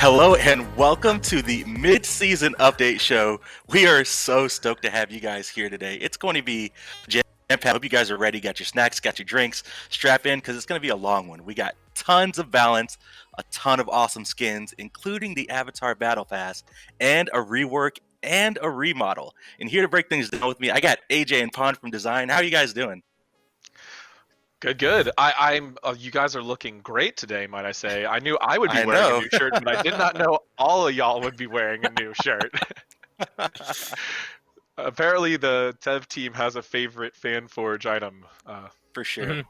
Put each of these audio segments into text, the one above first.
Hello and welcome to the mid-season update show. We are so stoked to have you guys here today. It's going to be jam-packed. I hope you guys are ready. Got your snacks, got your drinks. Strap in because it's going to be a long one. We got tons of balance, a ton of awesome skins, including the Avatar Battle Pass, and a rework and a remodel. And here to break things down with me, I got AJ and Pond from Design. How are you guys doing? Good. I'm. You guys are looking great today, might I say? I knew I would be I wearing know. a new shirt, but I did not know all of y'all would be wearing a new shirt. Apparently, the Tev team has a favorite FanForge item. For sure. Mhm.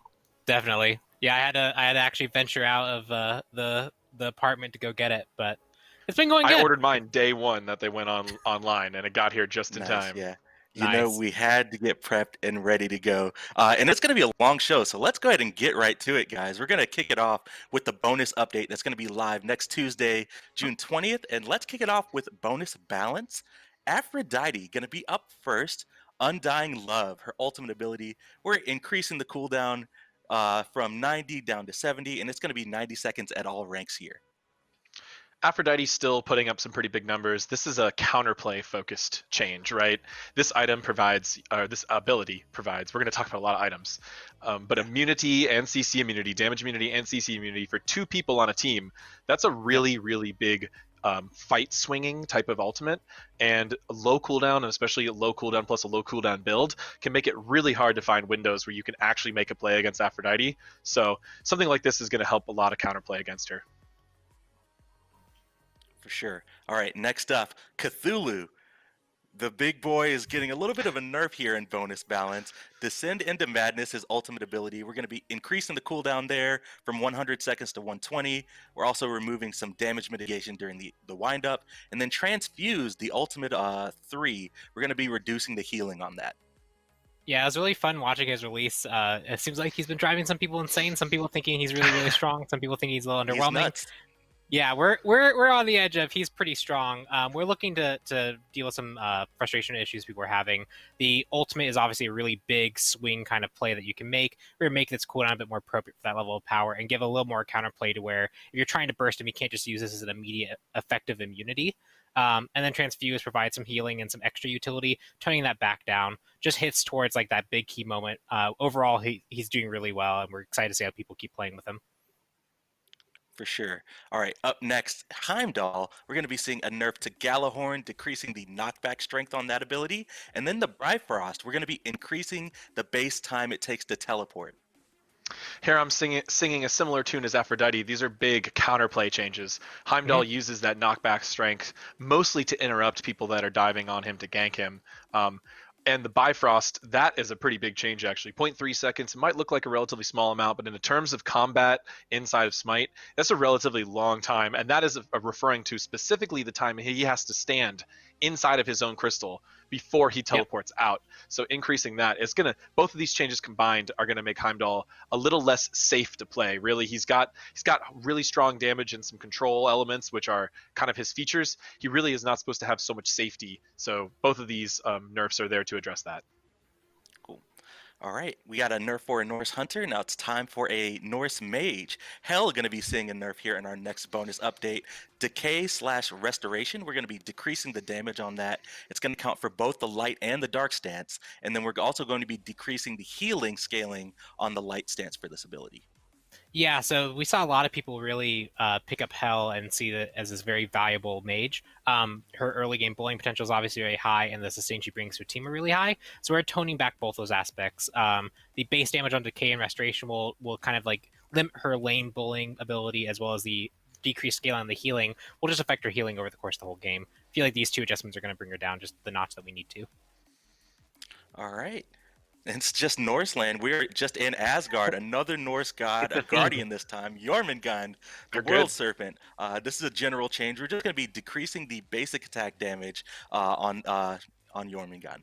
Definitely. Yeah, I had to actually venture out of the apartment to go get it, but it's been going good. I ordered mine day one that they went online, and it got here just in Nice, time. yeah. Nice. We had to get prepped and ready to go. And it's going to be a long show, so let's go ahead and get right to it, guys. We're going to kick it off with the bonus update that's going to be live next Tuesday, June 20th. And let's kick it off with bonus balance. Aphrodite going to be up first. Undying Love, her ultimate ability. We're increasing the cooldown from 90 down to 70, and it's going to be 90 seconds at all ranks here. Aphrodite's still putting up some pretty big numbers. This is a counterplay focused change, right? This item provides, or this ability provides, we're going to talk about a lot of items, but immunity and CC immunity, damage immunity and CC immunity for two people on a team. That's a really, really big fight swinging type of ultimate, and a low cooldown, and especially a low cooldown plus a low cooldown build, can make it really hard to find windows where you can actually make a play against Aphrodite. So something like this is going to help a lot of counterplay against her. For sure. All right, next up, Cthulhu. The big boy is getting a little bit of a nerf here in bonus balance. Descend into Madness, his ultimate ability. We're going to be increasing the cooldown there from 100 seconds to 120. We're also removing some damage mitigation during the windup. And then Transfuse, the ultimate 3, we're going to be reducing the healing on that. Yeah, it was really fun watching his release. It seems like he's been driving some people insane. Some people thinking he's really, really strong. Some people think he's a little He's underwhelming. nuts. Yeah, we're on the edge of he's pretty strong. We're looking to deal with some frustration issues people are having. The ultimate is obviously a really big swing kind of play that you can make. We're gonna make this cooldown a bit more appropriate for that level of power and give a little more counterplay to where if you're trying to burst him, you can't just use this as an immediate effective immunity. And then Transfuse provides some healing and some extra utility, toning that back down. Just hits towards like that big key moment. Overall, he's doing really well, and we're excited to see how people keep playing with him. For sure. All right, up next, Heimdall. We're going to be seeing a nerf to Galahorn, decreasing the knockback strength on that ability. And then the Bifrost, we're going to be increasing the base time it takes to teleport. Here I'm singing a similar tune as Aphrodite. These are big counterplay changes. Heimdall uses that knockback strength mostly to interrupt people that are diving on him to gank him. And the Bifrost, that is a pretty big change actually. 0.3 seconds, it might look like a relatively small amount, but in the terms of combat inside of SMITE, that's a relatively long time. And that is referring to specifically the time he has to stand inside of his own crystal before he teleports out. So increasing that, it's gonna, both of these changes combined are gonna make Heimdall a little less safe to play. Really, he's got really strong damage and some control elements, which are kind of his features. He really is not supposed to have so much safety. So both of these nerfs are there to address that. Cool. All right, we got a nerf for a Norse Hunter. Now it's time for a Norse Mage. Hell going to be seeing a nerf here in our next bonus update. Decay/Restoration. We're going to be decreasing the damage on that. It's going to count for both the light and the dark stance. And then we're also going to be decreasing the healing scaling on the light stance for this ability. Yeah, so we saw a lot of people really pick up Hell and see it as this very valuable mage. Her early game bullying potential is obviously very high, and the sustain she brings to her team are really high. So we're toning back both those aspects. The base damage on Decay and Restoration will kind of like limit her lane bullying ability, as well as the decreased scale on the healing will just affect her healing over the course of the whole game. I feel like these two adjustments are going to bring her down just the notch that we need to. All right. It's just Norseland. We're just in Asgard. Another Norse god, a guardian this time, Jormungand, the World Serpent. This is a general change. We're just going to be decreasing the basic attack damage on Jormungand.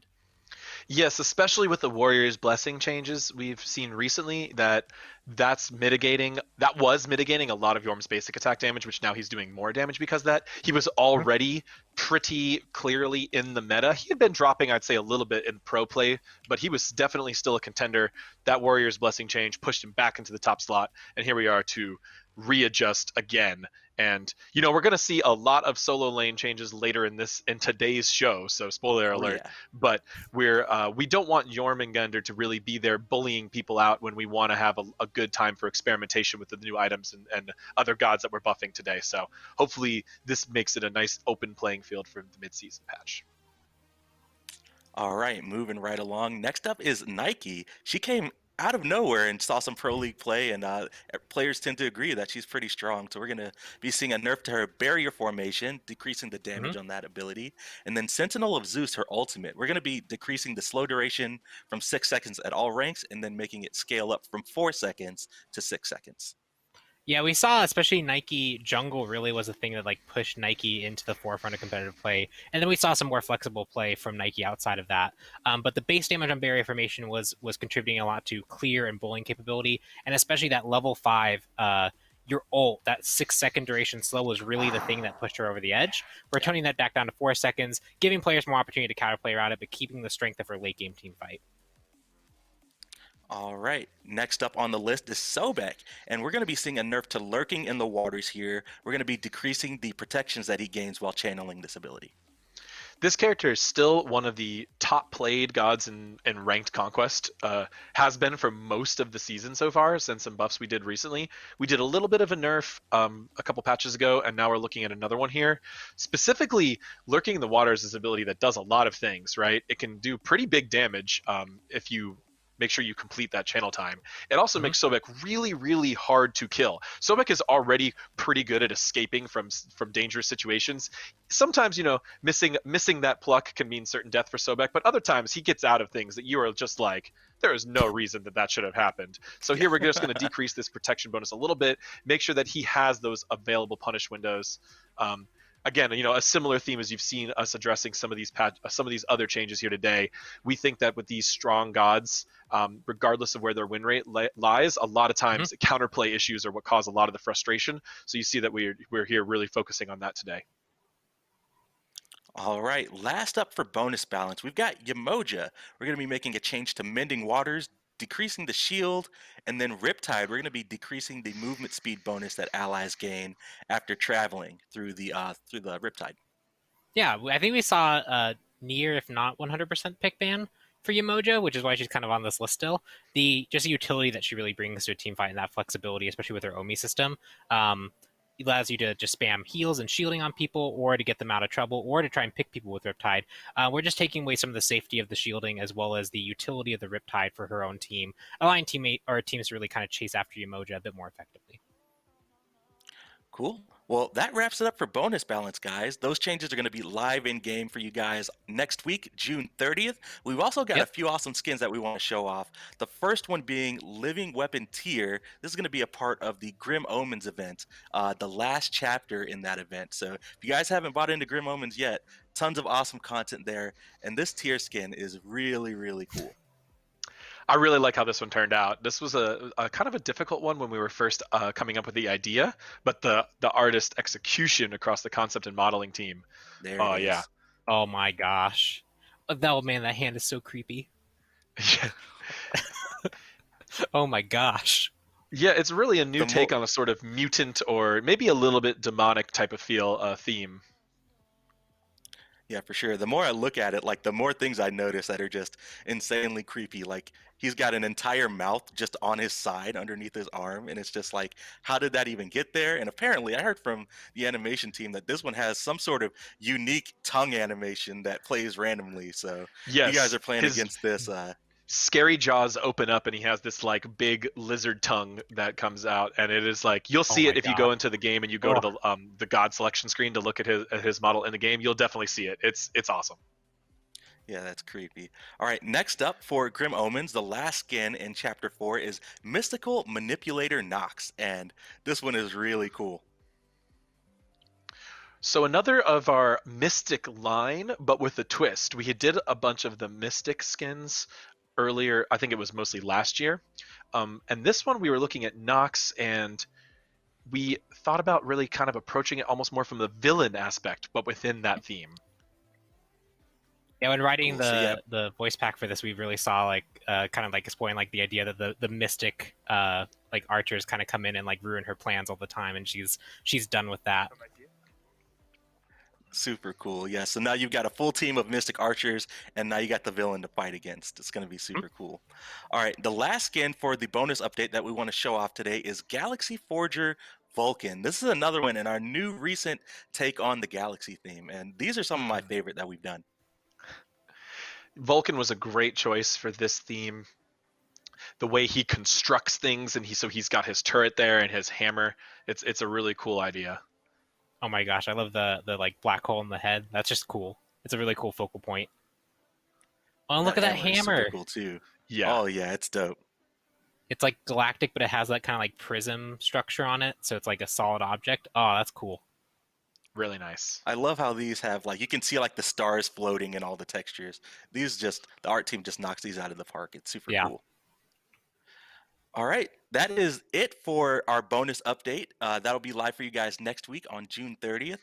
Yes, especially with the Warrior's Blessing changes we've seen recently, that was mitigating a lot of Yorm's basic attack damage, which now he's doing more damage because of that. He was already pretty clearly in the meta. He had been dropping, I'd say, a little bit in pro play, but he was definitely still a contender. That Warrior's Blessing change pushed him back into the top slot, and here we are to readjust again. And we're going to see a lot of solo lane changes later in today's show, so spoiler alert. Yeah. But we don't want Jormungandr to really be there bullying people out when we want to have a good time for experimentation with the new items and other gods that we're buffing today. So hopefully this makes it a nice open playing field for the mid-season patch. All right, moving right along. Next up is Nike. She came out of nowhere and saw some pro league play, and players tend to agree that she's pretty strong. So we're going to be seeing a nerf to her barrier formation, decreasing the damage on that ability. And then Sentinel of Zeus, her ultimate. We're going to be decreasing the slow duration from 6 seconds at all ranks, and then making it scale up from 4 seconds to 6 seconds. Yeah, we saw especially Nike jungle really was a thing that like pushed Nike into the forefront of competitive play, and then we saw some more flexible play from Nike outside of that. But the base damage on barrier formation was contributing a lot to clear and bowling capability, and especially that level 5 your ult, that 6-second duration slow was really the thing that pushed her over the edge. We're turning that back down to 4 seconds, giving players more opportunity to counterplay around it, but keeping the strength of her late game team fight. All right, next up on the list is Sobek, and we're going to be seeing a nerf to Lurking in the Waters here. We're going to be decreasing the protections that he gains while channeling this ability. This character is still one of the top played gods in ranked conquest, has been for most of the season so far since some buffs we did recently. We did a little bit of a nerf a couple patches ago, and now we're looking at another one here. Specifically, Lurking in the Waters is an ability that does a lot of things, right? It can do pretty big damage if you make sure you complete that channel time. It also makes Sobek really, really hard to kill. Sobek is already pretty good at escaping from dangerous situations. Sometimes, missing that pluck can mean certain death for Sobek, but other times he gets out of things that you are just like, there is no reason that should have happened. So here we're just going to decrease this protection bonus a little bit, make sure that he has those available punish windows. Again, a similar theme as you've seen us addressing some of these other changes here today. We think that with these strong gods, regardless of where their win rate lies, a lot of times counterplay issues are what cause a lot of the frustration. So you see that we're here really focusing on that today. All right, last up for bonus balance, we've got Yemoja. We're going to be making a change to Mending Waters, decreasing the shield, and then Riptide, we're going to be decreasing the movement speed bonus that allies gain after traveling through the Riptide. Yeah, I think we saw near, if not 100% pick ban for Yemoja, which is why she's kind of on this list still. Just the utility that she really brings to a team fight and that flexibility, especially with her Omi system, allows you to just spam heals and shielding on people, or to get them out of trouble, or to try and pick people with Riptide. We're just taking away some of the safety of the shielding as well as the utility of the Riptide for her own team, allowing teams to really kind of chase after Yemoja a bit more effectively. Cool. Well, that wraps it up for bonus balance, guys. Those changes are going to be live in game for you guys next week, June 30th. We've also got a few awesome skins that we want to show off. The first one being Living Weapon Tier. This is going to be a part of the Grim Omens event, the last chapter in that event. So if you guys haven't bought into Grim Omens yet, tons of awesome content there. And this tier skin is really, really cool. I really like how this one turned out. This was a kind of a difficult one when we were first coming up with the idea, but the artist execution across the concept and modeling team. There it is. Yeah. Oh my gosh. Oh man, that hand is so creepy. Yeah. Oh my gosh. Yeah, it's really a new take on a sort of mutant or maybe a little bit demonic type of theme. Yeah, for sure. The more I look at it, like the more things I notice that are just insanely creepy. Like he's got an entire mouth just on his side underneath his arm, and it's just like, how did that even get there? And apparently, I heard from the animation team that this one has some sort of unique tongue animation that plays randomly. So yes, you guys are playing against this. Scary jaws open up and he has this like big lizard tongue that comes out, and it is like, you'll see it if you go into the game and you go to the god selection screen to look at his model in the game. You'll definitely see it. It's awesome. Yeah, that's creepy. All right, next up for Grim Omens, the last skin in Chapter 4 is Mystical Manipulator Nox, and this one is really cool. So another of our Mystic line, but with a twist. We did a bunch of the Mystic skins earlier. I think it was mostly last year. And this one we were looking at Nox, and we thought about really kind of approaching it almost more from the villain aspect, but within that theme. Yeah, when writing the voice pack for this, we really saw like kind of like exploring like the idea that the mystic like archers kind of come in and like ruin her plans all the time, and she's done with that. Super cool. Yeah. So now you've got a full team of Mystic Archers, and now you got the villain to fight against. It's going to be super cool. All right. The last skin for the bonus update that we want to show off today is Galaxy Forger Vulcan. This is another one in our new recent take on the Galaxy theme, and these are some of my favorite that we've done. Vulcan was a great choice for this theme. The way he constructs things, and he's got his turret there and his hammer. It's a really cool idea. Oh my gosh, I love the like black hole in the head. That's just cool. It's a really cool focal point. Oh, look at that hammer. Super cool too. Yeah. Oh yeah, it's dope. It's like galactic, but it has that kind of like prism structure on it, so it's like a solid object. Oh, that's cool. Really nice. I love how these have like you can see like the stars floating and all the textures. The art team just knocks these out of the park. It's super cool. All right, that is it for our bonus update. That'll be live for you guys next week on June 30th.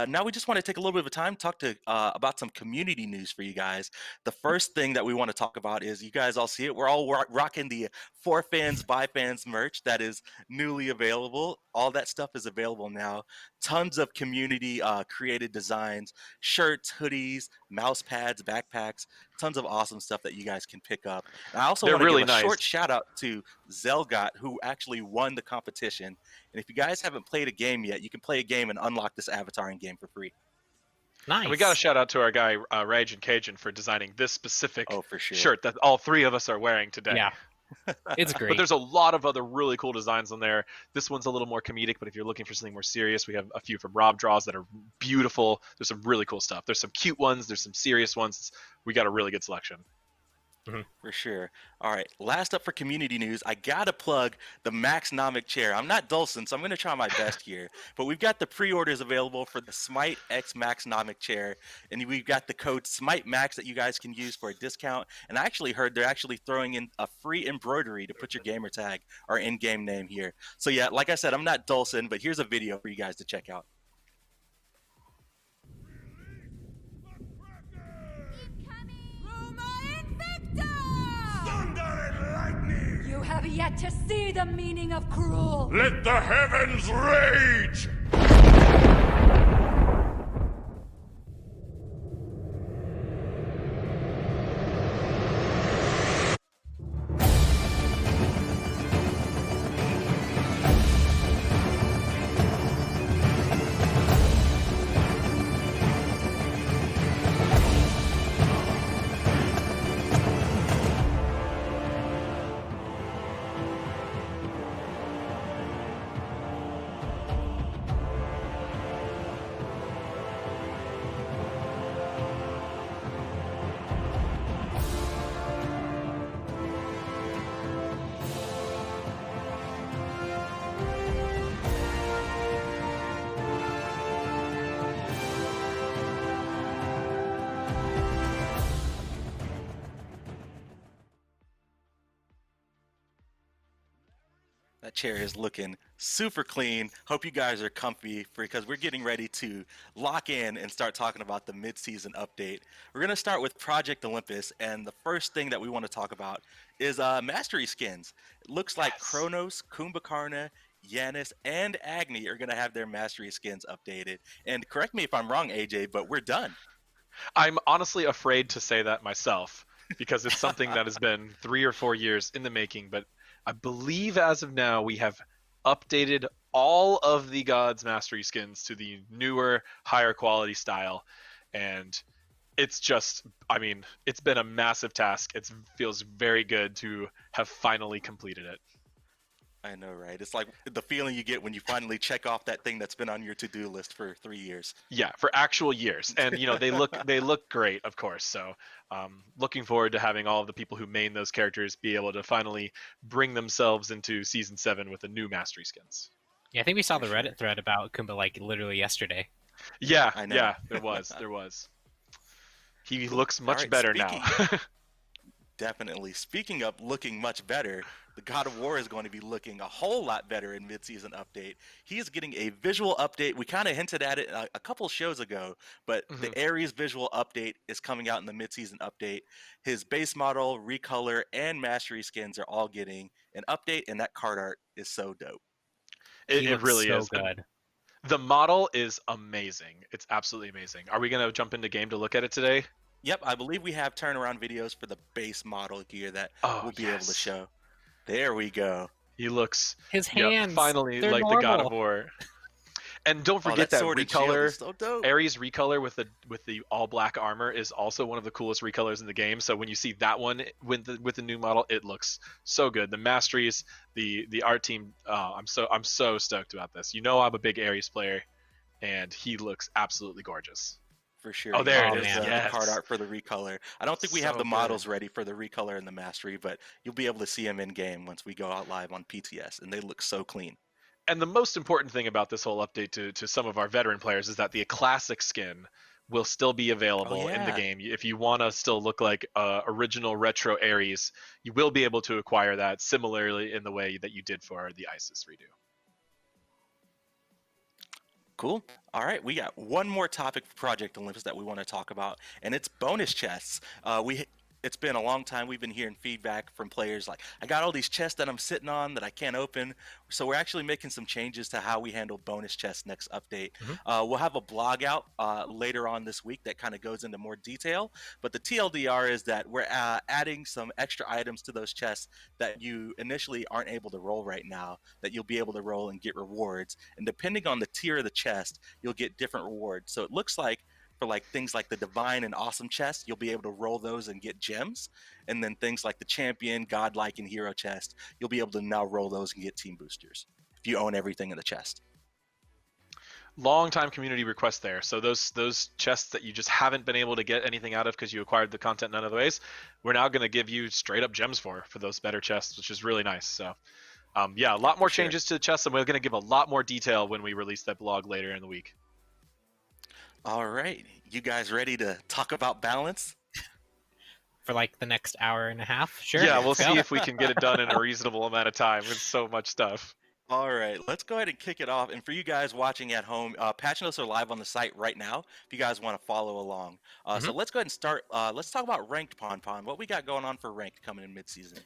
Now we just want to take a little bit of time to talk about some community news for you guys. The first thing that we want to talk about is you guys all see it. We're all rocking the For Fans by Fans merch that is newly available. All that stuff is available now. Tons of community created designs, shirts, hoodies, mouse pads, backpacks, tons of awesome stuff that you guys can pick up. And I also want to give a short shout out to Zelgot, who actually won the competition. And if you guys haven't played a game yet, you can play a game and unlock this avatar in game for free. Nice. And we got to shout out to our guy Rage and Cajun for designing this specific shirt that all three of us are wearing today. Yeah. It's great. But there's a lot of other really cool designs on there. This one's a little more comedic, but if you're looking for something more serious, we have a few from Rob Draws that are beautiful. There's some really cool stuff. There's some cute ones. There's some serious ones. We got a really good selection. For sure. All right, last up for community news, I gotta plug the Maxnomic chair. I'm not Dulcin, so I'm gonna try my best here. But we've got the pre-orders available for the SMITE X Maxnomic chair, and we've got the code SMITE Max that you guys can use for a discount. And I actually heard they're actually throwing in a free embroidery to put your gamer tag or in-game name here. So yeah, like I said, I'm not Dulcin, but here's a video for you guys to check out. You have yet to see the meaning of cruel. Let the heavens rage! That chair is looking super clean. Hope you guys are comfy because we're getting ready to lock in and start talking about the mid-season update. We're going to start with Project Olympus, and the first thing that we want to talk about is Mastery skins. It looks like Kronos, Kumbhakarna, Yanis, and Agni are going to have their Mastery skins updated. And correct me if I'm wrong, AJ, but we're done. I'm honestly afraid to say that myself because it's something that has been 3 or 4 years in the making, but I believe as of now we have updated all of the Gods Mastery skins to the newer, higher quality style. And it's just, I mean, it's been a massive task. It feels very good to have finally completed it. I know, right? It's like the feeling you get when you finally check off that thing that's been on your to-do list for 3 years. Yeah, for actual years. And, you know, they look great, of course. So looking forward to having all of the people who main those characters be able to finally bring themselves into Season 7 with the new Mastery skins. Yeah, I think we saw the Reddit thread about Kumba like literally yesterday. Yeah, I know. Yeah, there was. He looks much better now. Definitely. Speaking of looking much better, the God of War is going to be looking a whole lot better in mid-season update. He is getting a visual update. We kind of hinted at it a couple shows ago, but the Ares visual update is coming out in the mid-season update. His base model, recolor, and mastery skins are all getting an update, and that card art is so dope. It really so is. good. The model is amazing. It's absolutely amazing. Are we going to jump into game to look at it today? Yep, I believe we have turnaround videos for the base model gear that we'll be able to show. There we go. He looks His hands finally they're like normal. the God of War. And don't forget that sword and shield recolor. is so dope. Ares recolor with the all black armor is also one of the coolest recolors in the game. So when you see that one with the new model, it looks so good. The masteries, the art team, I'm so stoked about this. You know I'm a big Ares player, and he looks absolutely gorgeous. For sure. Oh, there it There's is. the card art for the recolor. I don't think we have So the models good. ready for the recolor and the mastery, but you'll be able to see them in game once we go out live on PTS, and they look so clean. And the most important thing about this whole update to some of our veteran players is that the classic skin will still be available in the game. If you want to still look like original retro Ares, you will be able to acquire that similarly in the way that you did for the ISIS redo. Cool. All right, we got one more topic for Project Olympus that we want to talk about, and it's bonus chests. It's been a long time. We've been hearing feedback from players like, I got all these chests that I'm sitting on that I can't open. So we're actually making some changes to how we handle bonus chests next update. We'll have a blog out later on this week that kind of goes into more detail. But the TLDR is that we're adding some extra items to those chests that you initially aren't able to roll right now, that you'll be able to roll and get rewards. And depending on the tier of the chest, you'll get different rewards. So it looks like for like things like the divine and awesome chest, you'll be able to roll those and get gems. And then things like the champion, godlike, and hero chest, you'll be able to now roll those and get team boosters if you own everything in the chest. Long time community request there. So those chests that you just haven't been able to get anything out of because you acquired the content none other ways, we're now going to give you straight up gems for those better chests, which is really nice. So yeah, a lot more changes to the chests, and we're going to give a lot more detail when we release that blog later in the week. All right, you guys ready to talk about balance? For like the next hour and a half? Sure. Yeah, we'll let's see go. if we can get it done in a reasonable amount of time with so much stuff. All right, let's go ahead and kick it off. And for you guys watching at home, patch notes are live on the site right now if you guys want to follow along. So let's go ahead and start. Let's talk about ranked Pon. What we got going on for ranked coming in mid-season?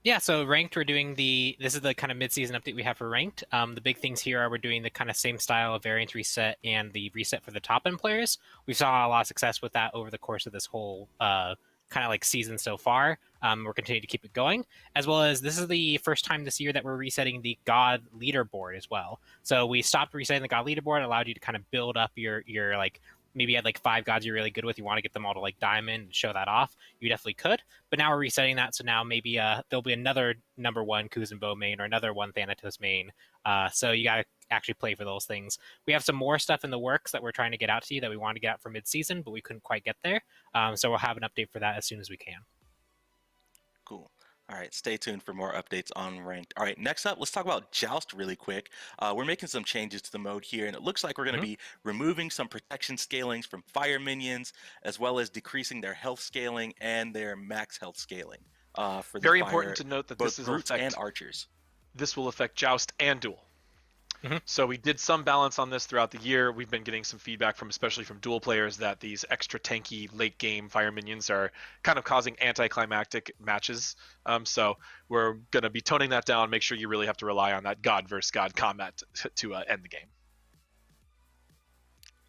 Yeah, so ranked, we're doing this is the kind of mid-season update we have for ranked. The big things here are we're doing the kind of same style of variance reset and the reset for the top end players. We saw a lot of success with that over the course of this whole kind of like season so far. We're continuing to keep it going, as well as this is the first time this year that we're resetting the God leaderboard as well. So we stopped resetting the God leaderboard, allowed you to kind of build up your like, maybe you had like 5 gods you're really good with, you want to get them all to like diamond and show that off, you definitely could. But now we're resetting that, so now maybe there'll be another number 1 Kuzenbo main or another 1 Thanatos main. So you got to actually play for those things. We have some more stuff in the works that we're trying to get out to you that we want to get out for mid-season, but we couldn't quite get there. So we'll have an update for that as soon as we can. Cool. All right, stay tuned for more updates on ranked. All right, next up, let's talk about Joust really quick. We're making some changes to the mode here, and it looks like we're going to be removing some protection scalings from fire minions, as well as decreasing their health scaling and their max health scaling. For the Very fire, important to note that both this is brutes and archers. This will affect Joust and Duel. So we did some balance on this throughout the year. We've been getting some feedback from, especially from dual players, that these extra tanky late game fire minions are kind of causing anticlimactic matches. So we're going to be toning that down. Make sure you really have to rely on that God versus God combat to end the game.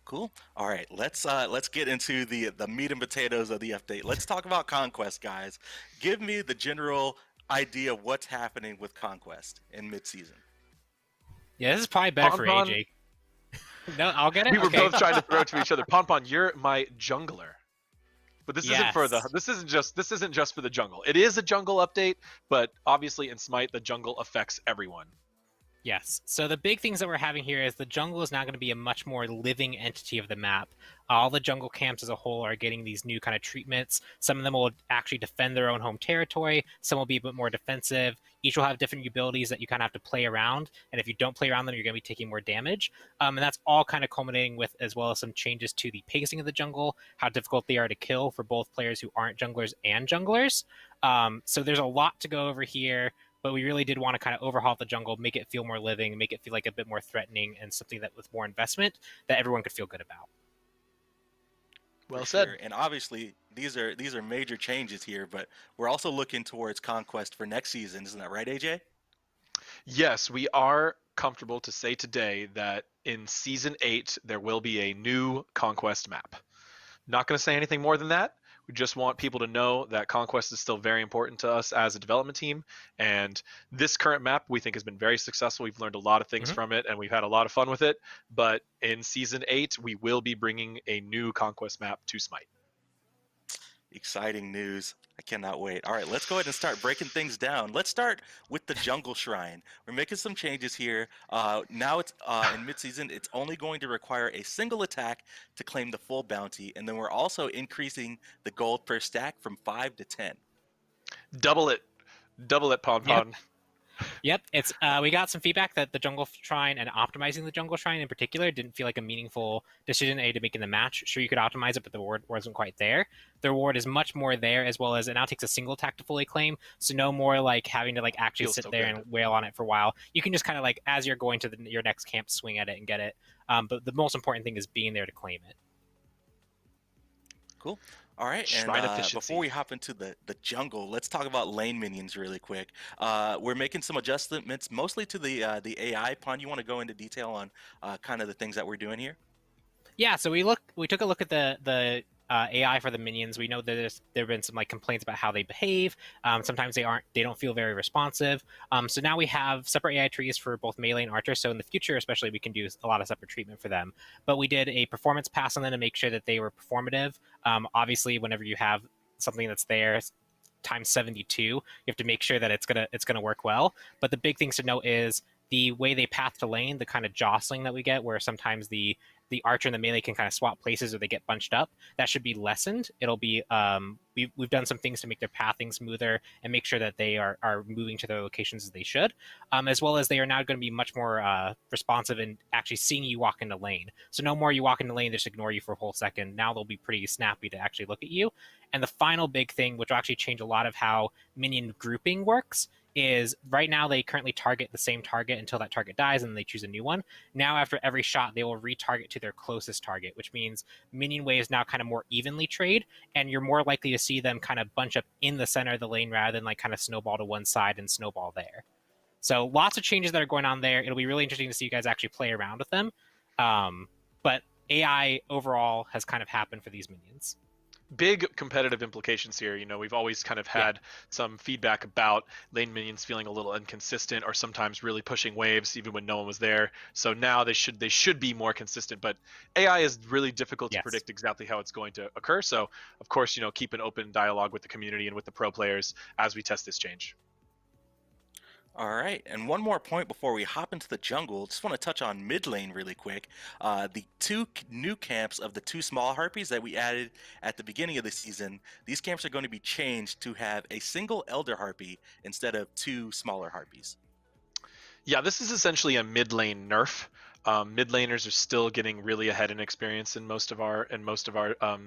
Cool. All right, let's get into the meat and potatoes of the update. Let's talk about Conquest, guys. Give me the general idea of what's happening with Conquest in mid-season. Yeah, this is probably better for AJ. No, I'll get it. We were okay. both trying to throw it to each other. Pon, you're my jungler. But this isn't for this isn't just for the jungle. It is a jungle update, but obviously in SMITE the jungle affects everyone. Yes. So the big things that we're having here is the jungle is now going to be a much more living entity of the map. All the jungle camps as a whole are getting these new kind of treatments. Some of them will actually defend their own home territory. Some will be a bit more defensive. Each will have different abilities that you kind of have to play around. And if you don't play around them, you're going to be taking more damage. And that's all kind of culminating with as well as some changes to the pacing of the jungle, how difficult they are to kill for both players who aren't junglers and junglers. So there's a lot to go over here, but we really did want to kind of overhaul the jungle, make it feel more living, make it feel like a bit more threatening, and something that with more investment that everyone could feel good about. Well said. Sure. And obviously, these are major changes here, but we're also looking towards conquest for next season. Isn't that right, AJ? Yes, we are comfortable to say today that in Season 8, there will be a new Conquest map. Not going to say anything more than that. We just want people to know that Conquest is still very important to us as a development team. And this current map, we think, has been very successful. We've learned a lot of things from it, and we've had a lot of fun with it. But in Season 8, we will be bringing a new Conquest map to Smite. Exciting news. I cannot wait. All right, let's go ahead and start breaking things down. Let's start with the Jungle Shrine. We're making some changes here. Now it's in midseason, it's only going to require a single attack to claim the full bounty, and then we're also increasing the gold per stack from 5 to 10. Double it, Pon Pon. Yep. Yep, it's we got some feedback that the Jungle Shrine and optimizing the Jungle Shrine in particular didn't feel like a meaningful decision to make in the match. Sure, you could optimize it, but the reward wasn't quite there. The reward is much more there, as well as it now takes a single attack to fully claim, so no more like having to like actually Feels sit so there good. and wail on it for a while. You can just kind of like as you're going to your next camp, swing at it and get it. But the most important thing is being there to claim it. Cool. All right, Shrine and efficiency. before we hop into the jungle, let's talk about lane minions really quick. We're making some adjustments, mostly to the AI. Pon, you want to go into detail on kind of the things that we're doing here? Yeah, so we took a look at the AI for the minions. We know that there have been some like complaints about how they behave. Sometimes they don't feel very responsive. So now we have separate AI trees for both melee and archer. So in the future, especially, we can do a lot of separate treatment for them. But we did a performance pass on them to make sure that they were performative. Obviously, whenever you have something that's there times 72, you have to make sure that it's gonna work well. But the big things to note is the way they path to lane, the kind of jostling that we get, where sometimes the archer and the melee can kind of swap places or they get bunched up. That should be lessened. It'll be we've done some things to make their pathing smoother and make sure that they are moving to their locations as they should, as well as they are now going to be much more responsive and actually seeing you walk into lane. So no more you walk into lane, they just ignore you for a whole second. Now they'll be pretty snappy to actually look at you. And the final big thing, which will actually change a lot of how minion grouping works, is right now they currently target the same target until that target dies and then they choose a new one. Now after every shot, they will retarget to their closest target, which means minion waves now kind of more evenly trade, and you're more likely to see them kind of bunch up in the center of the lane rather than like kind of snowball to one side and snowball there. So lots of changes that are going on there. It'll be really interesting to see you guys actually play around with them. But AI overall has kind of happened for these minions. Big competitive implications here. You know, we've always kind of had some feedback about lane minions feeling a little inconsistent or sometimes really pushing waves even when no one was there. So now they should be more consistent, but AI is really difficult to predict exactly how it's going to occur. So of course, you know, keep an open dialogue with the community and with the pro players as we test this change. All right, and one more point before we hop into the jungle. Just want to touch on mid lane really quick. The two new camps of the 2 small harpies that we added at the beginning of the season, these camps are going to be changed to have a single elder harpy instead of 2 smaller harpies. Yeah, this is essentially a mid lane nerf. Mid laners are still getting really ahead in experience in most of our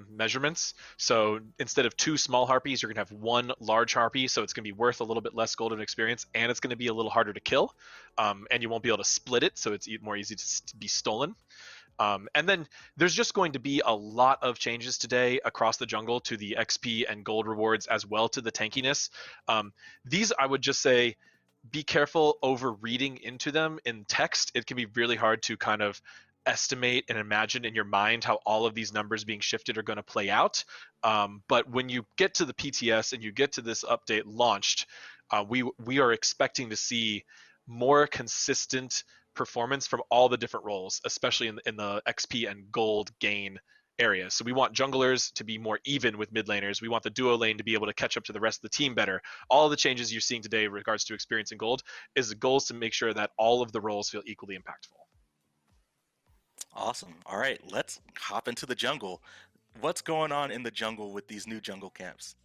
measurements. So instead of 2 small harpies, you're gonna have 1 large harpy. So it's gonna be worth a little bit less golden experience, and it's gonna be a little harder to kill. And you won't be able to split it, so it's more easy to be stolen. And then there's just going to be a lot of changes today across the jungle to the XP and gold rewards, as well to the tankiness. These, I would just say, be careful over reading into them in text. It can be really hard to kind of estimate and imagine in your mind how all of these numbers being shifted are going to play out. But when you get to the PTS and you get to this update launched, we are expecting to see more consistent performance from all the different roles, especially in the XP and gold gain areas. So we want junglers to be more even with mid laners. We want the duo lane to be able to catch up to the rest of the team better. All the changes you're seeing today in regards to experience and gold is the goal is to make sure that all of the roles feel equally impactful. Awesome. All right, let's hop into the jungle. What's going on in the jungle with these new jungle camps?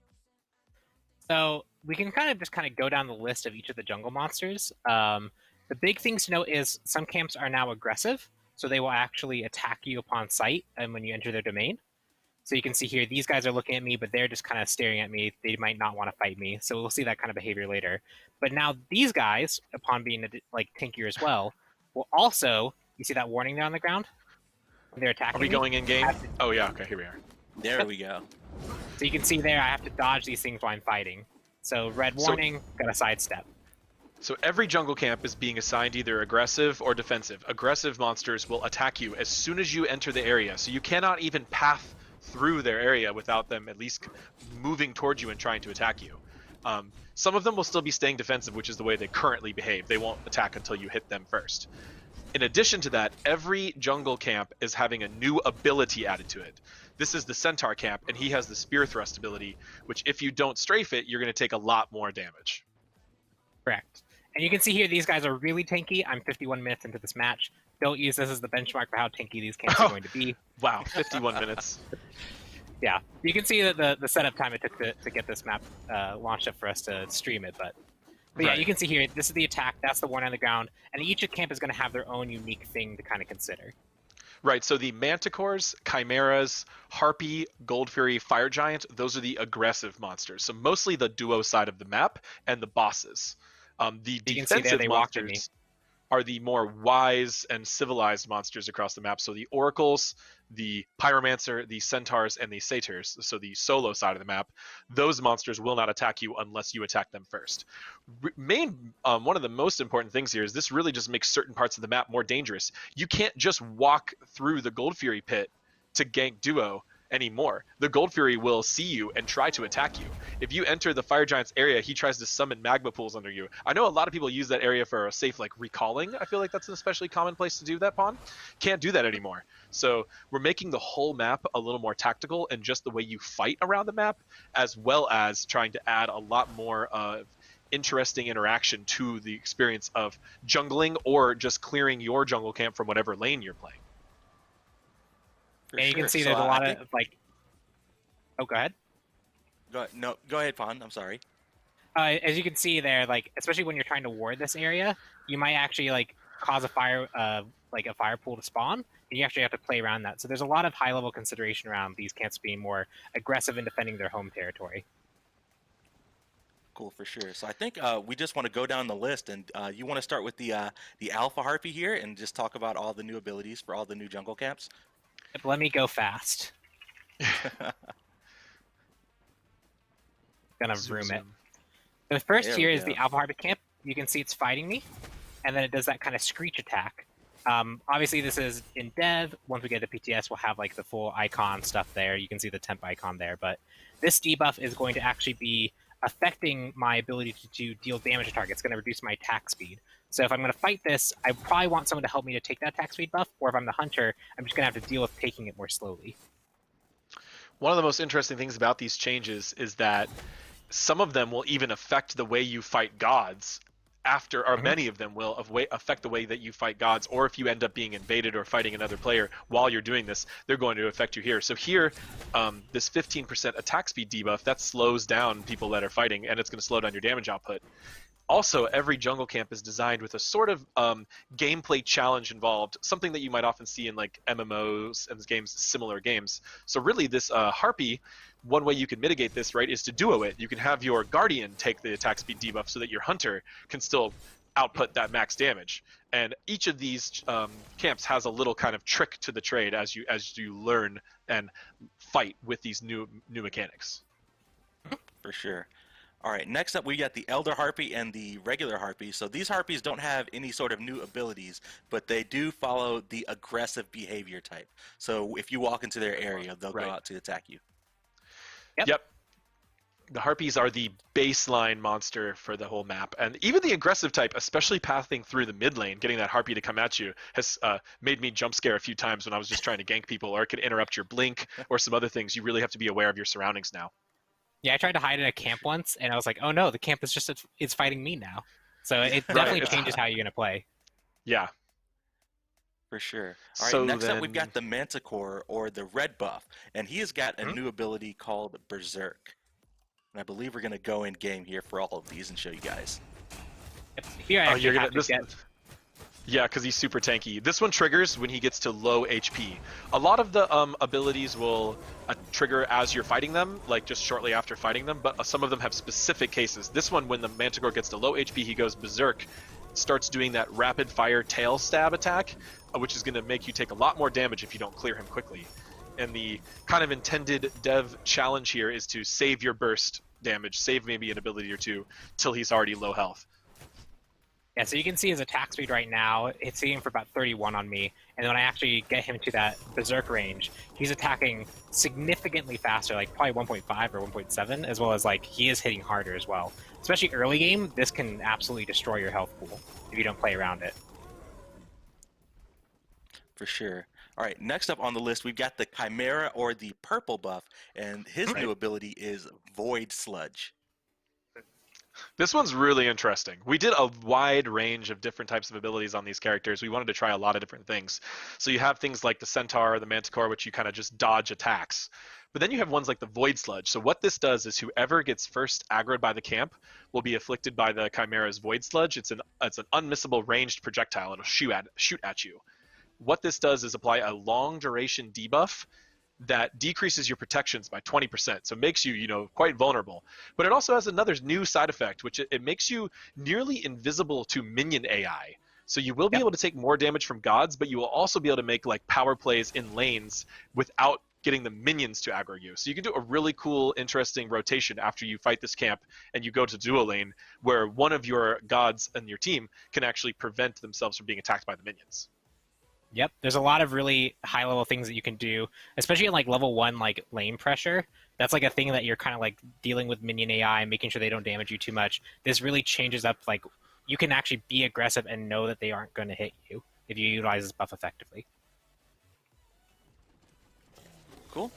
So we can kind of go down the list of each of the jungle monsters. The big things to note is some camps are now aggressive, so they will actually attack you upon sight and when you enter their domain. So you can see here, these guys are looking at me, but they're just kind of staring at me. They might not want to fight me, so we'll see that kind of behavior later. But now these guys, upon being like tankier as well, will also, you see that warning there on the ground? They're attacking me. Are we going in game? Oh yeah, okay, here we are. There we go. So you can see there, I have to dodge these things while I'm fighting. So red warning, gotta sidestep. So every jungle camp is being assigned either aggressive or defensive. Aggressive monsters will attack you as soon as you enter the area, so you cannot even path through their area without them at least moving towards you and trying to attack you. Some of them will still be staying defensive, which is the way they currently behave. They won't attack until you hit them first. In addition to that, every jungle camp is having a new ability added to it. This is the Centaur camp, and he has the Spear Thrust ability, which if you don't strafe it, you're going to take a lot more damage. Correct. And you can see here, these guys are really tanky. I'm 51 minutes into this match. Don't use this as the benchmark for how tanky these camps are going to be. Wow, 51 minutes. Yeah, you can see that the setup time it took to get this map launched up for us to stream it. But yeah, Right. you can see here, this is the attack, that's the one on the ground, and each camp is going to have their own unique thing to kind of consider. Right, so the Manticores, Chimeras, Harpy, Gold Fury, Fire Giant, those are the aggressive monsters. So mostly the duo side of the map and the bosses. The You can see there defensive they walked at me. monsters are the more wise and civilized monsters across the map. So the Oracles, the Pyromancer, the Centaurs, and the Satyrs, so the solo side of the map, those monsters will not attack you unless you attack them first. One of the most important things here is this really just makes certain parts of the map more dangerous. You can't just walk through the Gold Fury pit to gank duo anymore. The Gold Fury will see you and try to attack you. If you enter the Fire Giant's area, he tries to summon magma pools under you. I know a lot of people use that area for a safe like recalling. I feel like that's an especially common place to do that pawn. Can't do that anymore. So we're making the whole map a little more tactical and just the way you fight around the map, as well as trying to add a lot more of interesting interaction to the experience of jungling or just clearing your jungle camp from whatever lane you're playing. For And you can sure. see So there's a I lot think- of like... Oh, go ahead. Go ahead, Pon. I'm sorry. As you can see there, like especially when you're trying to ward this area, you might actually like cause a fire, like a fire pool to spawn, and you actually have to play around that. So there's a lot of high level consideration around these camps being more aggressive in defending their home territory. Cool, for sure. So I think we just want to go down the list, and you want to start with the Alpha Harpy here, and just talk about all the new abilities for all the new jungle camps. But let me go fast. Gonna room it. The first There here we is the go. Alpha Harpy camp. You can see it's fighting me, and then it does that kind of screech attack. Obviously, this is in dev. Once we get to PTS, we'll have like the full icon stuff there. You can see the temp icon there, but this debuff is going to actually be affecting my ability to deal damage to targets. It's going to reduce my attack speed. So if I'm going to fight this, I probably want someone to help me to take that attack speed buff, or if I'm the hunter, I'm just going to have to deal with taking it more slowly. One of the most interesting things about these changes is that some of them will even affect the way you fight gods after, or many of them will affect the way that you fight gods, or if you end up being invaded or fighting another player while you're doing this, they're going to affect you here. So here, this 15% attack speed debuff, that slows down people that are fighting, and it's going to slow down your damage output. Also, every jungle camp is designed with a sort of gameplay challenge involved, something that you might often see in like MMOs and games, similar games. So really, this Harpy, one way you can mitigate this, right, is to duo it. You can have your Guardian take the attack speed debuff so that your Hunter can still output that max damage. And each of these camps has a little kind of trick to the trade as you learn and fight with these new mechanics. For sure. All right, next up we got the Elder Harpy and the regular Harpy. So these Harpies don't have any sort of new abilities, but they do follow the aggressive behavior type. So if you walk into their area, they'll go out to attack you. Yep. The Harpies are the baseline monster for the whole map, and even the aggressive type, especially pathing through the mid lane, getting that Harpy to come at you has made me jump scare a few times when I was just trying to gank people, or it could interrupt your blink or some other things. You really have to be aware of your surroundings now. Yeah, I tried to hide in a camp once, and I was like, oh no, the camp is it's fighting me now. So it definitely changes how you're going to play. Yeah. For sure. All right, So next then... up we've got the Manticore, or the red buff, and he has got a new ability called Berserk. And I believe we're going to go in game here for all of these and show you guys. Here I actually have to get... Yeah, because he's super tanky. This one triggers when he gets to low HP. A lot of the abilities will trigger as you're fighting them, like just shortly after fighting them, but some of them have specific cases. This one, when the Manticore gets to low HP, he goes Berserk, starts doing that rapid fire tail stab attack, which is going to make you take a lot more damage if you don't clear him quickly. And the kind of intended dev challenge here is to save your burst damage, save maybe an ability or two, till he's already low health. Yeah, so you can see his attack speed right now. It's hitting for about 31 on me, and when I actually get him to that Berserk range, he's attacking significantly faster, like probably 1.5 or 1.7, as well as like he is hitting harder as well. Especially early game, this can absolutely destroy your health pool if you don't play around it. For sure. All right, next up on the list, we've got the Chimera, or the purple buff, and his new ability is Void Sludge. This one's really interesting. We did a wide range of different types of abilities on these characters. We wanted to try a lot of different things. So you have things like the Centaur, the Manticore, which you kind of just dodge attacks. But then you have ones like the Void Sludge. So what this does is whoever gets first aggroed by the camp will be afflicted by the Chimera's Void Sludge. It's an unmissable ranged projectile. It'll shoot at you. What this does is apply a long duration debuff that decreases your protections by 20%, so it makes you, quite vulnerable. But it also has another new side effect, which it makes you nearly invisible to minion AI. So you will be able to take more damage from gods, but you will also be able to make like power plays in lanes without getting the minions to aggro you. So you can do a really cool, interesting rotation after you fight this camp and you go to duo lane, where one of your gods in your team can actually prevent themselves from being attacked by the minions. Yep, there's a lot of really high-level things that you can do, especially in like level 1, like lane pressure. That's like a thing that you're kind of like dealing with minion AI, making sure they don't damage you too much. This really changes up, like you can actually be aggressive and know that they aren't going to hit you if you utilize this buff effectively. Cool.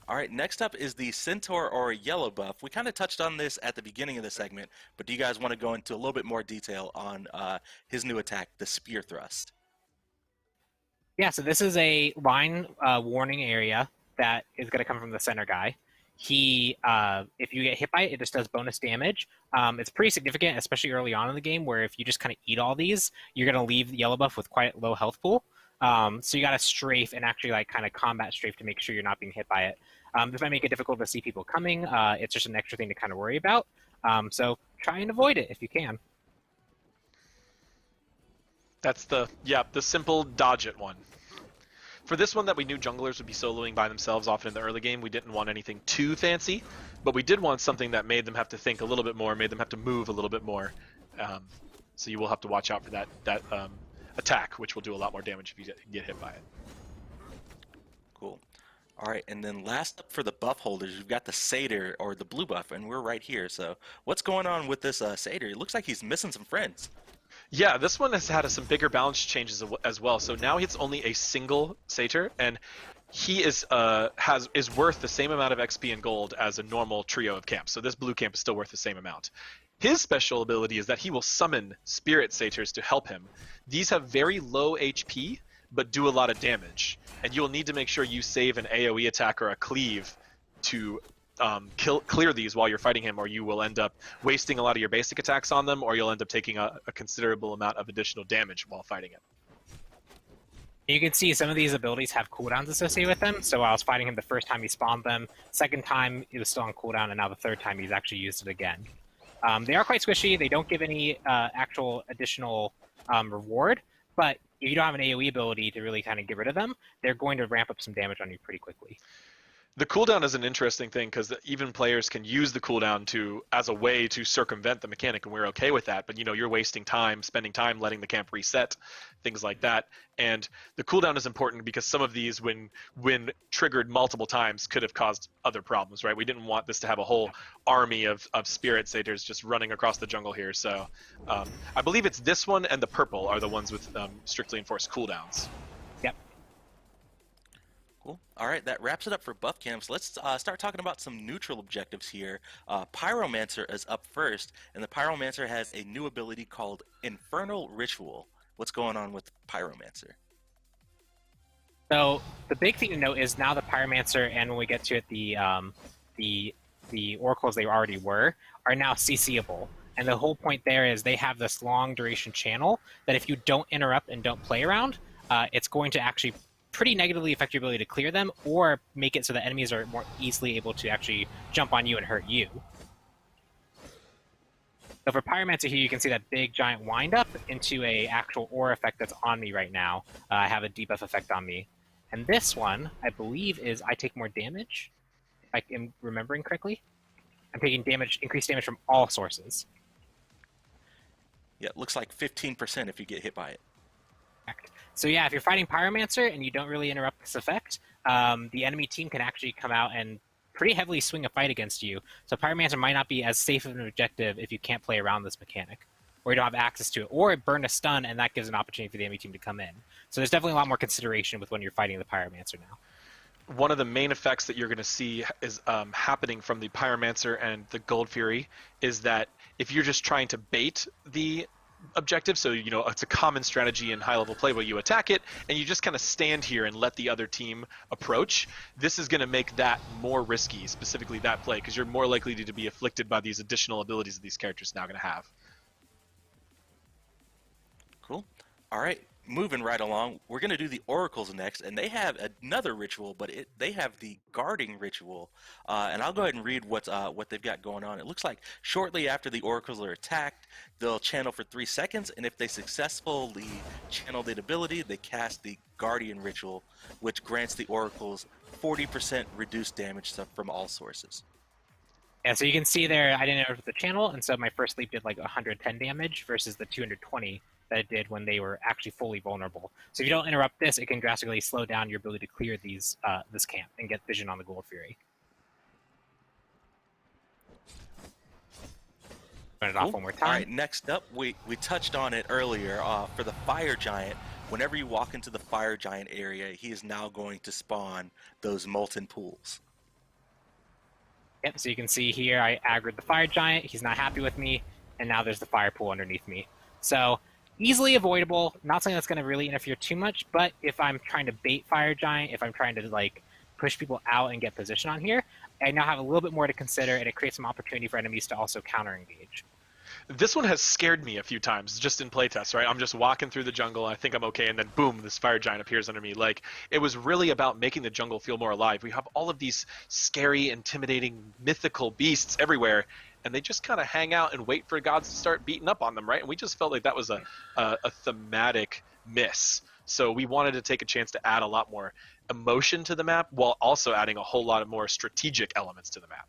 All right, next up is the Centaur, or yellow buff. We kind of touched on this at the beginning of the segment, but do you guys want to go into a little bit more detail on his new attack, the Spear Thrust? Yeah, so this is a line warning area that is going to come from the center guy. He, if you get hit by it, it just does bonus damage. It's pretty significant, especially early on in the game, where if you just kind of eat all these, you're going to leave the yellow buff with quite low health pool. So you got to strafe and actually like kind of combat strafe to make sure you're not being hit by it. This might make it difficult to see people coming. It's just an extra thing to kind of worry about. So try and avoid it if you can. That's the simple dodge it one. For this one that we knew junglers would be soloing by themselves often in the early game, we didn't want anything too fancy, but we did want something that made them have to think a little bit more, made them have to move a little bit more. So you will have to watch out for that attack, which will do a lot more damage if you get hit by it. Cool. All right, and then last up for the buff holders, we've got the Satyr, or the blue buff, and we're right here. So what's going on with this Satyr? It looks like he's missing some friends. Yeah, this one has had some bigger balance changes as well. So now it's only a single Satyr, and he is worth the same amount of XP and gold as a normal trio of camps. So this blue camp is still worth the same amount. His special ability is that he will summon spirit satyrs to help him. These have very low HP, but do a lot of damage. And you'll need to make sure you save an AoE attack or a cleave to clear these while you're fighting him, or you will end up wasting a lot of your basic attacks on them, or you'll end up taking a considerable amount of additional damage while fighting him. You can see some of these abilities have cooldowns associated with them. So I was fighting him the first time he spawned them, second time it was still on cooldown, and now the third time he's actually used it again. They are quite squishy. They don't give any actual additional reward, but if you don't have an AoE ability to really kind of get rid of them, they're going to ramp up some damage on you pretty quickly. The cooldown is an interesting thing because even players can use the cooldown as a way to circumvent the mechanic, and we're okay with that. But you're wasting time, spending time letting the camp reset, things like that. And the cooldown is important because some of these, when triggered multiple times, could have caused other problems, right? We didn't want this to have a whole army of spirit satyrs just running across the jungle here. So I believe it's this one and the purple are the ones with strictly enforced cooldowns. Yep. Cool. All right, that wraps it up for buff camps. Let's start talking about some neutral objectives here. Pyromancer is up first, and the Pyromancer has a new ability called Infernal Ritual. What's going on with Pyromancer? So the big thing to note is now the Pyromancer, and when we get to it, the oracles they already were, are now CCable. And the whole point there is they have this long duration channel that if you don't interrupt and don't play around, it's going to actually pretty negatively affect your ability to clear them, or make it so that enemies are more easily able to actually jump on you and hurt you. So for Pyromancer here, you can see that big giant wind up into a actual aura effect that's on me right now. I have a debuff effect on me. And this one, I believe, is I take more damage, if I am remembering correctly. I'm taking damage, increased damage from all sources. Yeah, it looks like 15% if you get hit by it. So yeah, if you're fighting Pyromancer and you don't really interrupt this effect, the enemy team can actually come out and pretty heavily swing a fight against you. So Pyromancer might not be as safe of an objective if you can't play around this mechanic, or you don't have access to it, or burn a stun, and that gives an opportunity for the enemy team to come in. So there's definitely a lot more consideration with when you're fighting the Pyromancer now. One of the main effects that you're going to see is happening from the Pyromancer and the Gold Fury is that if you're just trying to bait the objective, so it's a common strategy in high level play where you attack it and you just kind of stand here and let the other team approach, this is going to make that more risky, specifically that play, because you're more likely to be afflicted by these additional abilities that these characters are now going to have. Cool. All right, moving right along, we're going to do the oracles next, and they have another ritual, but they have the guarding ritual, and I'll go ahead and read what they've got going on. It looks like shortly after the oracles are attacked, they'll channel for 3 seconds, and if they successfully channel the ability, they cast the guardian ritual, which grants the oracles 40% reduced damage from all sources. Yeah, so you can see there, I didn't interrupt the channel, and so my first leap did like 110 damage versus the 220 that it did when they were actually fully vulnerable. So if you don't interrupt this, it can drastically slow down your ability to clear this camp and get vision on the Gold Fury. Turn it off one more time. All right, next up, we touched on it earlier. For the Fire Giant, whenever you walk into the Fire Giant area, he is now going to spawn those molten pools. Yep, so you can see here I aggroed the Fire Giant, he's not happy with me, and now there's the fire pool underneath me. So easily avoidable, not something that's going to really interfere too much, but if I'm trying to bait Fire Giant, if I'm trying to like push people out and get position on here, I now have a little bit more to consider, and it creates some opportunity for enemies to also counter-engage. This one has scared me a few times just in playtests, right? I'm just walking through the jungle, I think I'm okay, and then boom, this Fire Giant appears under me. Like, it was really about making the jungle feel more alive. We have all of these scary, intimidating, mythical beasts everywhere, and they just kind of hang out and wait for gods to start beating up on them, right? And we just felt like that was a thematic miss. So we wanted to take a chance to add a lot more emotion to the map while also adding a whole lot of more strategic elements to the map.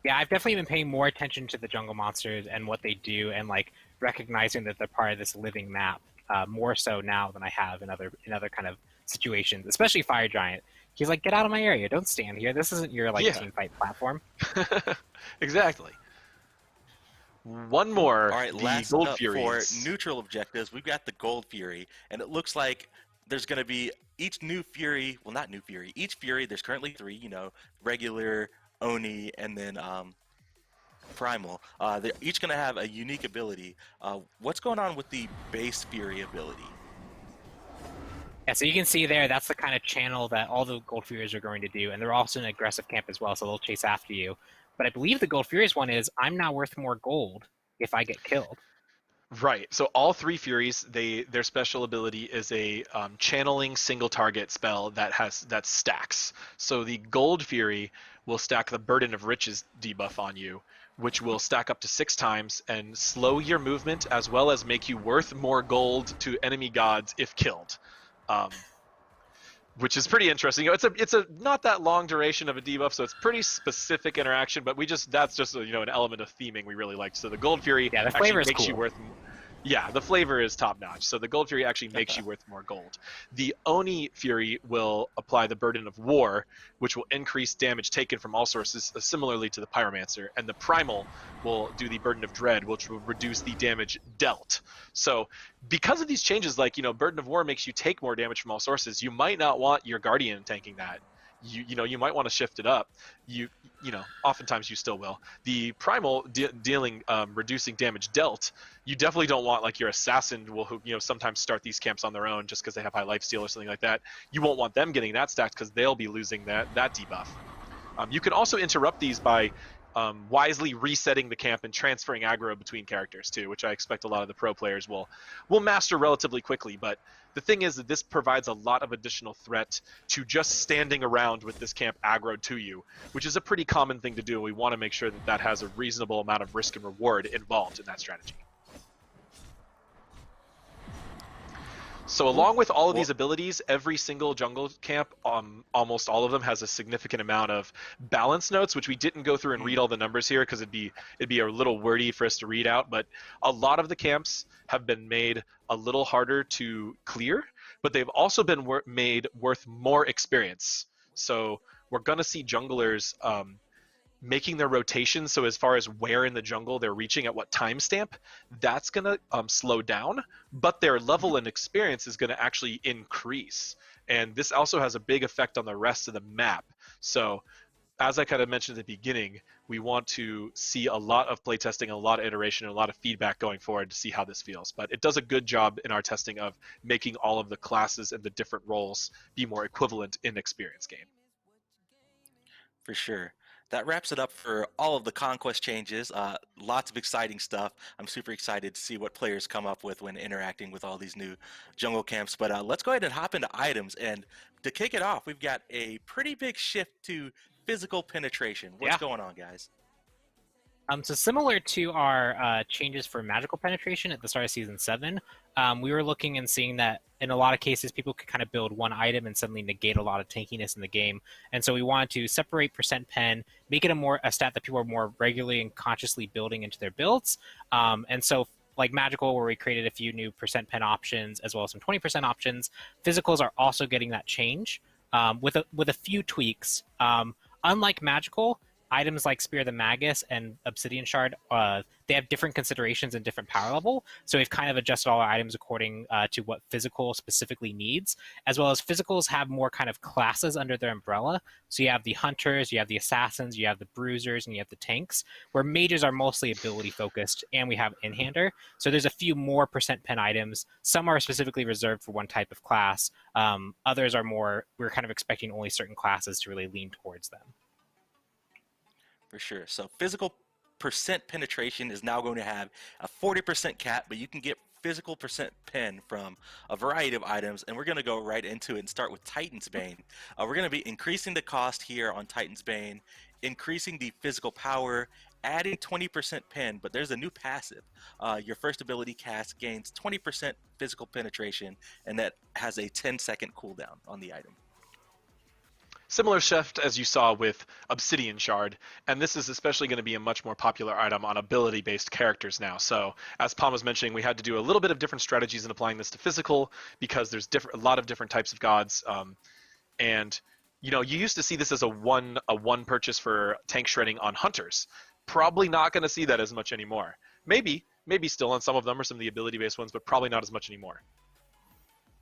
Yeah, I've definitely been paying more attention to the jungle monsters and what they do, and like recognizing that they're part of this living map more so now than I have in other kind of situations, especially Fire Giant. He's like, get out of my area, don't stand here. This isn't your team fight platform. Exactly. One more. All right, last Gold up Furies. for neutral objectives, we've got the Gold Fury, and it looks like there's going to be each new Fury, well, not new Fury, each Fury, there's currently 3, regular, Oni, and then Primal. They're each going to have a unique ability. What's going on with the base Fury ability? Yeah, so you can see there, that's the kind of channel that all the Gold Furies are going to do, and they're also an aggressive camp as well, so they'll chase after you. But I believe the Gold Furies one is, I'm now worth more gold if I get killed. Right. So all 3 Furies, their special ability is a channeling single target spell that stacks. So the Gold Fury will stack the Burden of Riches debuff on you, which will stack up to 6 times and slow your movement as well as make you worth more gold to enemy gods if killed. which is pretty interesting. You know, it's a not that long duration of a debuff, so it's pretty specific interaction. But that's just you know, an element of theming we really liked. So the Gold Fury Yeah, the actually flavor is makes you cool. worth. Yeah, the flavor is top notch. So the Gold Fury actually makes you worth more gold. The Oni Fury will apply the Burden of War, which will increase damage taken from all sources, similarly to the Pyromancer. And the Primal will do the Burden of Dread, which will reduce the damage dealt. So because of these changes, like, you know, Burden of War makes you take more damage from all sources. You might not want your Guardian tanking that. You know, you might want to shift it up. You know, oftentimes you still will. The Primal dealing reducing damage dealt, you definitely don't want like your Assassin who you know sometimes start these camps on their own just because they have high lifesteal or something like that. You won't want them getting that stacked because they'll be losing that debuff. You can also interrupt these by wisely resetting the camp and transferring aggro between characters too, which I expect a lot of the pro players will master relatively quickly. But the thing is that this provides a lot of additional threat to just standing around with this camp aggroed to you, which is a pretty common thing to do. We want to make sure that that has a reasonable amount of risk and reward involved in that strategy. So along with all of these abilities, every single jungle camp, almost all of them, has a significant amount of balance notes, which we didn't go through and read all the numbers here because it'd be a little wordy for us to read out. But a lot of the camps have been made a little harder to clear, but they've also been made worth more experience. So we're gonna see junglers making their rotations, so as far as where in the jungle they're reaching at what timestamp, that's going to slow down, but their level and experience is going to actually increase. And this also has a big effect on the rest of the map. So as I kind of mentioned at the beginning, we want to see a lot of playtesting, a lot of iteration, and a lot of feedback going forward to see how this feels. But it does a good job in our testing of making all of the classes and the different roles be more equivalent in experience gain. For sure. That wraps it up for all of the conquest changes. Lots of exciting stuff. I'm super excited to see what players come up with when interacting with all these new jungle camps. But let's go ahead and hop into items. And to kick it off, we've got a pretty big shift to physical penetration. What's going on, guys? So similar to our changes for magical penetration at the start of Season 7, we were looking and seeing that in a lot of cases, people could kind of build one item and suddenly negate a lot of tankiness in the game. And so we wanted to separate percent pen, make it a stat that people are more regularly and consciously building into their builds. And so like magical, where we created a few new percent pen options as well as some 20% options, physicals are also getting that change with a few tweaks. Unlike magical, items like Spear of the Magus and Obsidian Shard, they have different considerations and different power level. So we've kind of adjusted all our items according to what physical specifically needs, as well as physicals have more kind of classes under their umbrella. So you have the Hunters, you have the Assassins, you have the Bruisers, and you have the Tanks, where Mages are mostly ability focused, and we have In-Hander. So there's a few more percent pen items. Some are specifically reserved for one type of class. Others are more, we're kind of expecting only certain classes to really lean towards them. For sure. So physical percent penetration is now going to have a 40% cap, but you can get physical percent pen from a variety of items, and we're going to go right into it and start with Titan's Bane. We're going to be increasing the cost here on Titan's Bane, increasing the physical power, adding 20% pen, but there's a new passive. Your first ability cast gains 20% physical penetration, and that has a 10-second cooldown on the item. Similar shift as you saw with Obsidian Shard, and this is especially going to be a much more popular item on ability-based characters now. So, as Palm was mentioning, we had to do a little bit of different strategies in applying this to physical because there's a lot of different types of gods, and you know, you used to see this as a one purchase for tank shredding on Hunters. Probably not going to see that as much anymore. Maybe still on some of them or some of the ability-based ones, but probably not as much anymore.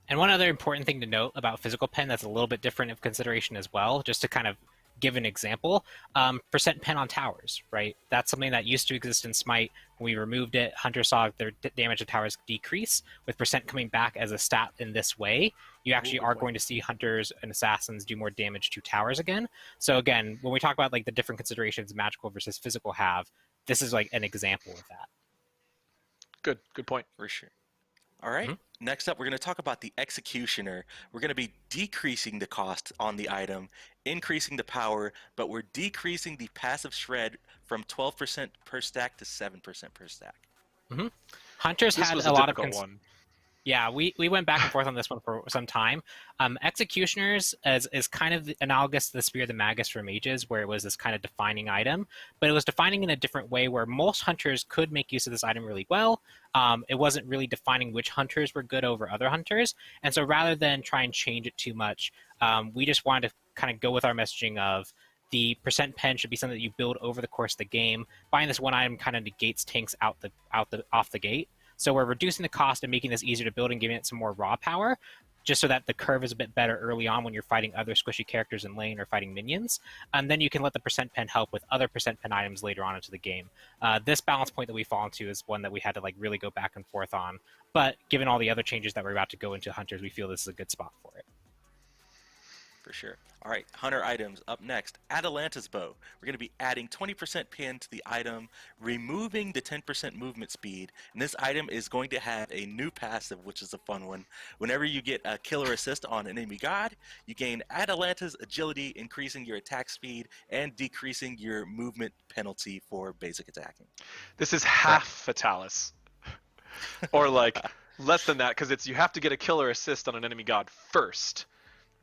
And one other important thing to note about physical pen that's a little bit different of consideration as well, just to kind of give an example, percent pen on towers, right? That's something that used to exist in Smite. When we removed it, Hunters saw their damage to towers decrease. With percent coming back as a stat in this way, you actually are going to see Hunters and Assassins do more damage to towers again. So again, when we talk about like the different considerations magical versus physical have, this is like an example of that. Good point. For sure. All right. Next up, we're going to talk about the Executioner. We're going to be decreasing the cost on the item, increasing the power, but we're decreasing the passive shred from 12% per stack to 7% per stack. Hunters this had was a lot of one. Yeah, we went back and forth on this one for some time. Executioners is kind of analogous to the Spear of the Magus for mages, where it was this kind of defining item, but it was defining in a different way where most hunters could make use of this item really well. It wasn't really defining which hunters were good over other hunters, and so rather than try and change it too much, we just wanted to kind of go with our messaging of the percent pen should be something that you build over the course of the game. Buying this one item kind of negates tanks off the gate. So we're reducing the cost and making this easier to build and giving it some more raw power, just so that the curve is a bit better early on when you're fighting other squishy characters in lane or fighting minions. And then you can let the percent pen help with other percent pen items later on into the game. This balance point that we fall into is one that we had to like really go back and forth on. But given all the other changes that we're about to go into Hunters, we feel this is a good spot for it. For sure. All right, Hunter items up next. Atalanta's Bow. We're going to be adding 20% pin to the item, removing the 10% movement speed. And this item is going to have a new passive, which is a fun one. Whenever you get a killer assist on an enemy god, you gain Atalanta's agility, increasing your attack speed and decreasing your movement penalty for basic attacking. This is half Fatalis. Or like less than that, because you have to get a killer assist on an enemy god first,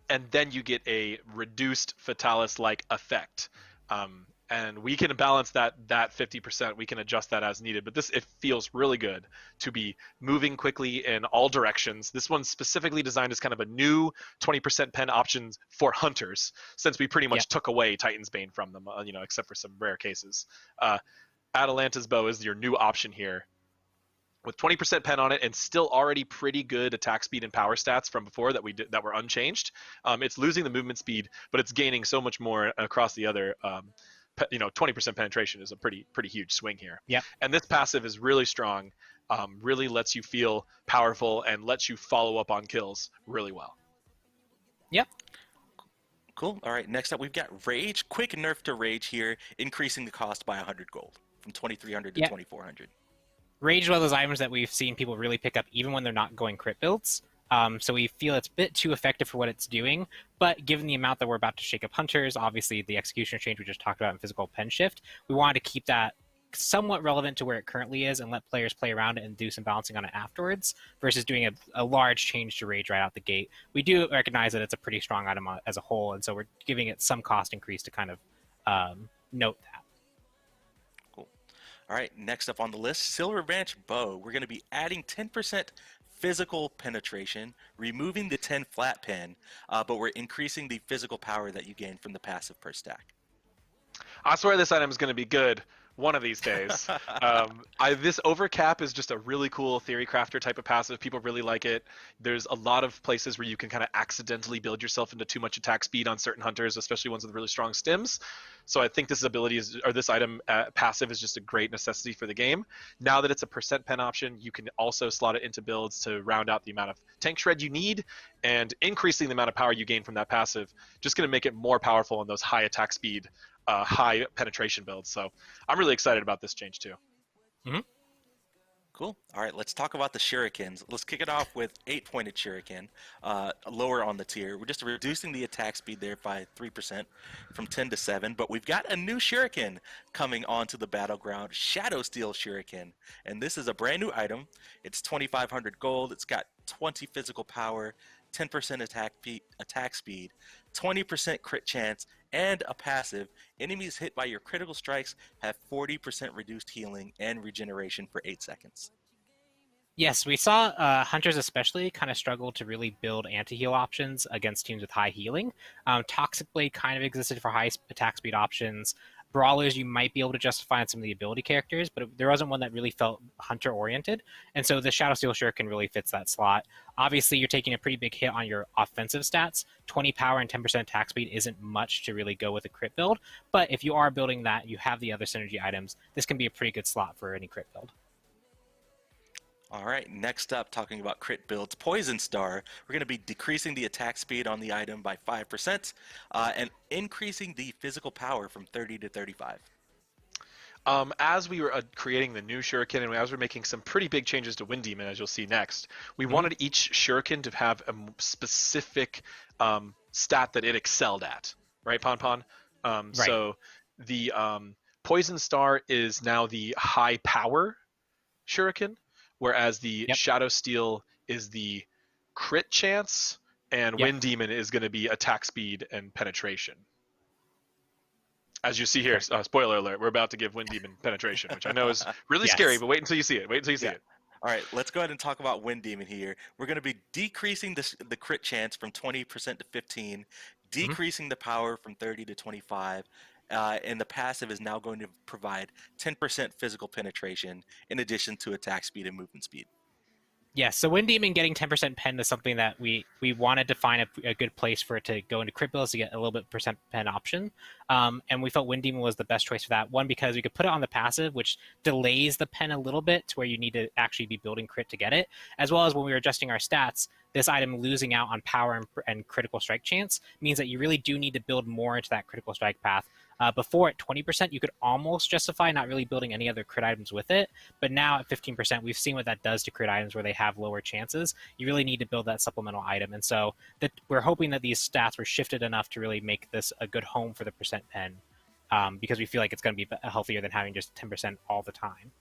and then you get a reduced Fatalis-like effect. And we can balance that 50%. We can adjust that as needed. But it feels really good to be moving quickly in all directions. This one's specifically designed as kind of a new 20% pen options for hunters, since we pretty much took away Titan's Bane from them, except for some rare cases. Atalanta's Bow is your new option here, with 20% pen on it and still already pretty good attack speed and power stats from before that that were unchanged. It's losing the movement speed, but it's gaining so much more across the other. 20% penetration is a pretty huge swing here. Yeah. And this passive is really strong, really lets you feel powerful and lets you follow up on kills really well. Yep. Cool. All right, next up we've got Rage. Quick nerf to Rage here, increasing the cost by 100 gold from 2,300 to 2,400. Rage is one of those items that we've seen people really pick up even when they're not going crit builds. So we feel it's a bit too effective for what it's doing, but given the amount that we're about to shake up Hunters, obviously the execution change we just talked about in physical pen shift, we wanted to keep that somewhat relevant to where it currently is and let players play around it and do some balancing on it afterwards versus doing a large change to Rage right out the gate. We do recognize that it's a pretty strong item as a whole, and so we're giving it some cost increase to kind of note that. All right, next up on the list, Silver Branch Bow. We're going to be adding 10% physical penetration, removing the 10 flat pen, but we're increasing the physical power that you gain from the passive per stack. I swear this item is going to be good one of these days. This overcap is just a really cool theory crafter type of passive. People really like it. There's a lot of places where you can kind of accidentally build yourself into too much attack speed on certain hunters, especially ones with really strong stims. So I think this item passive is just a great necessity for the game. Now that it's a percent pen option, you can also slot it into builds to round out the amount of tank shred you need, and increasing the amount of power you gain from that passive, just going to make it more powerful in those high attack speed, high penetration builds. So I'm really excited about this change too. Mm-hmm. Cool. All right, let's talk about the shurikens. Let's kick it off with 8-pointed shuriken, lower on the tier. We're just reducing the attack speed there by 3% from 10 to 7, but we've got a new shuriken coming onto the battleground, Shadow Steel Shuriken, and this is a brand new item. It's 2,500 gold. It's got 20 physical power, 10% attack speed, 20% crit chance, and a passive. Enemies hit by your critical strikes have 40% reduced healing and regeneration for 8 seconds. Yes, we saw Hunters especially kind of struggle to really build anti-heal options against teams with high healing. Toxic Blade kind of existed for high attack speed options. Brawlers you might be able to justify on some of the ability characters, but there wasn't one that really felt hunter-oriented, and so the Shadow Steel Shuriken really fits that slot. Obviously, you're taking a pretty big hit on your offensive stats. 20 power and 10% attack speed isn't much to really go with a crit build, but if you are building that, you have the other synergy items, this can be a pretty good slot for any crit build. All right, next up, talking about crit builds, Poison Star. We're going to be decreasing the attack speed on the item by 5% and increasing the physical power from 30 to 35. As we were creating the new shuriken, and as we're making some pretty big changes to Wind Demon, as you'll see next, we wanted each shuriken to have a specific stat that it excelled at, right, Pon? Right. So the Poison Star is now the high power shuriken, whereas the Shadow Steel is the crit chance, and Wind Demon is going to be attack speed and penetration. As you see here, spoiler alert, we're about to give Wind Demon penetration, which I know is really scary, but wait until you see it. Wait until you see it. All right, let's go ahead and talk about Wind Demon here. We're going to be decreasing the crit chance from 20% to 15, decreasing the power from 30 to 25, and the passive is now going to provide 10% physical penetration in addition to attack speed and movement speed. Yes, so Wind Demon getting 10% pen is something that we wanted to find a good place for it to go into crit builds to get a little bit percent pen option. And we felt Wind Demon was the best choice for that. One, because we could put it on the passive, which delays the pen a little bit to where you need to actually be building crit to get it, as well as when we were adjusting our stats, this item losing out on power and critical strike chance means that you really do need to build more into that critical strike path. Before at 20%, you could almost justify not really building any other crit items with it. But now at 15%, we've seen what that does to crit items where they have lower chances. You really need to build that supplemental item. And so we're hoping that these stats were shifted enough to really make this a good home for the percent pen, because we feel like it's going to be healthier than having just 10% all the time.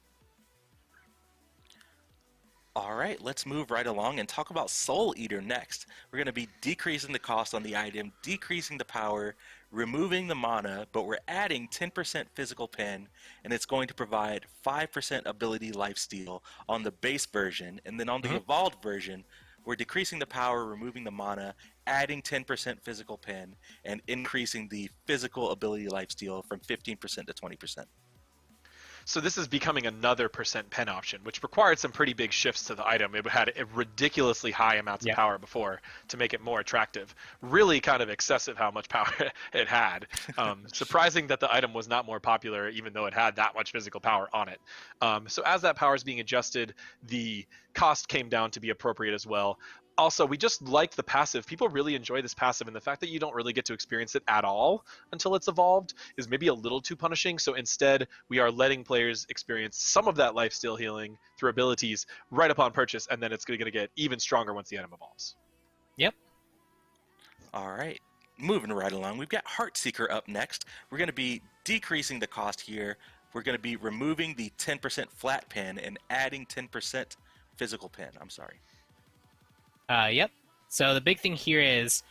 All right, let's move right along and talk about Soul Eater next. We're going to be decreasing the cost on the item, decreasing the power, removing the mana, but we're adding 10% physical pen, and it's going to provide 5% ability lifesteal on the base version. And then on the evolved version, we're decreasing the power, removing the mana, adding 10% physical pen, and increasing the physical ability lifesteal from 15% to 20%. So this is becoming another percent pen option, which required some pretty big shifts to the item. It had ridiculously high amounts of power before to make it more attractive. Really kind of excessive how much power it had. Surprising that the item was not more popular, even though it had that much physical power on it. So as that power is being adjusted, the cost came down to be appropriate as well. Also, we just like the passive. People really enjoy this passive, and the fact that you don't really get to experience it at all until it's evolved is maybe a little too punishing. So instead, we are letting players experience some of that lifesteal healing through abilities right upon purchase, and then it's going to get even stronger once the item evolves. Yep. All right, moving right along, we've got Heartseeker up next. We're going to be decreasing the cost here. We're going to be removing the 10% flat pen and adding 10% physical pen. I'm sorry. Yep. So the big thing here is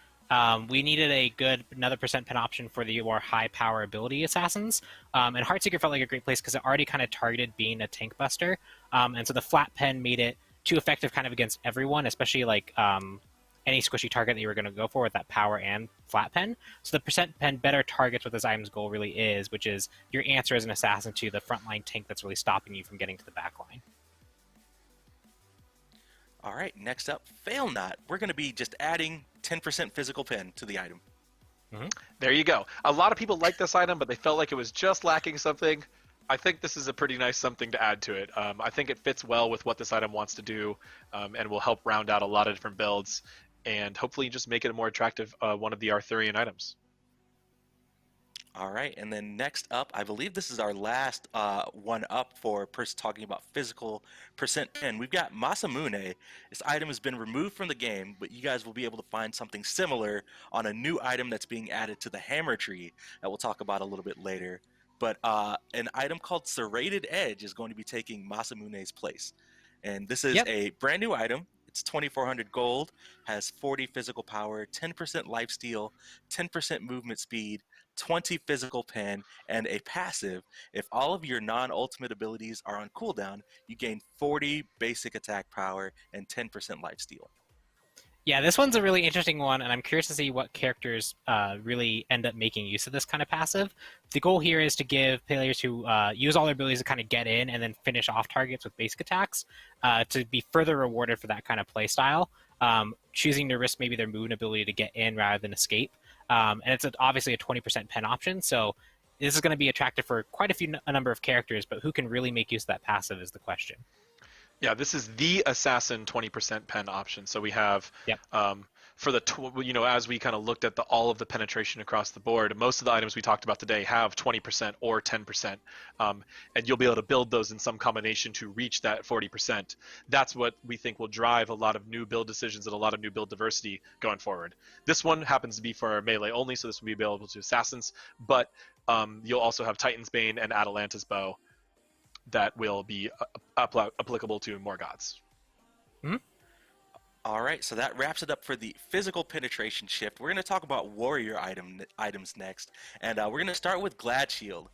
we needed another percent pen option for the more high power ability assassins. And Heartseeker felt like a great place because it already kind of targeted being a tank buster. And so the flat pen made it too effective kind of against everyone, especially like any squishy target that you were going to go for with that power and flat pen. So the percent pen better targets what this item's goal really is, which is your answer as an assassin to the frontline tank that's really stopping you from getting to the back line. All right, next up, Fail Not. We're going to be just adding 10% physical pen to the item. There you go. A lot of people like this item, but they felt like it was just lacking something. I think this is a pretty nice something to add to it. I think it fits well with what this item wants to do, and will help round out a lot of different builds, and hopefully just make it a more attractive one of the Arthurian items. All right, and then next up, I believe this is our last one up for talking about physical percent pen. We've got Masamune. This item has been removed from the game, but you guys will be able to find something similar on a new item that's being added to the hammer tree that we'll talk about a little bit later. But an item called Serrated Edge is going to be taking Masamune's place. And this is a brand new item. It's 2,400 gold, has 40 physical power, 10% lifesteal, 10% movement speed, 20 physical pen, and a passive. If all of your non-ultimate abilities are on cooldown, you gain 40 basic attack power and 10% lifesteal. Yeah, this one's a really interesting one, and I'm curious to see what characters really end up making use of this kind of passive. The goal here is to give players who use all their abilities to kind of get in and then finish off targets with basic attacks to be further rewarded for that kind of play style, choosing to risk maybe their movement ability to get in rather than escape. And it's obviously a 20% pen option, so this is going to be attractive for quite a number of characters, but who can really make use of that passive is the question. Yeah, this is the assassin 20% pen option. So we have for the as we kind of looked at all of the penetration across the board, most of the items we talked about today have 20% or 10%, and you'll be able to build those in some combination to reach that 40%. That's what we think will drive a lot of new build decisions and a lot of new build diversity going forward. This one happens to be for melee only, so this will be available to assassins, but you'll also have Titan's Bane and Atalanta's Bow that will be applicable to more gods. All right, so that wraps it up for the physical penetration shift. We're going to talk about warrior items next, and we're going to start with Glad Shield.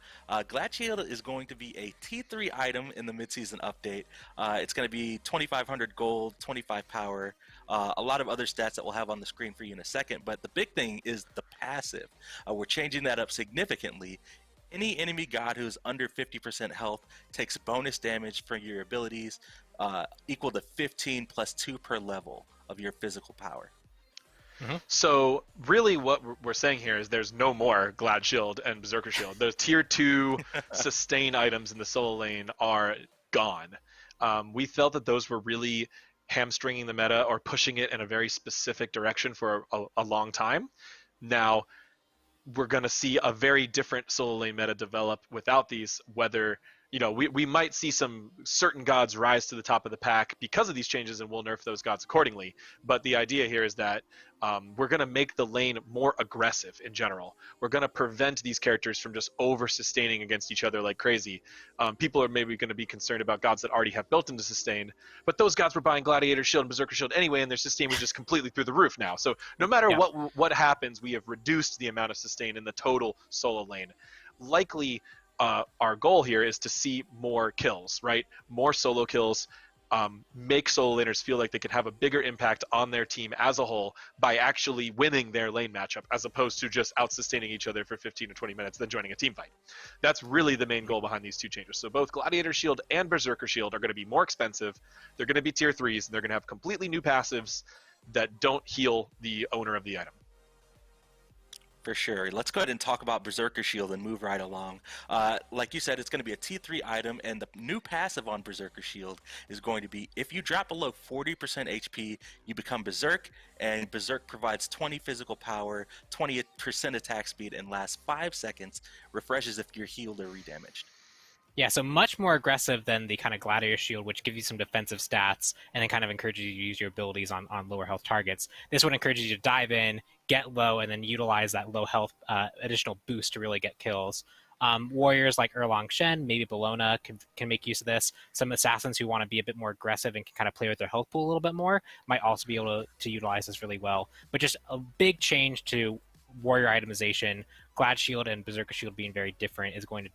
Glad Shield is going to be a T3 item in the midseason update. It's going to be 2,500 gold, 25 power, a lot of other stats that we'll have on the screen for you in a second, but the big thing is the passive. We're changing that up significantly. Any enemy god who is under 50% health takes bonus damage from your abilities equal to 15 plus 2 per level of your physical power. So really what we're saying here is there's no more Glad Shield and Berserker Shield. Those tier 2 sustain items in the solo lane are gone. We felt that those were really hamstringing the meta or pushing it in a very specific direction for a long time. Now, we're going to see a very different solo lane meta develop without these, whether, you know, we might see some certain gods rise to the top of the pack because of these changes, and we'll nerf those gods accordingly. But the idea here is that we're going to make the lane more aggressive in general. We're going to prevent these characters from just over-sustaining against each other like crazy. People are maybe going to be concerned about gods that already have built into sustain, but those gods were buying Gladiator Shield and Berserker Shield anyway, and their sustain was just completely through the roof now. So no matter what happens, we have reduced the amount of sustain in the total solo lane. Likely, our goal here is to see more kills, right? More solo kills, make solo laners feel like they can have a bigger impact on their team as a whole by actually winning their lane matchup, as opposed to just out-sustaining each other for 15 to 20 minutes, then joining a team fight. That's really the main goal behind these two changes. So both Gladiator Shield and Berserker Shield are going to be more expensive. They're going to be tier 3s, and they're going to have completely new passives that don't heal the owner of the item. For sure. Let's go ahead and talk about Berserker Shield and move right along. Like you said, it's going to be a T3 item, and the new passive on Berserker Shield is going to be, if you drop below 40% HP, you become Berserk, and Berserk provides 20 physical power, 20% attack speed, and lasts 5 seconds, refreshes if you're healed or redamaged. Yeah, so much more aggressive than the kind of Gladiator Shield, which gives you some defensive stats and then kind of encourages you to use your abilities on lower health targets. This one encourages you to dive in, get low, and then utilize that low health additional boost to really get kills. Warriors like Erlang Shen, maybe Bologna can make use of this. Some assassins who want to be a bit more aggressive and can kind of play with their health pool a little bit more might also be able to utilize this really well. But just a big change to warrior itemization, Glad Shield and Berserker Shield being very different is going to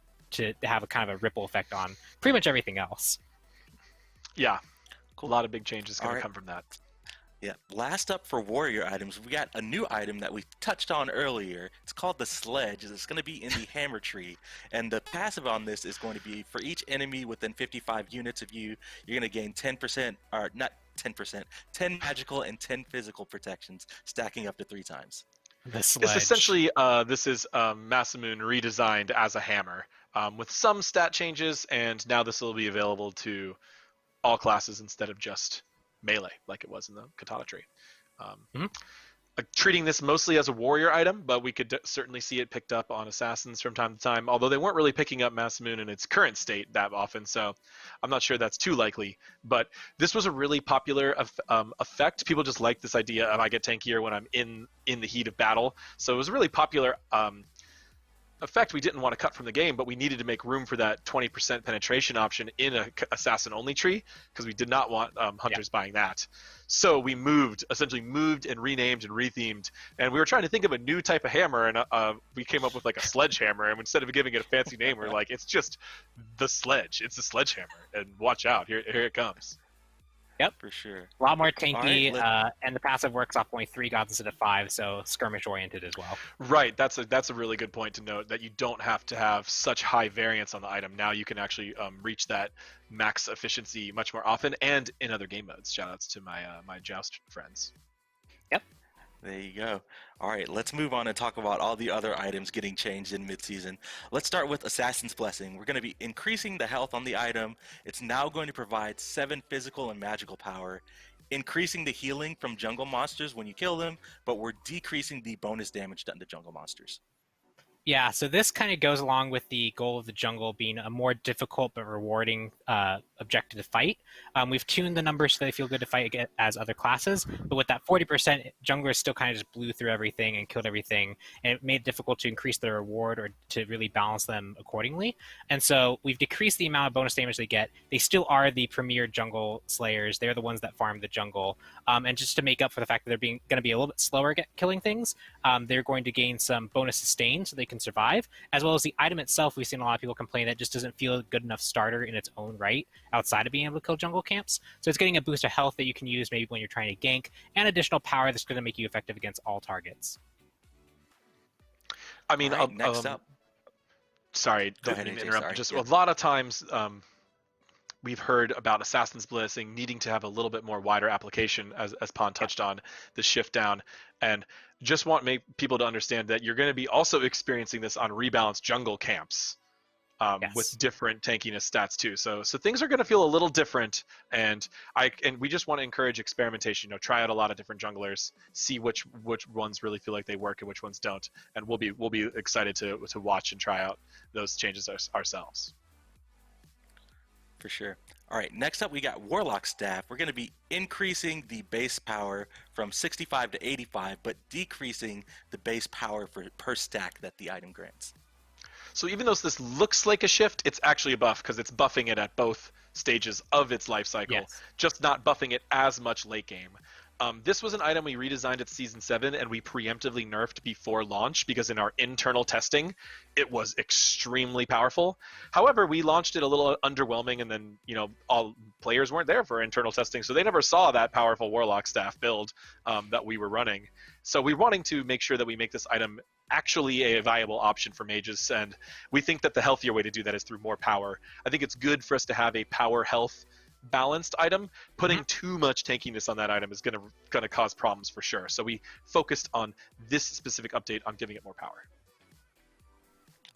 have a kind of a ripple effect on pretty much everything else. Yeah, cool. A lot of big changes going to come from that. Yeah, last up for warrior items, we got a new item that we touched on earlier. It's called the Sledge. It's going to be in the Hammer Tree, and the passive on this is going to be for each enemy within 55 units of you, you're going to gain 10%, or not 10%, 10 magical and 10 physical protections, stacking up to 3 times. The Sledge. It's essentially, this is Masamune redesigned as a hammer. With some stat changes, and now this will be available to all classes instead of just melee, like it was in the Katana tree. Treating this mostly as a warrior item, but we could certainly see it picked up on assassins from time to time, although they weren't really picking up Masamune in its current state that often, so I'm not sure that's too likely. But this was a really popular effect. People just like this idea of I get tankier when I'm in the heat of battle, so it was a really popular effect we didn't want to cut from the game, but we needed to make room for that 20% penetration option in a assassin only tree, because we did not want hunters buying that. So we essentially moved and renamed and rethemed, and we were trying to think of a new type of hammer, and we came up with like a sledgehammer, and instead of giving it a fancy name, we're like, it's just the Sledge. It's a sledgehammer, and watch out, here it comes. Yep, for sure. A lot more tanky, right, and the passive works off only 3 gods instead of 5, so skirmish oriented as well. Right, that's a really good point to note, that you don't have to have such high variance on the item. Now you can actually reach that max efficiency much more often, and in other game modes. Shoutouts to my my Joust friends. Yep. There you go. All right, let's move on and talk about all the other items getting changed in mid-season. Let's start with Assassin's Blessing. We're going to be increasing the health on the item. It's now going to provide 7 physical and magical power, increasing the healing from jungle monsters when you kill them, but we're decreasing the bonus damage done to jungle monsters. Yeah, so this kind of goes along with the goal of the jungle being a more difficult but rewarding objective to fight. We've tuned the numbers so they feel good to fight as other classes, but with that 40%, junglers still kind of just blew through everything and killed everything, and it made it difficult to increase their reward or to really balance them accordingly. And so we've decreased the amount of bonus damage they get. They still are the premier jungle slayers. They're the ones that farm the jungle. And just to make up for the fact that they're going to be a little bit slower at killing things, they're going to gain some bonus sustain so they can survive, as well as the item itself. We've seen a lot of people complain that it just doesn't feel a good enough starter in its own right outside of being able to kill jungle camps. So it's getting a boost of health that you can use maybe when you're trying to gank, and additional power that's going to make you effective against all targets. I mean, Right, next up. Sorry, Go didn't ahead, mean to AJ, interrupt. sorry. Just Yeah. a lot of times, we've heard about Assassin's Blessing needing to have a little bit more wider application, as Pon touched on, the shift down, and just want people to understand that you're going to be also experiencing this on rebalanced jungle camps. Yes. With different tankiness stats too, so things are going to feel a little different, and we just want to encourage experimentation. Try out a lot of different junglers, see which ones really feel like they work and which ones don't, and we'll be excited to watch and try out those changes ourselves. For sure. All right, next up we got Warlock Staff. We're going to be increasing the base power from 65 to 85, but decreasing the base power per stack that the item grants. So even though this looks like a shift, it's actually a buff because it's buffing it at both stages of its life cycle, Yes. just not buffing it as much late game. This was an item we redesigned at Season 7 and we preemptively nerfed before launch because in our internal testing, it was extremely powerful. However, we launched it a little underwhelming, and then, all players weren't there for internal testing, so they never saw that powerful Warlock Staff build that we were running. So we're wanting to make sure that we make this item actually a viable option for mages, and we think that the healthier way to do that is through more power. I think it's good for us to have a power health balanced item. Putting too much tankiness on that item is going to cause problems for sure. So we focused on this specific update on giving it more power.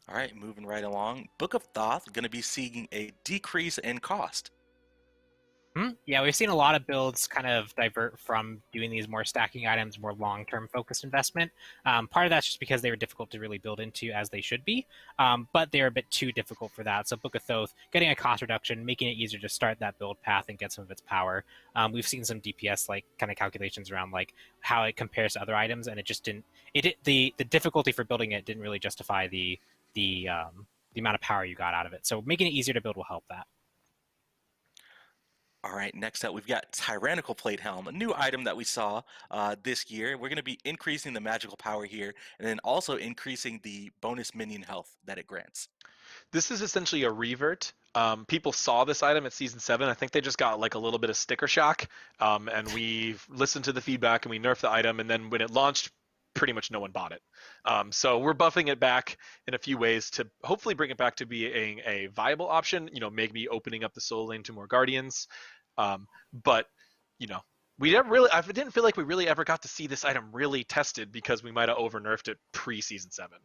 All right, moving right along. Book of Thoth going to be seeing a decrease in cost. Yeah, we've seen a lot of builds kind of divert from doing these more stacking items, more long-term focused investment. Part of that's just because they were difficult to really build into as they should be, but they're a bit too difficult for that. So Book of Thoth, getting a cost reduction, making it easier to start that build path and get some of its power. We've seen some DPS kind of calculations around how it compares to other items, and it just didn't. The difficulty for building it didn't really justify the amount of power you got out of it. So making it easier to build will help that. All right, next up we've got Tyrannical Plate Helm, a new item that we saw this year. We're going to be increasing the magical power here, and then also increasing the bonus minion health that it grants. This is essentially a revert. People saw this item at Season 7. I think they just got a little bit of sticker shock, and we listened to the feedback and we nerfed the item, and then when it launched, pretty much no one bought it. So we're buffing it back in a few ways to hopefully bring it back to being a viable option, maybe opening up the soul lane to more guardians. But we never really, I didn't feel like we really ever got to see this item really tested because we might have over nerfed it pre-Season 7.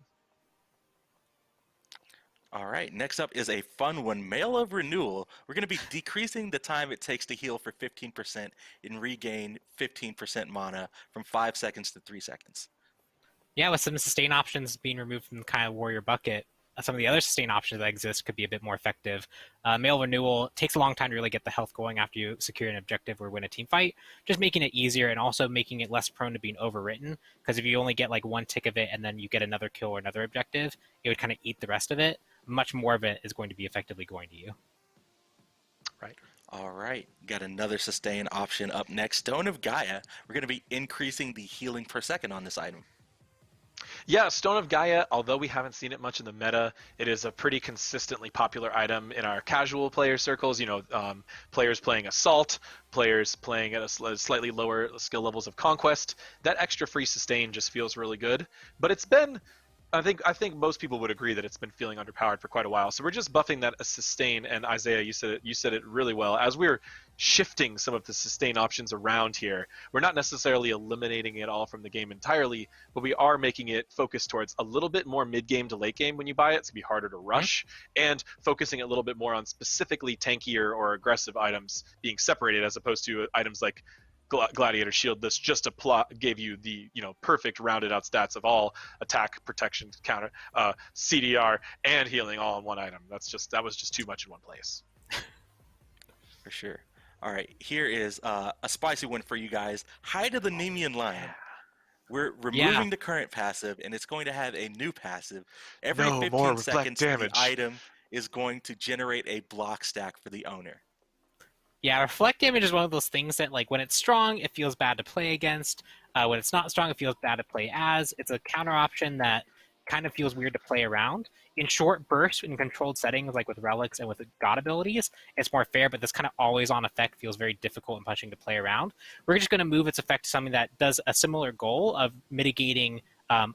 All right, next up is a fun one, Mail of Renewal. We're going to be decreasing the time it takes to heal for 15% and regain 15% mana from 5 seconds to 3 seconds. Yeah, with some sustain options being removed from kind of warrior bucket, some of the other sustain options that exist could be a bit more effective. Mail Renewal takes a long time to really get the health going after you secure an objective or win a team fight, just making it easier and also making it less prone to being overwritten, because if you only get one tick of it and then you get another kill or another objective, it would kind of eat the rest of it. Much more of it is going to be effectively going to you. Right. All right, got another sustain option up next, Stone of Gaia. We're going to be increasing the healing per second on this item. Yeah, Stone of Gaia, although we haven't seen it much in the meta, it is a pretty consistently popular item in our casual player circles. Players playing Assault, players playing at a slightly lower skill levels of Conquest. That extra free sustain just feels really good. But it's been, I think most people would agree that it's been feeling underpowered for quite a while. So we're just buffing that sustain, and Isaiah, you said it really well. As we're shifting some of the sustain options around here, we're not necessarily eliminating it all from the game entirely, but we are making it focus towards a little bit more mid-game to late game when you buy it. It's going to be harder to rush, and focusing a little bit more on specifically tankier or aggressive items being separated, as opposed to items like gladiator shield that's just gave you the perfect rounded out stats of all attack, protection, counter, CDR, and healing all in one item. That was just too much in one place. For sure. All right, here is a spicy one for you guys. Height of the Nemean Lion. We're removing the current passive, and it's going to have a new passive. Every No 15 more reflect seconds, damage. the item is going to generate a block stack for the owner. Yeah, reflect damage is one of those things that, like, when it's strong, it feels bad to play against. When it's not strong, it feels bad to play as. It's a counter option that kind of feels weird to play around. In short bursts, in controlled settings, like with relics and with god abilities, it's more fair, but this kind of always-on effect feels very difficult and punishing to play around. We're just going to move its effect to something that does a similar goal of mitigating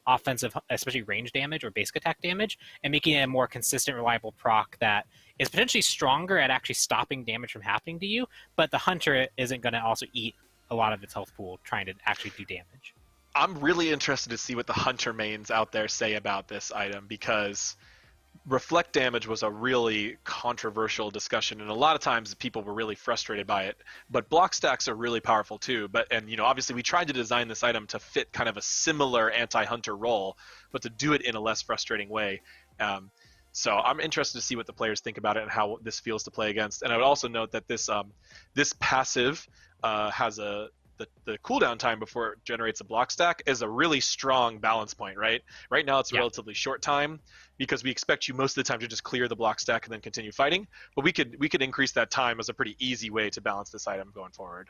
offensive, especially range damage or basic attack damage, and making it a more consistent, reliable proc that is potentially stronger at actually stopping damage from happening to you, but the hunter isn't going to also eat a lot of its health pool trying to actually do damage. I'm really interested to see what the hunter mains out there say about this item, because reflect damage was a really controversial discussion, and a lot of times people were really frustrated by it. But block stacks are really powerful too. And obviously we tried to design this item to fit kind of a similar anti-hunter role, but to do it in a less frustrating way. So I'm interested to see what the players think about it and how this feels to play against. And I would also note that this passive has the cooldown time before it generates a block stack is a really strong balance point, right? Right now it's a relatively short time because we expect you most of the time to just clear the block stack and then continue fighting. But we could increase that time as a pretty easy way to balance this item going forward.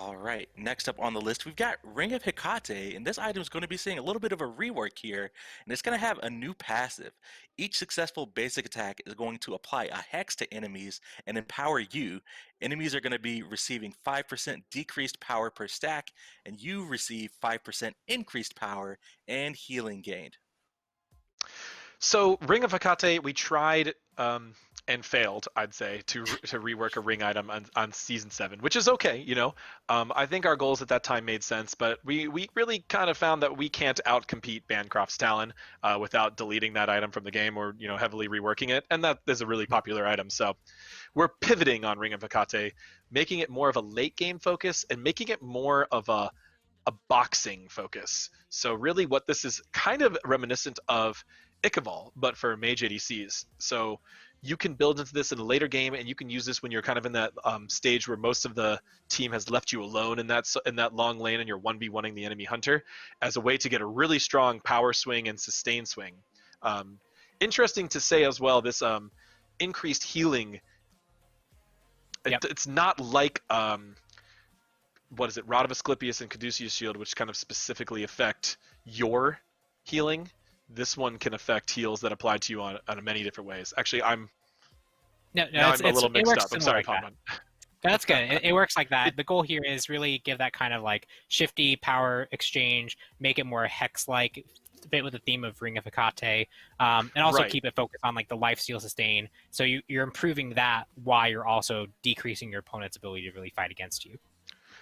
All right, next up on the list, we've got Ring of Hecate, and this item is going to be seeing a little bit of a rework here, and it's going to have a new passive. Each successful basic attack is going to apply a hex to enemies and empower you. Enemies are going to be receiving 5% decreased power per stack, and you receive 5% increased power and healing gained. So Ring of Hecate, we tried and failed, I'd say, to rework a ring item on season 7, which is okay, I think our goals at that time made sense, but we really kind of found that we can't outcompete Bancroft's Talon without deleting that item from the game or heavily reworking it, and that is a really popular item. So we're pivoting on Ring of Hecate, making it more of a late game focus and making it more of a boxing focus. So really what this is kind of reminiscent of Ichaival, but for mage ADCs. So you can build into this in a later game, and you can use this when you're kind of in that stage where most of the team has left you alone in that long lane, and you're 1v1ing the enemy hunter, as a way to get a really strong power swing and sustain swing. Interesting to say as well, this increased healing. It's not like what is it, Rod of Asclepius and Caduceus Shield, which kind of specifically affect your healing. This one can affect heals that apply to you on many different ways. Actually, I'm a little mixed up. I'm sorry, Palman. That's good. It works like that. The goal here is really give that kind of like shifty power exchange, make it more hex-like, fit with the theme of Ring of Hecate, and also keep it focused on like the lifesteal sustain. So you're improving that while you're also decreasing your opponent's ability to really fight against you.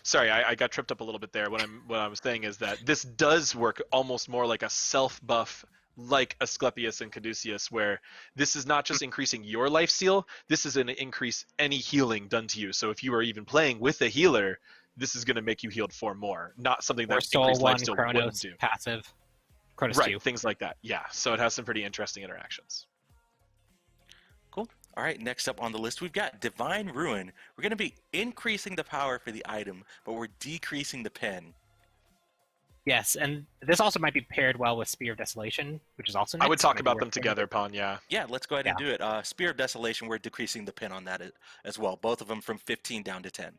Sorry, I got tripped up a little bit there. What I was saying is that this does work almost more like a self-buff, like Asclepius and Caduceus, where this is not just increasing your life steal, this is going to increase any healing done to you. So if you are even playing with a healer, this is going to make you healed 4 more, not something that increased life steal wouldn't do. Passive, Chronos right, 2. things like that. Yeah, so it has some pretty interesting interactions. Cool. All right, next up on the list, we've got Divine Ruin. We're going to be increasing the power for the item, but we're decreasing the pen. Yes, and this also might be paired well with Spear of Desolation, which is also next. I would talk about them together, Pon, Yeah, let's go ahead and do it. Spear of Desolation, we're decreasing the pin on that as well. Both of them from 15 down to 10.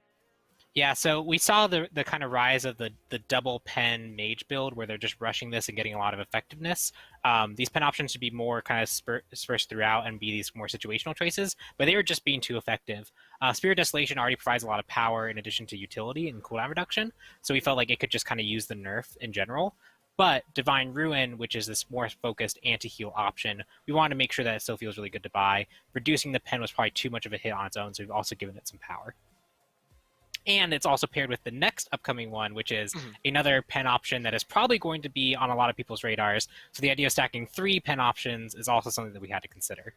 Yeah, so we saw the kind of rise of the double pen mage build where they're just rushing this and getting a lot of effectiveness. These pen options should be more kind of dispersed throughout and be these more situational choices, but they were just being too effective. Spear of Desolation already provides a lot of power in addition to utility and cooldown reduction, so we felt like it could just kind of use the nerf in general. But Divine Ruin, which is this more focused anti-heal option, we wanted to make sure that it still feels really good to buy. Reducing the pen was probably too much of a hit on its own, so we've also given it some power. And it's also paired with the next upcoming one, which is another pen option that is probably going to be on a lot of people's radars. So the idea of stacking 3 pen options is also something that we had to consider.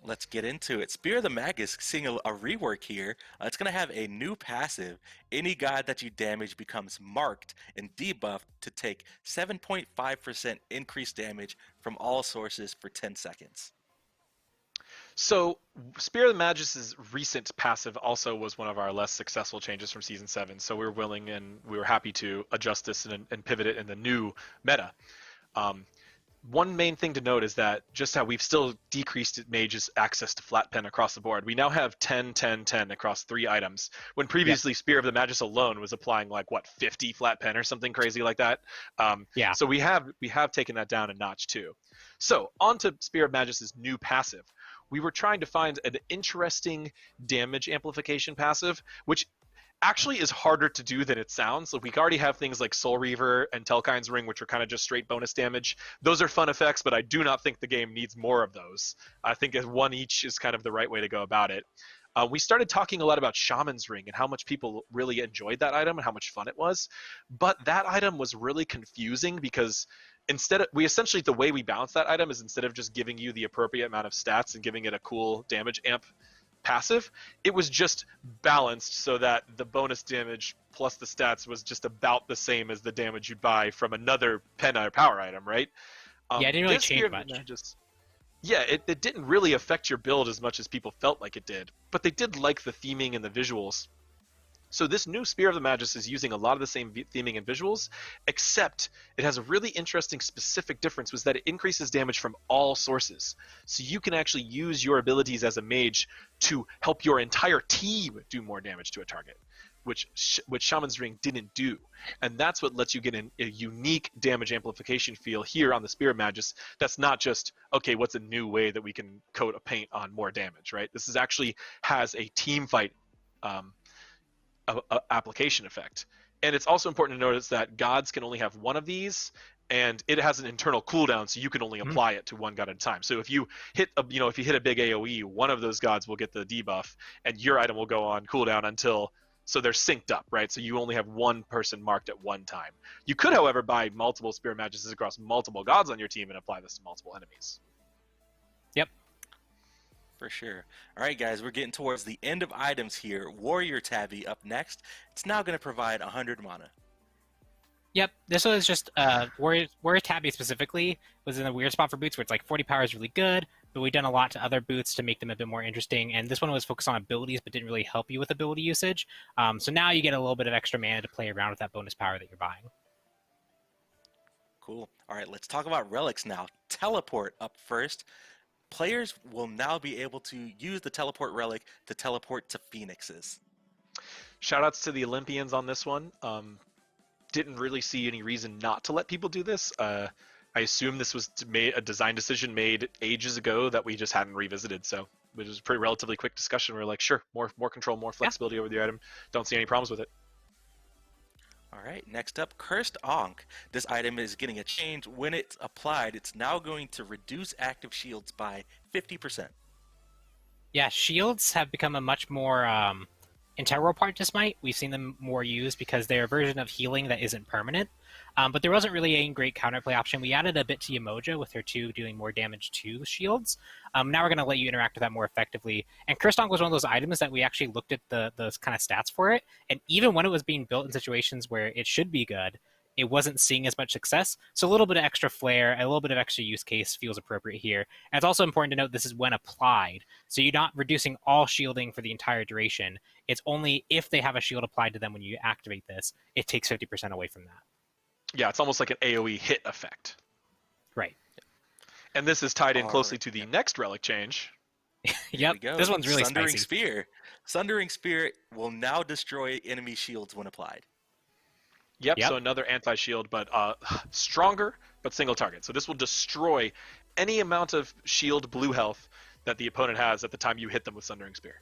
Let's get into it. Spear of the Magus seeing a rework here. It's going to have a new passive. Any god that you damage becomes marked and debuffed to take 7.5% increased damage from all sources for 10 seconds. So, Spear of the Magus's recent passive also was one of our less successful changes from Season 7, so we were willing and we were happy to adjust this and pivot it in the new meta. One main thing to note is that just how we've still decreased Mage's access to flat pen across the board. We now have 10, 10, 10 across 3 items, when previously Spear of the Magus alone was applying like, what, 50 flat pen or something crazy like that? So we have taken that down a notch too. So, on to Spear of Magus's new passive. We were trying to find an interesting damage amplification passive, which actually is harder to do than it sounds. So we already have things like Soul Reaver and Telkine's Ring, which are kind of just straight bonus damage. Those are fun effects, but I do not think the game needs more of those. I think one each is kind of the right way to go about it. We started talking a lot about Shaman's Ring and how much people really enjoyed that item and how much fun it was. But that item was really confusing because essentially the way we balance that item is instead of just giving you the appropriate amount of stats and giving it a cool damage amp passive, it was just balanced so that the bonus damage plus the stats was just about the same as the damage you'd buy from another pen or power item, right? It didn't really change much. It didn't really affect your build as much as people felt like it did, but they did like the theming and the visuals. So this new Spear of the Magus is using a lot of the same theming and visuals, except it has a really interesting specific difference, was that it increases damage from all sources. So you can actually use your abilities as a mage to help your entire team do more damage to a target, which Shaman's Ring didn't do. And that's what lets you get a unique damage amplification feel here on the Spear of Magus. That's not just, okay, what's a new way that we can coat a paint on more damage, right? This is actually has a team fight application effect. And it's also important to notice that gods can only have one of these, and it has an internal cooldown, so you can only apply it to one god at a time. So if you hit a big AoE, one of those gods will get the debuff, and your item will go on cooldown so they're synced up, right? So you only have one person marked at one time. You could, however, buy multiple Spear Maguses across multiple gods on your team and apply this to multiple enemies. Yep. For sure. All right, guys, we're getting towards the end of items here. Warrior Tabby up next. It's now going to provide 100 mana. Yep, this was just Warrior Tabby specifically was in a weird spot for boots where it's like 40 power is really good, but we've done a lot to other boots to make them a bit more interesting, and this one was focused on abilities but didn't really help you with ability usage. So now you get a little bit of extra mana to play around with that bonus power that you're buying. Cool. All right, let's talk about relics now. Teleport up first. Players will now be able to use the teleport relic to teleport to phoenixes. Shoutouts to the Olympians on this one. Didn't really see any reason not to let people do this. I assume this was a design decision made ages ago that we just hadn't revisited. So it was a pretty relatively quick discussion. We were like, sure, more control, more flexibility over the item. Don't see any problems with it. All right, next up, Cursed Ankh. This item is getting a change. When it's applied, it's now going to reduce active shields by 50%. Yeah, shields have become a much more integral part to Smite. We've seen them more used because they're a version of healing that isn't permanent. But there wasn't really any great counterplay option. We added a bit to Yamoja with her 2 doing more damage to shields. Now we're going to let you interact with that more effectively. And Cursed Ankh was one of those items that we actually looked at those kind of stats for it. And even when it was being built in situations where it should be good, it wasn't seeing as much success. So a little bit of extra flair, a little bit of extra use case feels appropriate here. And it's also important to note this is when applied. So you're not reducing all shielding for the entire duration. It's only if they have a shield applied to them when you activate this, it takes 50% away from that. Yeah, it's almost like an AoE hit effect. Right. And this is tied in closely to the next relic change. Yep, this one's really Sundering spicy. Spear. Sundering Spear will now destroy enemy shields when applied. Yep, so another anti-shield, but stronger, but single target. So this will destroy any amount of shield blue health that the opponent has at the time you hit them with Sundering Spear.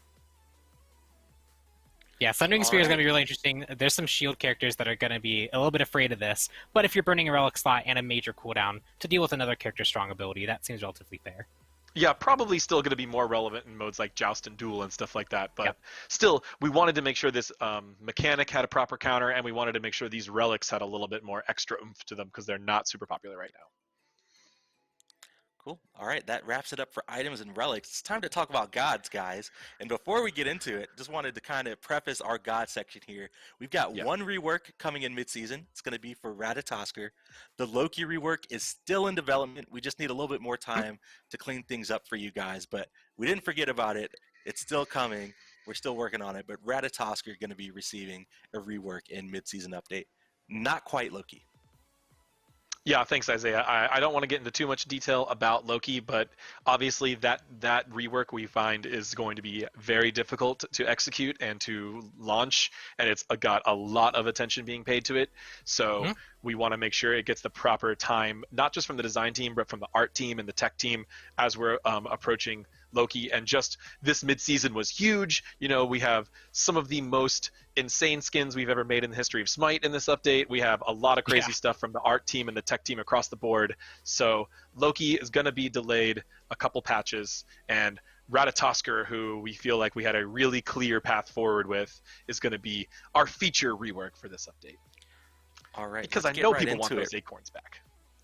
Yeah, Sundering Spear is going to be really interesting. There's some shield characters that are going to be a little bit afraid of this, but if you're burning a relic slot and a major cooldown to deal with another character's strong ability, that seems relatively fair. Yeah, probably still going to be more relevant in modes like Joust and Duel and stuff like that, but still, we wanted to make sure this mechanic had a proper counter, and we wanted to make sure these relics had a little bit more extra oomph to them because they're not super popular right now. Cool. All right, that wraps it up for items and relics. It's time to talk about gods, guys. And before we get into it, just wanted to kind of preface our god section here. We've got Yeah. one rework coming in mid-season. It's going to be for Ratatosker. The Loki rework is still in development. We just need a little bit more time to clean things up for you guys, but we didn't forget about it. It's still coming. We're still working on it, but Ratatosker is going to be receiving a rework in mid-season update. Not quite Loki. Yeah, thanks, Isaiah. I don't want to get into too much detail about Loki, but obviously that rework we find is going to be very difficult to execute and to launch, and it's got a lot of attention being paid to it. So we want to make sure it gets the proper time, not just from the design team, but from the art team and the tech team as we're approaching Loki. And just this mid-season was huge. You know, we have some of the most insane skins we've ever made in the history of Smite in this update. We have a lot of crazy stuff from the art team and the tech team across the board. So Loki is going to be delayed a couple patches, and Ratatosker, who we feel like we had a really clear path forward with, is going to be our feature rework for this update. All right. Because I know people want those acorns back.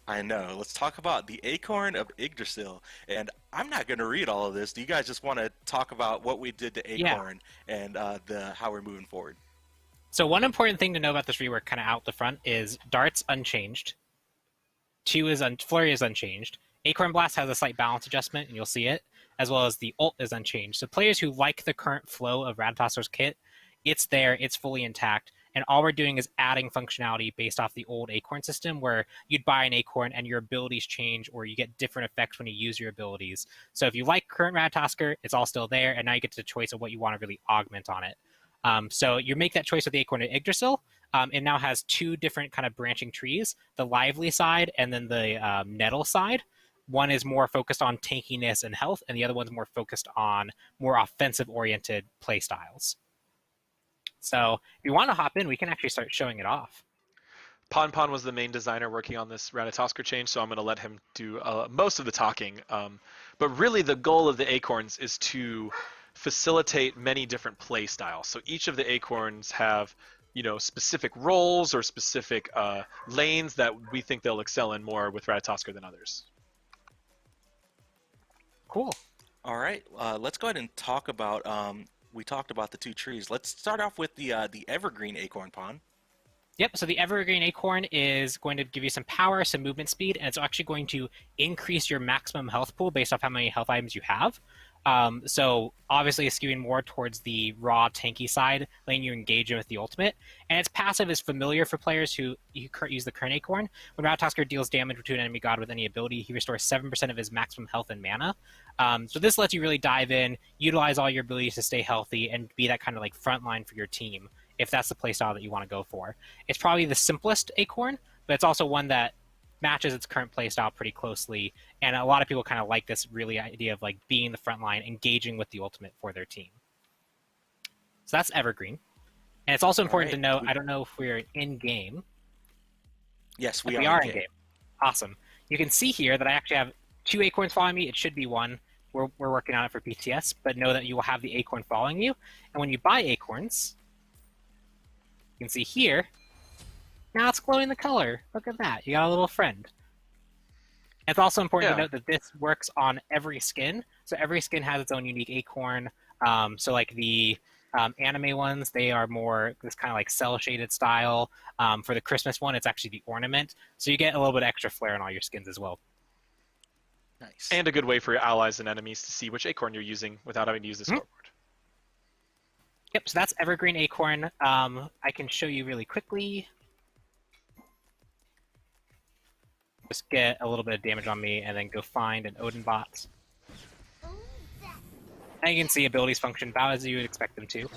I know. Let's talk about the Acorn of Yggdrasil. And I'm not going to read all of this. Do you guys just want to talk about what we did to Acorn and how we're moving forward? So one important thing to know about this rework kind of out the front is Dart's unchanged. Flurry is unchanged. Acorn Blast has a slight balance adjustment, and you'll see it, as well as the ult is unchanged. So players who like the current flow of Ratatosker's kit, it's there, it's fully intact. And all we're doing is adding functionality based off the old Acorn system where you'd buy an Acorn and your abilities change, or you get different effects when you use your abilities. So if you like current Ratatosker, it's all still there, and now you get to the choice of what you want to really augment on it. So you make that choice with the Acorn of Yggdrasil. It now has two different kind of branching trees, the lively side and then the nettle side. One is more focused on tankiness and health, and the other one's more focused on more offensive-oriented play styles. So if you want to hop in, we can actually start showing it off. Pon was the main designer working on this Ratatosker change, so I'm going to let him do most of the talking. But really the goal of the Acorns is to facilitate many different play styles. So each of the Acorns have, you know, specific roles or specific lanes that we think they'll excel in more with Ratatosker than others. Cool. All right, let's go ahead and talk about. We talked about the two trees. Let's start off with the evergreen acorn pond. Yep, so the evergreen acorn is going to give you some power, some movement speed, and it's actually going to increase your maximum health pool based off how many health items you have. So obviously it's skewing more towards the raw tanky side, letting you engage in with the ultimate. And its passive is familiar for players who use the current acorn. When Ratatosker deals damage to an enemy god with any ability, he restores 7% of his maximum health and mana. So this lets you really dive in, utilize all your abilities to stay healthy, and be that kind of like front line for your team, if that's the playstyle that you want to go for. It's probably the simplest acorn, but it's also one that matches its current playstyle pretty closely, and a lot of people kind of like this really idea of like being the front line, engaging with the ultimate for their team. So that's evergreen. And it's also important to note, I don't know if we're in game. Yes, we are in game. Awesome. You can see here that I actually have 2 acorns following me. It should be 1. We're working on it for PTS, but know that you will have the acorn following you. And when you buy acorns, you can see here, now it's glowing the color. Look at that. You got a little friend. It's also important to note that this works on every skin. So every skin has its own unique acorn. So like the anime ones, they are more this kind of like cell-shaded style. For the Christmas one, it's actually the ornament. So you get a little bit extra flair in all your skins as well. Nice. And a good way for your allies and enemies to see which acorn you're using without having to use the scoreboard. Yep, so that's evergreen acorn. I can show you really quickly. Just get a little bit of damage on me and then go find an Odin bot. And you can see abilities function about as you would expect them to. You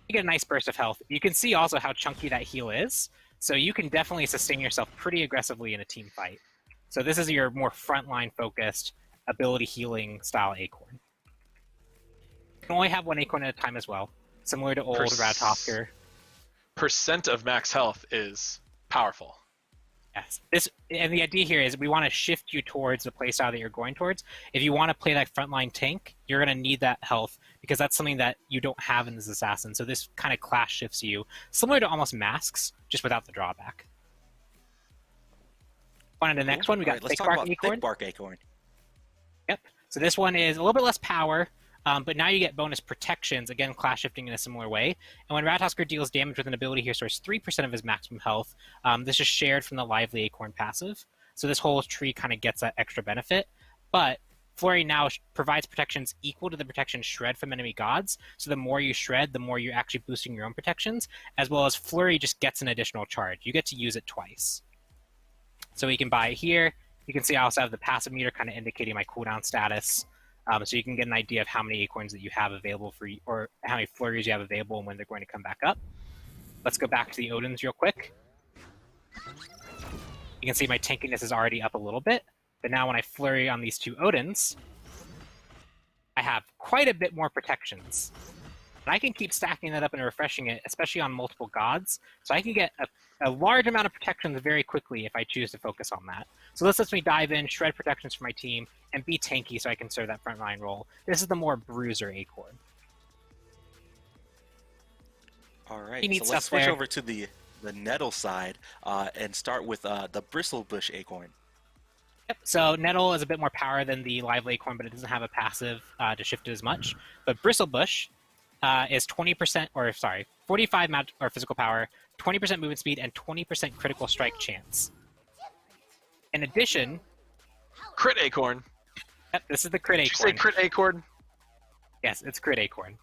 get a nice burst of health. You can see also how chunky that heal is. So you can definitely sustain yourself pretty aggressively in a team fight. So this is your more frontline focused ability healing style acorn. You can only have 1 acorn at a time as well, similar to old Ratatosker. Percent of max health is powerful. Yes. And the idea here is we want to shift you towards the playstyle that you're going towards. If you want to play that frontline tank, you're going to need that health because that's something that you don't have in this assassin. So this kind of class shifts you, similar to almost masks, just without the drawback. On to the next one, we got Alright, let's Thick talk Bark about Acorn. Thick Bark Acorn. Yep. So this one is a little bit less power, but now you get bonus protections, again, class shifting in a similar way. And when Rathusker deals damage with an ability, he restores 3% of his maximum health. This is shared from the Lively Acorn passive. So this whole tree kind of gets that extra benefit. But Flurry now provides protections equal to the protection Shred from enemy gods. So the more you shred, the more you're actually boosting your own protections, as well as Flurry just gets an additional charge. You get to use it twice. So we can buy it here. You can see I also have the passive meter kind of indicating my cooldown status. So you can get an idea of how many acorns that you have available for you, or how many flurries you have available and when they're going to come back up. Let's go back to the Odins real quick. You can see my tankiness is already up a little bit, but now when I flurry on these two Odins, I have quite a bit more protections. And I can keep stacking that up and refreshing it, especially on multiple gods, so I can get a large amount of protections very quickly if I choose to focus on that. So this lets me dive in, shred protections for my team, and be tanky so I can serve that frontline role. This is the more bruiser Acorn. All right, He needs so let's stuff switch there. over to the Nettle side and start with the Bristlebush Acorn. Yep. So Nettle is a bit more power than the Lively Acorn, but it doesn't have a passive to shift it as much. But Bristlebush is 20%, or sorry, 45 or physical power, 20% movement speed, and 20% critical strike chance. In addition, Crit Acorn. yep, this is the Crit Did you say Acorn. Crit Acorn? Yes, it's Crit Acorn.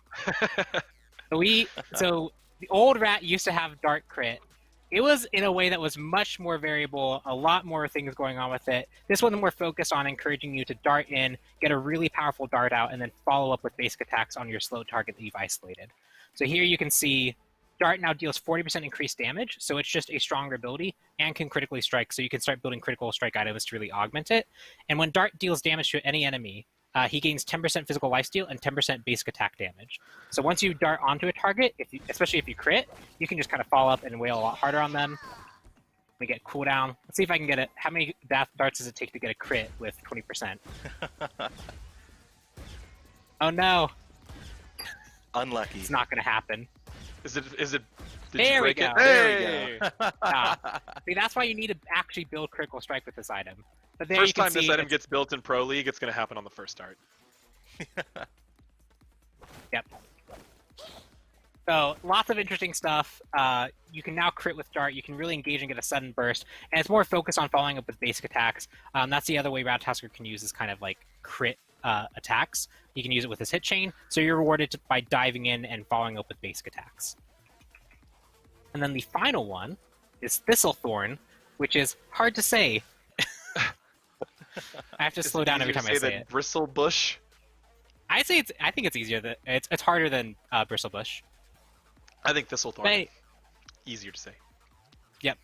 So the old Rat used to have Dart Crit. It was in a way that was much more variable, a lot more things going on with it. This one more focused on encouraging you to dart in, get a really powerful dart out, and then follow up with basic attacks on your slow target that you've isolated. So here you can see Dart now deals 40% increased damage, so it's just a stronger ability and can critically strike, so you can start building critical strike items to really augment it. And when Dart deals damage to any enemy, he gains 10% physical lifesteal and 10% basic attack damage. So once you dart onto a target, especially if you crit, you can just kind of follow up and wail a lot harder on them. We get cooldown. Let's see if I can get it. How many darts does it take to get a crit with 20%? Oh no! Unlucky. It's not going to happen. Is it? Did There you we break it? go. There we go. See, that's why you need to actually build critical strike with this item. But there First you can time this see item gets built in Pro League, it's going to happen on the first dart. Yep. So lots of interesting stuff. You can now crit with Dart. You can really engage and get a sudden burst, and it's more focused on following up with basic attacks. That's the other way Rathusker can use is kind of like crit attacks. He can use it with his hit chain, so you're rewarded by diving in and following up with basic attacks. And then the final one is Thistlethorn, which is hard to say. I have to Is slow it down every easier time to I say than it. Bristlebush. I think it's easier. It's harder than Bristlebush. I think Thistlethorn. But, Easier to say. yep.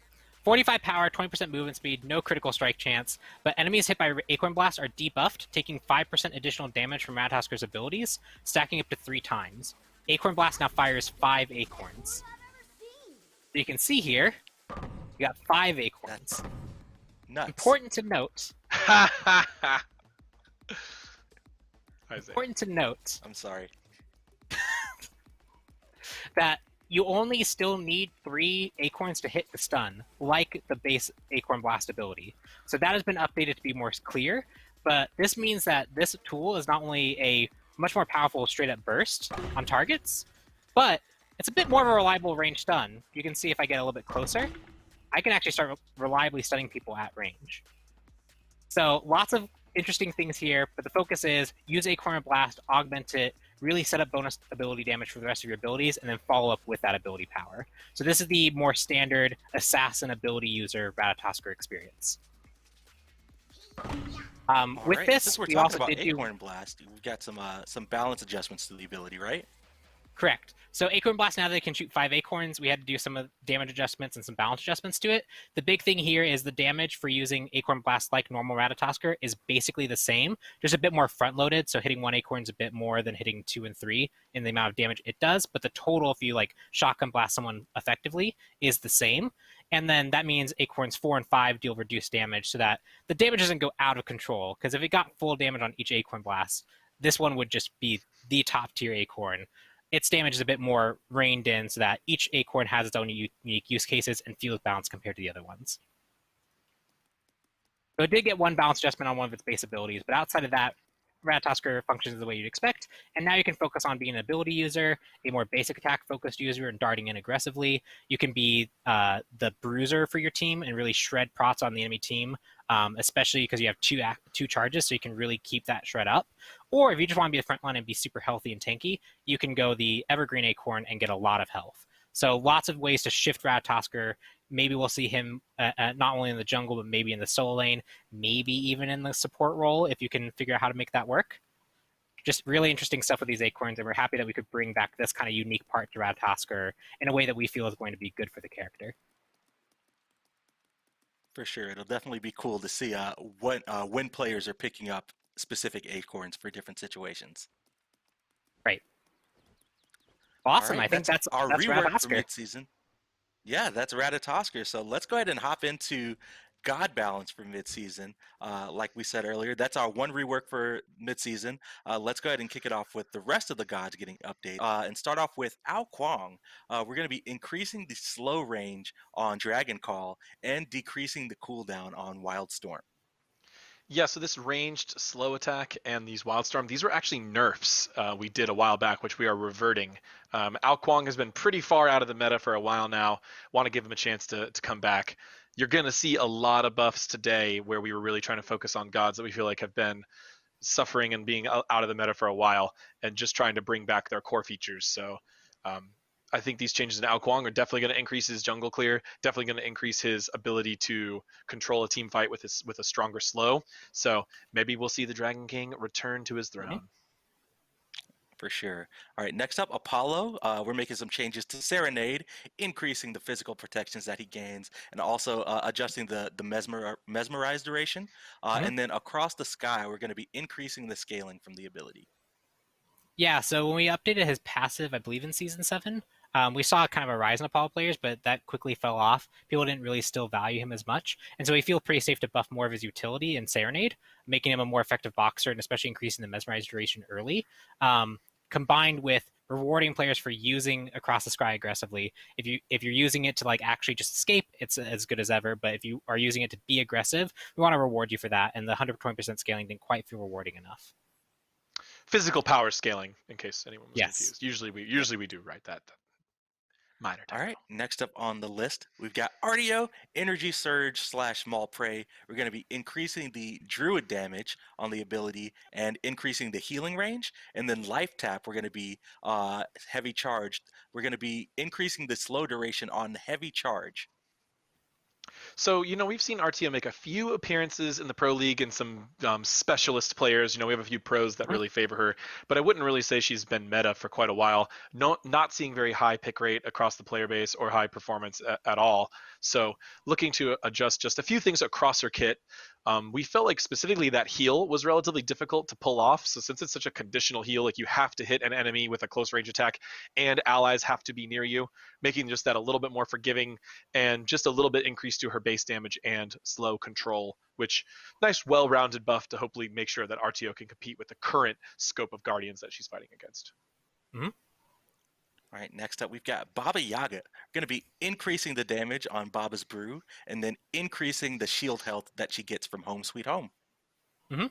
45 power, 20% movement speed, no critical strike chance, but enemies hit by Acorn Blast are debuffed, taking 5% additional damage from Radhusker's abilities, stacking up to 3 times. Acorn Blast now fires 5 acorns. So you can see here, you got 5 acorns. Nuts. Important to note, Isaiah. important to note I'm sorry. that you only still need 3 acorns to hit the stun, like the base Acorn Blast ability. So that has been updated to be more clear, but this means that this tool is not only a much more powerful straight-up burst on targets, but it's a bit more of a reliable range stun. You can see if I get a little bit closer, I can actually start reliably stunning people at range. So lots of interesting things here, but the focus is use Acorn Blast, augment it, really set up bonus ability damage for the rest of your abilities, and then follow up with that ability power. So this is the more standard assassin ability user Ratatosker experience. With Alright, this, since we're we talking also about did do Acorn Blast, we've got some balance adjustments to the ability, right? correct. So Acorn Blast, now that it can shoot 5 acorns, we had to do some damage adjustments and some balance adjustments to it. The big thing here is the damage for using Acorn Blast like normal Ratatosker is basically the same, just a bit more front-loaded, so hitting 1 acorn is a bit more than hitting 2 and 3 in the amount of damage it does, but the total, if you like shotgun blast someone effectively, is the same. And then that means acorns 4 and 5 deal reduced damage so that the damage doesn't go out of control, because if it got full damage on each Acorn Blast, this one would just be the top tier Acorn. Its damage is a bit more reined in so that each Acorn has its own unique use cases and feels balanced compared to the other ones. So it did get one balance adjustment on one of its base abilities, but outside of that, Ratatosker functions the way you'd expect, and now you can focus on being an ability user, a more basic attack-focused user, and darting in aggressively. You can be the bruiser for your team and really shred prots on the enemy team, especially because you have two charges, so you can really keep that shred up. Or if you just want to be the front line and be super healthy and tanky, you can go the Evergreen Acorn and get a lot of health. So lots of ways to shift Ratatosker. Maybe we'll see him not only in the jungle, but maybe in the solo lane, maybe even in the support role if you can figure out how to make that work. Just really interesting stuff with these Acorns, and we're happy that we could bring back this kind of unique part to Ratatosker in a way that we feel is going to be good for the character. For sure. It'll definitely be cool to see when players are picking up specific Acorns for different situations. Right. Awesome. Right, I think that's our rework for Ratatosker. mid-season. Yeah, that's Ratatosker. So let's go ahead and hop into God Balance for mid-season. Like we said earlier, that's our one rework for mid-season. Let's go ahead and kick it off with the rest of the gods getting updated. And start off with Ao Kuang. We're going to be increasing the slow range on Dragon Call and decreasing the cooldown on Wild Storm. Yeah, so this ranged slow attack and these Wildstorm, these were actually nerfs we did a while back, which we are reverting. Ao Kuang has been pretty far out of the meta for a while now. Want to give him a chance to come back. You're going to see a lot of buffs today where we were really trying to focus on gods that we feel like have been suffering and being out of the meta for a while and just trying to bring back their core features. So I think these changes in Ao Kuang are definitely going to increase his jungle clear, definitely going to increase his ability to control a team fight with a stronger slow. So maybe we'll see the Dragon King return to his throne. Mm-hmm. For sure. All right, next up, Apollo. We're making some changes to Serenade, increasing the physical protections that he gains, and also adjusting the mesmerize duration. And then across the sky, we're going to be increasing the scaling from the ability. Yeah, so when we updated his passive, I believe in Season 7, we saw kind of a rise in Apollo players, but that quickly fell off. People didn't really still value him as much, and so we feel pretty safe to buff more of his utility in Serenade, making him a more effective boxer and especially increasing the mesmerize duration early. Combined with rewarding players for using across the sky aggressively. If you're using it to like actually just escape, it's as good as ever. But if you are using it to be aggressive, we want to reward you for that. And the 120% scaling didn't quite feel rewarding enough. Physical power scaling, in case anyone was Yes. confused. Usually we do right that minor. All right, next up on the list, we've got Artio, Energy Surge / Maul Prey. We're going to be increasing the Druid damage on the ability and increasing the healing range. And then Life Tap, we're going to be Heavy Charged. We're going to be increasing the slow duration on Heavy Charge. So, we've seen Artio make a few appearances in the Pro League and some specialist players. We have a few pros that really favor her, but I wouldn't really say she's been meta for quite a while. Not seeing very high pick rate across the player base or high performance at all. So looking to adjust just a few things across her kit. We felt like specifically that heal was relatively difficult to pull off. So since it's such a conditional heal, like you have to hit an enemy with a close range attack and allies have to be near you, making just that a little bit more forgiving and just a little bit increase to her base damage and slow control, which nice well-rounded buff to hopefully make sure that Artio can compete with the current scope of Guardians that she's fighting against. Mm-hmm. All right, next up, we've got Baba Yaga. We're going to be increasing the damage on Baba's Brew and then increasing the shield health that she gets from Home Sweet Home. Mm-hmm.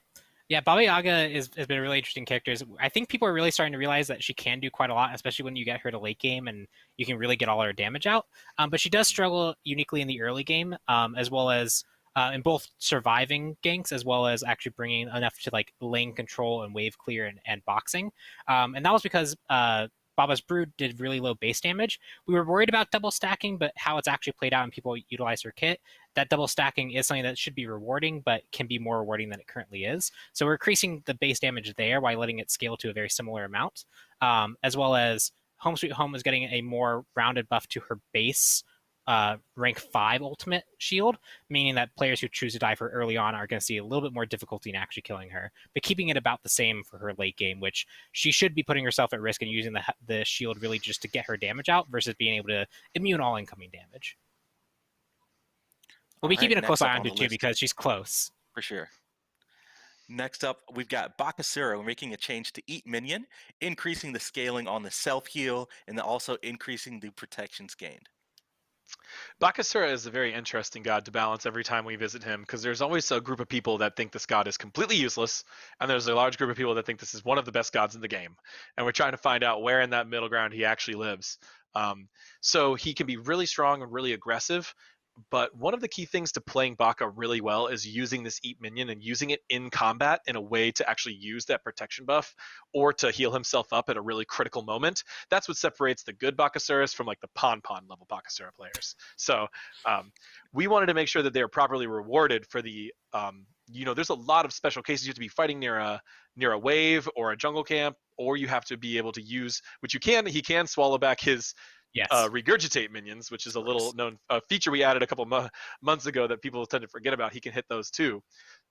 Yeah, Baba Yaga has been a really interesting character. I think people are really starting to realize that she can do quite a lot, especially when you get her to late game and you can really get all her damage out. But she does struggle uniquely in the early game, as well as in both surviving ganks, as well as actually bringing enough to like lane control and wave clear and boxing. And that was because Baba's Brood did really low base damage. We were worried about double stacking, but how it's actually played out and people utilize her kit, that double stacking is something that should be rewarding, but can be more rewarding than it currently is. So we're increasing the base damage there while letting it scale to a very similar amount, as well as Home Sweet Home is getting a more rounded buff to her base rank 5 ultimate shield, meaning that players who choose to dive her early on are going to see a little bit more difficulty in actually killing her, but keeping it about the same for her late game, which she should be putting herself at risk and using the shield really just to get her damage out versus being able to immune all incoming damage. We'll be keeping a close eye on her too because she's close. For sure. Next up, we've got Bakasura making a change to Eat Minion, increasing the scaling on the self-heal, and then also increasing the protections gained. Bakasura is a very interesting god to balance every time we visit him because there's always a group of people that think this god is completely useless, and there's a large group of people that think this is one of the best gods in the game. And we're trying to find out where in that middle ground he actually lives. Um, so he can be really strong and really aggressive, but one of the key things to playing Baka really well is using this Eat minion and using it in combat in a way to actually use that protection buff or to heal himself up at a really critical moment. That's what separates the good Bakasuras from like the Pon level Bakasura players. So we wanted to make sure that they're properly rewarded for the there's a lot of special cases. You have to be fighting near a wave or a jungle camp, or you have to be able to use, which he can swallow back his Yes. regurgitate minions, which is a little known feature we added a couple months ago that people tend to forget about. He can hit those too.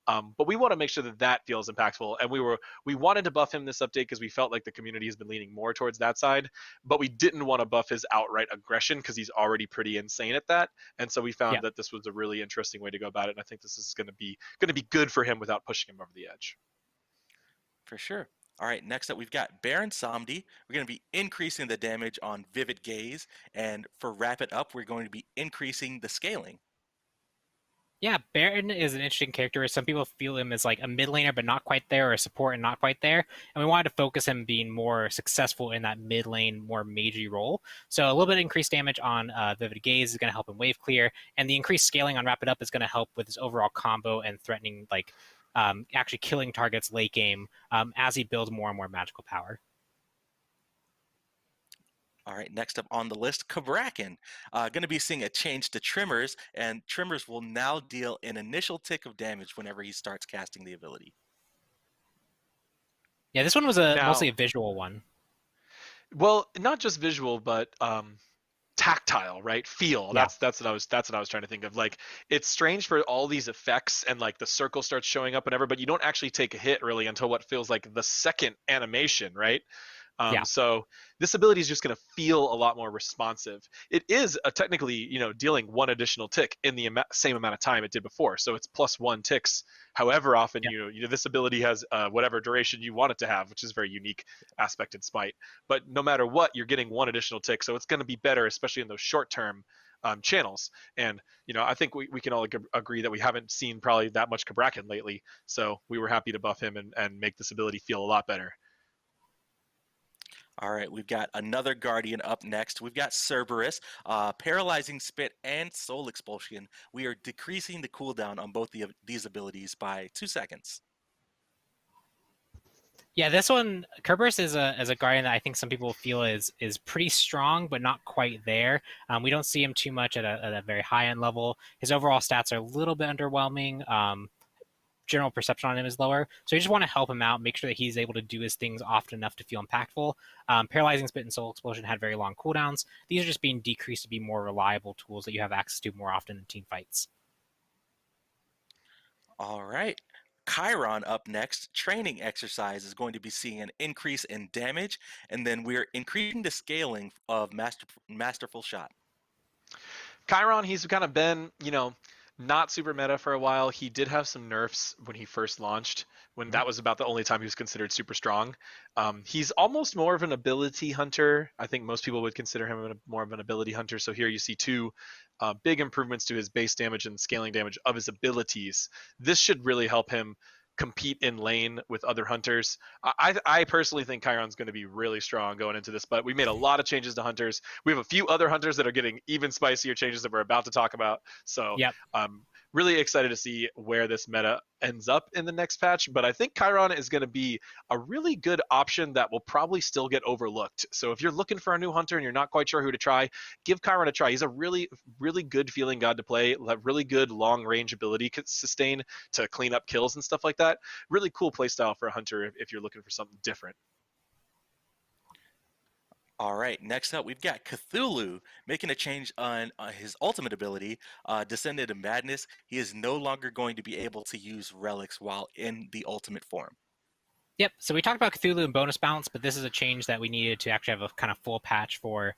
But we want to make sure that feels impactful, and we wanted to buff him this update because we felt like the community has been leaning more towards that side, but we didn't want to buff his outright aggression because he's already pretty insane at that, and so we found that this was a really interesting way to go about it, and I think this is going to be good for him without pushing him over the edge. For sure. All right, next up we've got Baron Samdi. We're going to be increasing the damage on Vivid Gaze, and for Wrap It Up, we're going to be increasing the scaling. Yeah, Baron is an interesting character. Some people feel him as like a mid laner, but not quite there, or a support and not quite there. And we wanted to focus him being more successful in that mid lane, more magey role. So a little bit of increased damage on Vivid Gaze is going to help him wave clear, and the increased scaling on Wrap It Up is going to help with his overall combo and threatening, like actually killing targets late game as he builds more and more magical power. All right, next up on the list, Kabrakan. Going to be seeing a change to Tremors, and Tremors will now deal an initial tick of damage whenever he starts casting the ability. Yeah, this one was mostly a visual one. Well, not just visual, but tactile, right? Feel. Yeah. That's what I was trying to think of. Like, it's strange for all these effects and like the circle starts showing up whenever, but you don't actually take a hit really until what feels like the second animation, right? So this ability is just going to feel a lot more responsive. It is technically, dealing one additional tick in the same amount of time it did before. So it's +1 ticks. However often this ability has whatever duration you want it to have, which is a very unique aspect in Smite. But no matter what, you're getting one additional tick. So it's going to be better, especially in those short-term channels. And I think we can all agree that we haven't seen probably that much Kabrakan lately. So we were happy to buff him and make this ability feel a lot better. All right, we've got another Guardian up next. We've got Cerberus, Paralyzing Spit and Soul Expulsion. We are decreasing the cooldown on both these abilities by 2 seconds. Yeah, this one, Cerberus is a guardian that I think some people feel is pretty strong, but not quite there. We don't see him too much at a very high end level. His overall stats are a little bit underwhelming. General perception on him is lower. So you just want to help him out, make sure that he's able to do his things often enough to feel impactful. Paralyzing Spit and Soul Explosion had very long cooldowns. These are just being decreased to be more reliable tools that you have access to more often in team fights. All right. Chiron up next. Training exercise is going to be seeing an increase in damage, and then we're increasing the scaling of Masterful Shot. Chiron, he's kind of been, not super meta for a while. He did have some nerfs when he first launched, when that was about the only time he was considered super strong. He's almost more of an ability hunter. I think most people would consider him more of an ability hunter. So here you see two big improvements to his base damage and scaling damage of his abilities. This should really help him compete in lane with other hunters. I personally think Chiron's going to be really strong going into this, but we made a lot of changes to hunters. We have a few other hunters that are getting even spicier changes that we're about to talk about. So I'm really excited to see where this meta ends up in the next patch, but I think Chiron is going to be a really good option that will probably still get overlooked. So if you're looking for a new hunter and you're not quite sure who to try, give Chiron a try. He's a really, really good feeling god to play, really good long range ability sustain to clean up kills and stuff like that. Really cool playstyle for a hunter if you're looking for something different. All right, next up we've got Cthulhu making a change on his ultimate ability, Descend into Madness. He is no longer going to be able to use relics while in the ultimate form. Yep, so we talked about Cthulhu and bonus balance, but this is a change that we needed to actually have a kind of full patch for.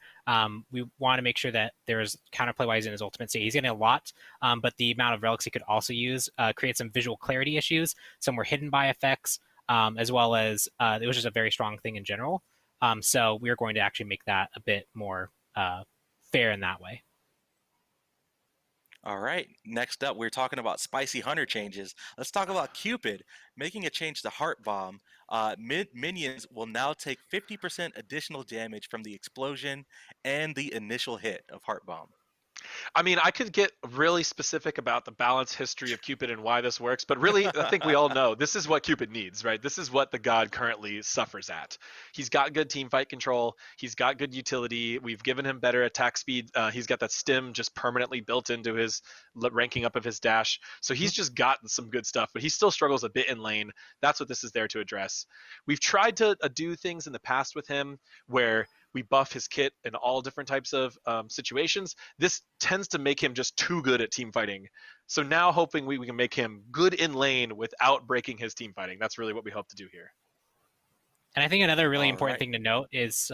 We want to make sure that there's counterplay-wise in his ultimate state. He's getting a lot, but the amount of relics he could also use creates some visual clarity issues. Some were hidden by effects, as well as it was just a very strong thing in general. So we are going to actually make that a bit more fair in that way. All right. Next up, we're talking about spicy hunter changes. Let's talk about Cupid making a change to Heart Bomb. Minions will now take 50% additional damage from the explosion and the initial hit of Heart Bomb. I mean, I could get really specific about the balance history of Cupid and why this works, but really, I think we all know this is what Cupid needs, right? This is what the god currently suffers at. He's got good team fight control. He's got good utility. We've given him better attack speed. He's got that stim just permanently built into his ranking up of his dash. So he's just gotten some good stuff, but he still struggles a bit in lane. That's what this is there to address. We've tried to do things in the past with him where we buff his kit in all different types of situations. This tends to make him just too good at team fighting. So now hoping we can make him good in lane without breaking his team fighting. That's really what we hope to do here. And I think another really All important right. thing to note is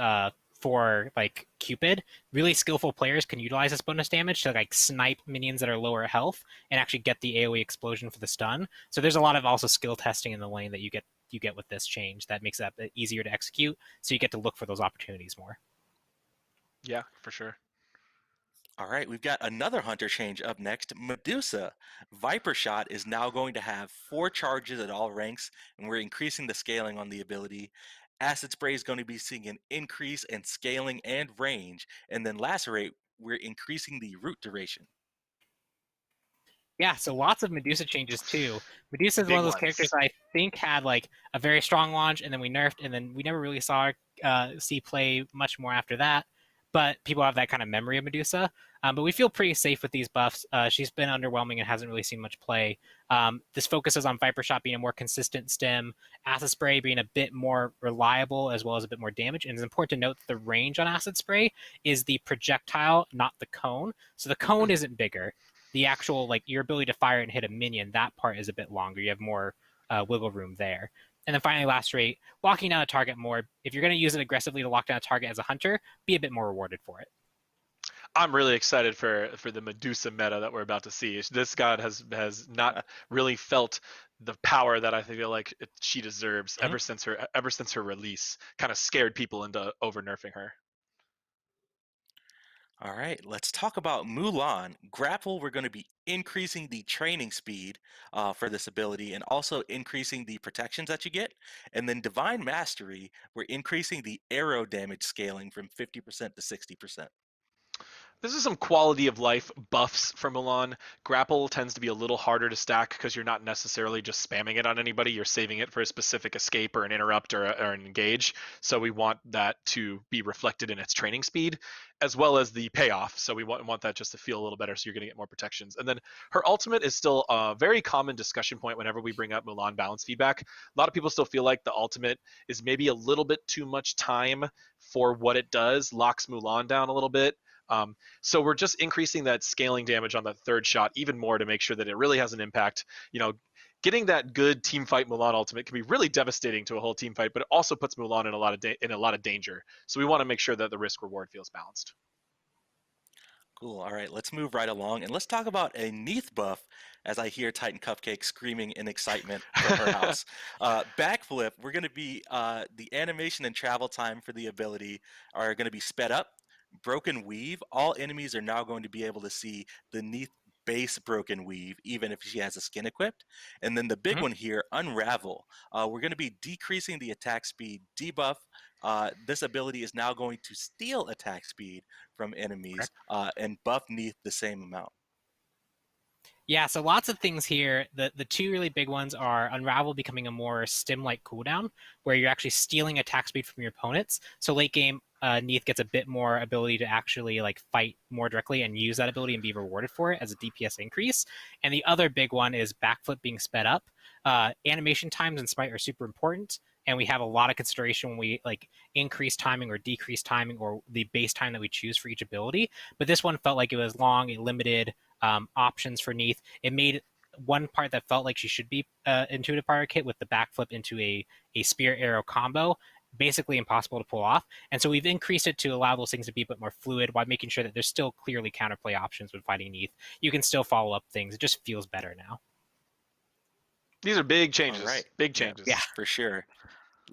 for like Cupid, really skillful players can utilize this bonus damage to like snipe minions that are lower health and actually get the AoE explosion for the stun. So there's a lot of also skill testing in the lane that you get with this change that makes that easier to execute. So you get to look for those opportunities more. Yeah, for sure. All right, we've got another hunter change up next. Medusa. Viper Shot is now going to have 4 charges at all ranks, and we're increasing the scaling on the ability. Acid Spray is going to be seeing an increase in scaling and range, and then Lacerate, we're increasing the root duration. Yeah, so lots of Medusa changes too. Medusa is Big one of those ones. characters that I think had like a very strong launch, and then we nerfed, and then we never really saw her see play much more after that. But people have that kind of memory of Medusa. But we feel pretty safe with these buffs. She's been underwhelming and hasn't really seen much play. This focuses on Viper Shot being a more consistent stem, Acid Spray being a bit more reliable as well as a bit more damage. And it's important to note that the range on Acid Spray is the projectile, not the cone. So the cone isn't bigger. The actual, like, your ability to fire and hit a minion, that part is a bit longer. You have more wiggle room there. And then finally, Lacerate, locking down a target more. If you're going to use it aggressively to lock down a target as a hunter, be a bit more rewarded for it. I'm really excited for the Medusa meta that we're about to see. This god has not really felt the power that I feel like she deserves ever since her release. Kind of scared people into over nerfing her. All right, let's talk about Mulan. Grapple, we're going to be increasing the training speed for this ability and also increasing the protections that you get. And then Divine Mastery, we're increasing the arrow damage scaling from 50% to 60%. This is some quality of life buffs for Mulan. Grapple tends to be a little harder to stack because you're not necessarily just spamming it on anybody. You're saving it for a specific escape or an interrupt or an engage. So we want that to be reflected in its training speed as well as the payoff. So we want that just to feel a little better so you're going to get more protections. And then her ultimate is still a very common discussion point whenever we bring up Mulan balance feedback. A lot of people still feel like the ultimate is maybe a little bit too much time for what it does, locks Mulan down a little bit. So we're just increasing that scaling damage on that third shot even more to make sure that it really has an impact. You know, getting that good team fight Mulan ultimate can be really devastating to a whole team fight, but it also puts Mulan in a lot of danger. So we want to make sure that the risk reward feels balanced. Cool. All right, let's move right along and let's talk about a Neath buff as I hear Titan Cupcake screaming in excitement from her house. Backflip, we're going to be, the animation and travel time for the ability are going to be sped up. Broken Weave, all enemies are now going to be able to see the Neath base Broken Weave, even if she has a skin equipped. And then the big one here, Unravel. We're going to be decreasing the attack speed debuff. This ability is now going to steal attack speed from enemies and buff Neath the same amount. Yeah, so lots of things here. The two really big ones are Unravel becoming a more stim-like cooldown, where you're actually stealing attack speed from your opponents. So late game, Neath gets a bit more ability to actually like fight more directly and use that ability and be rewarded for it as a DPS increase. And the other big one is Backflip being sped up. Animation times in Smite are super important, and we have a lot of consideration when we like increase timing or decrease timing or the base time that we choose for each ability. But this one felt like it was long, it limited options for Neath. It made one part that felt like she should be intuitive prior kit with the backflip into a spear arrow combo basically impossible to pull off. And so we've increased it to allow those things to be a bit more fluid while making sure that there's still clearly counterplay options when fighting Neath. You can still follow up things. It just feels better now. These are big changes. All right. Big changes. Yeah, for sure.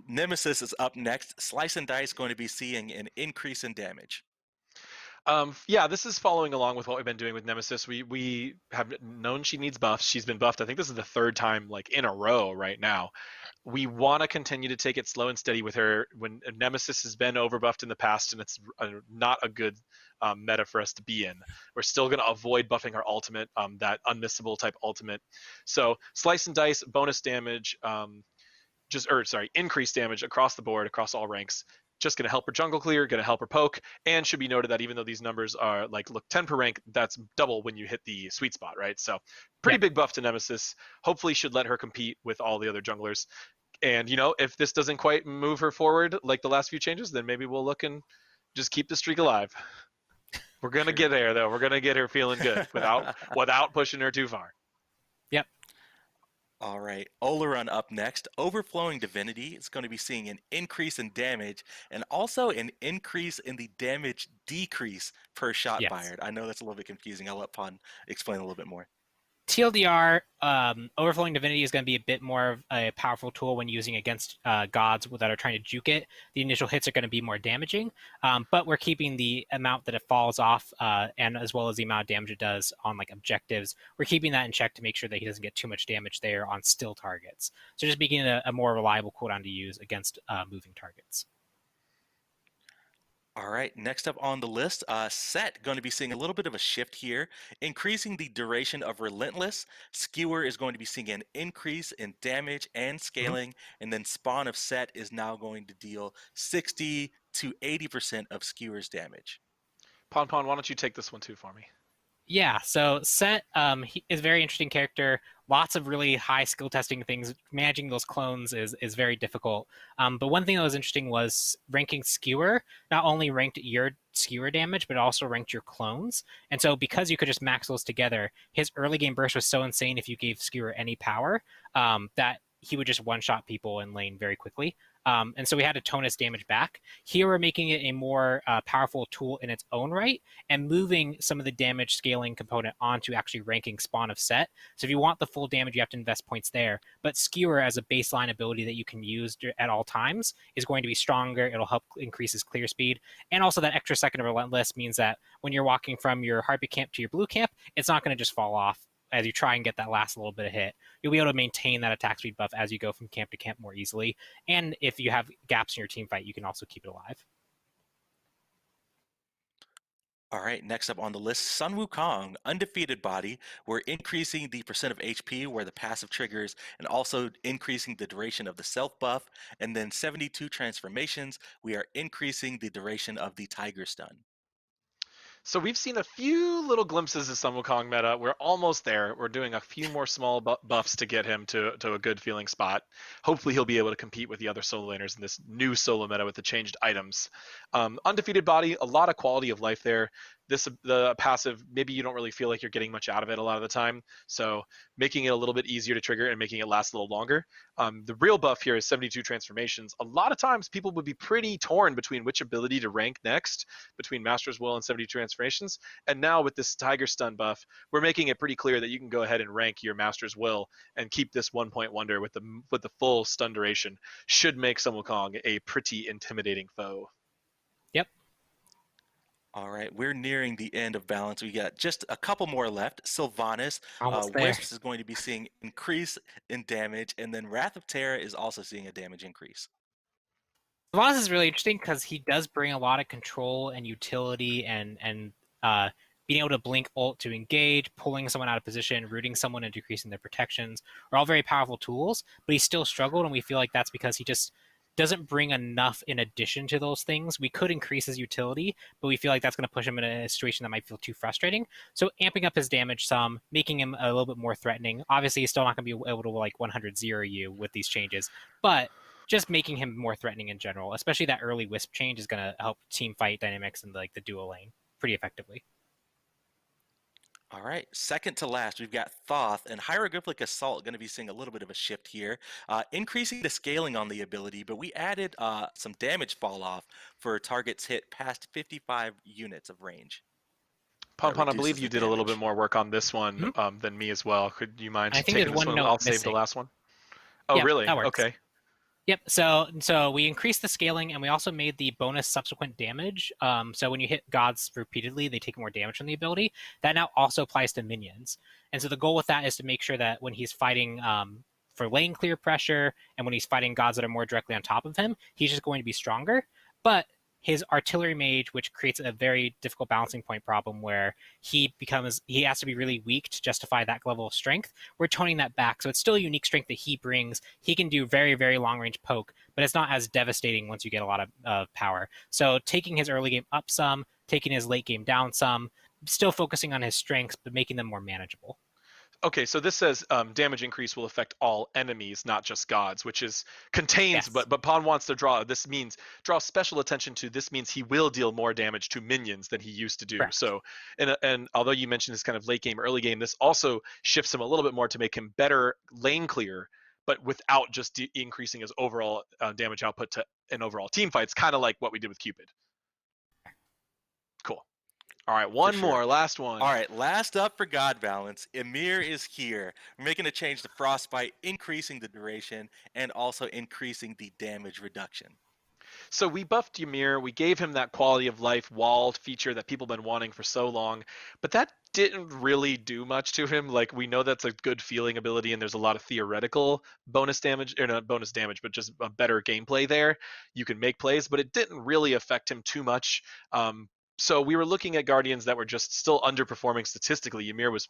Nemesis is up next. Slice and Dice going to be seeing an increase in damage. Yeah, this is following along with what we've been doing with Nemesis. We have known she needs buffs. She's been buffed. I think this is the third time like in a row right now. We want to continue to take it slow and steady with her. When Nemesis has been overbuffed in the past, and it's not a good meta for us to be in. We're still going to avoid buffing her ultimate, that unmissable type ultimate. So slice and dice, bonus damage, increased damage across the board, across all ranks. Just going to help her jungle clear, going to help her poke, and should be noted that even though these numbers are like look 10 per rank, that's double when you hit the sweet spot, right? So pretty big buff to Nemesis. Hopefully should let her compete with all the other junglers. And if this doesn't quite move her forward like the last few changes, then maybe we'll look and just keep the streak alive. We're gonna get there though. We're gonna get her feeling good without pushing her too far. Yep. All right, Oleron up next. Overflowing Divinity is going to be seeing an increase in damage and also an increase in the damage decrease per shot fired. I know that's a little bit confusing. I'll let Pon explain a little bit more. TLDR, Overflowing Divinity is going to be a bit more of a powerful tool when using against gods that are trying to juke it. The initial hits are going to be more damaging, but we're keeping the amount that it falls off, and as well as the amount of damage it does on like objectives. We're keeping that in check to make sure that he doesn't get too much damage there on still targets. So just making a more reliable cooldown to use against moving targets. All right, next up on the list, Set going to be seeing a little bit of a shift here, increasing the duration of Relentless. Skewer is going to be seeing an increase in damage and scaling, and then Spawn of Set is now going to deal 60 to 80% of Skewer's damage. Pon, why don't you take this one too for me? Yeah, so Set he is a very interesting character. Lots of really high skill testing things. Managing those clones is very difficult. But one thing that was interesting was ranking Skewer not only ranked your Skewer damage, but also ranked your clones. And so because you could just max those together, his early game burst was so insane if you gave Skewer any power that he would just one-shot people in lane very quickly. And so we had to tone his damage back. Here we're making it a more powerful tool in its own right and moving some of the damage scaling component onto actually ranking Spawn of Set. So if you want the full damage, you have to invest points there. But Skewer as a baseline ability that you can use at all times is going to be stronger. It'll help increase his clear speed. And also that extra second of Relentless means that when you're walking from your Heartbeat camp to your blue camp, it's not going to just fall off as you try and get that last little bit of hit. You'll be able to maintain that attack speed buff as you go from camp to camp more easily. And if you have gaps in your team fight, you can also keep it alive. All right, next up on the list, Sun Wukong, Undefeated Body. We're increasing the percent of HP where the passive triggers and also increasing the duration of the self buff. And then 72 transformations, we are increasing the duration of the Tiger Stun. So we've seen a few little glimpses of Sun Wukong meta. We're almost there. We're doing a few more small buffs to get him to a good feeling spot. Hopefully he'll be able to compete with the other solo laners in this new solo meta with the changed items. Undefeated Body, a lot of quality of life there. The passive, maybe you don't really feel like you're getting much out of it a lot of the time. So making it a little bit easier to trigger and making it last a little longer. The real buff here is 72 transformations. A lot of times people would be pretty torn between which ability to rank next between Master's Will and 72 transformations. And now with this Tiger Stun buff, we're making it pretty clear that you can go ahead and rank your Master's Will and keep this 1 point wonder with the full stun duration. Should make Sun Wukong a pretty intimidating foe. Yep. All right, we're nearing the end of balance. We got just a couple more left. Sylvanas, Almost there. Wisps is going to be seeing increase in damage, and then Wrath of Terra is also seeing a damage increase. Sylvanas is really interesting because he does bring a lot of control and utility and being able to blink ult to engage, pulling someone out of position, rooting someone and decreasing their protections are all very powerful tools, but he still struggled, and we feel like that's because he just doesn't bring enough in addition to those things. We could increase his utility, but we feel like that's going to push him in a situation that might feel too frustrating. So amping up his damage some, making him a little bit more threatening. Obviously, he's still not going to be able to like 100-0 you with these changes, but just making him more threatening in general, especially that early Wisp change is going to help team fight dynamics in like the duo lane pretty effectively. All right, second to last, we've got Thoth and Hieroglyphic Assault going to be seeing a little bit of a shift here, increasing the scaling on the ability, but we added some damage fall off for targets hit past 55 units of range. Pon, I believe you did a little bit more work on this one than me as well. Could you mind taking this one? I'll save the last one. Oh, yeah, really? That works. Okay. Yep. So we increased the scaling, and we also made the bonus subsequent damage. So when you hit gods repeatedly, they take more damage from the ability. That now also applies to minions. And so the goal with that is to make sure that when he's fighting for lane clear pressure, and when he's fighting gods that are more directly on top of him, he's just going to be stronger. But his artillery mage, which creates a very difficult balancing point problem where he has to be really weak to justify that level of strength. We're toning that back, so it's still a unique strength that he brings. He can do very, very long range poke, but it's not as devastating once you get a lot of power. So taking his early game up some, taking his late game down some, still focusing on his strengths, but making them more manageable. Okay, so this says damage increase will affect all enemies, not just gods, which is contains. Yes. But Pawn wants to draw. This means draw special attention to. This means he will deal more damage to minions than he used to do. Correct. So, and although you mentioned this kind of late game, early game, this also shifts him a little bit more to make him better lane clear, but without just increasing his overall damage output to an overall team fights, kind of like what we did with Cupid. Cool. All right, one sure. more, last one. All right, last up for God Balance, Ymir is here. We're making a change to Frostbite, increasing the duration and also increasing the damage reduction. So we buffed Ymir. We gave him that quality of life walled feature that people have been wanting for so long, but that didn't really do much to him. Like, we know that's a good feeling ability, and there's a lot of theoretical bonus damage, or not bonus damage, but just a better gameplay there. You can make plays, but it didn't really affect him too much. So we were looking at Guardians that were just still underperforming statistically. Ymir was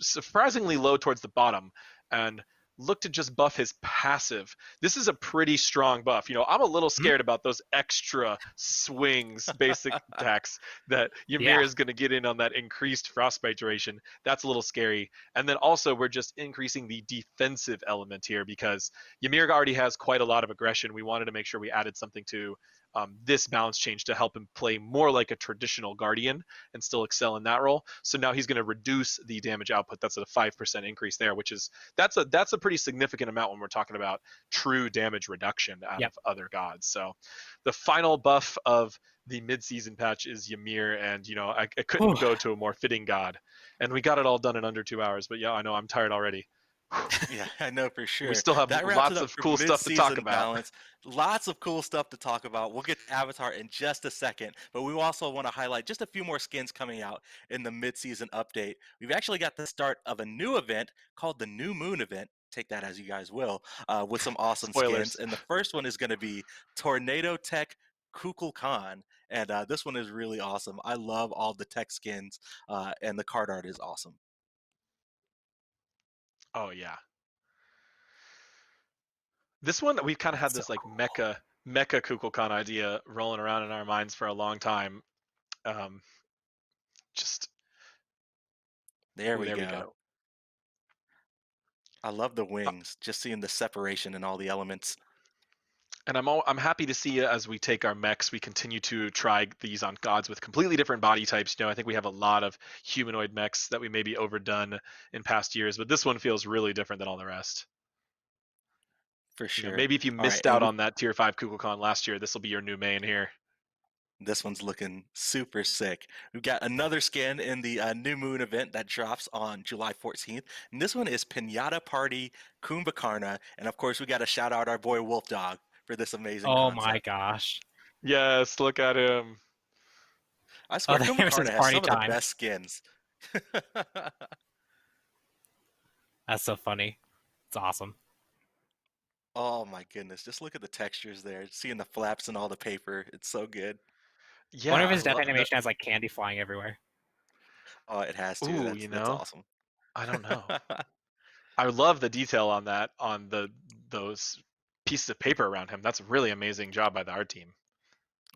surprisingly low towards the bottom, and looked to just buff his passive. This is a pretty strong buff. You know, I'm a little scared about those extra swings, basic attacks that Ymir is going to get in on that increased frostbite duration. That's a little scary. And then also we're just increasing the defensive element here because Ymir already has quite a lot of aggression. We wanted to make sure we added something to this balance change to help him play more like a traditional Guardian and still excel in that role. So now he's going to reduce the damage output. That's a 5% increase there, which is that's a pretty significant amount when we're talking about true damage reduction out of other gods. So the final buff of the mid-season patch is Ymir, and you know I couldn't go to a more fitting god, and we got it all done in under 2 hours. But yeah, I know I'm tired already. Yeah, I know for sure. We still have lots of cool stuff to talk about. Balance. Lots of cool stuff to talk about. We'll get to Avatar in just a second, but we also want to highlight just a few more skins coming out in the mid-season update. We've actually got the start of a new event called the New Moon event. Take that as you guys will, with some awesome skins. And the first one is going to be Tornado Tech Kukulkan, and this one is really awesome. I love all the tech skins, and the card art is awesome. Oh yeah. This one we've kind of had this like mecha Kukulkan idea rolling around in our minds for a long time. Just there we go. I love the wings, just seeing the separation in all the elements. And I'm happy to see as we take our mechs, we continue to try these on gods with completely different body types. You know, I think we have a lot of humanoid mechs that we maybe overdone in past years, but this one feels really different than all the rest. For sure. You know, maybe if you missed out on that tier 5 Kukulkan last year, this will be your new main here. This one's looking super sick. We've got another skin in the New Moon event that drops on July 14th. And this one is Pinata Party Kumbhakarna. And of course, we got to shout out our boy Wolf Dog for this amazing concept. My gosh. Yes, look at him. I swear, Kumbhakarna has some of the best skins. That's so funny. It's awesome. Oh my goodness. Just look at the textures there. Seeing the flaps and all the paper. It's so good. Yeah, one of his death animation has like candy flying everywhere. Oh, it has to. Ooh, that's awesome. I don't know. I love the detail on that, on those pieces of paper around him. That's a really amazing job by the art team.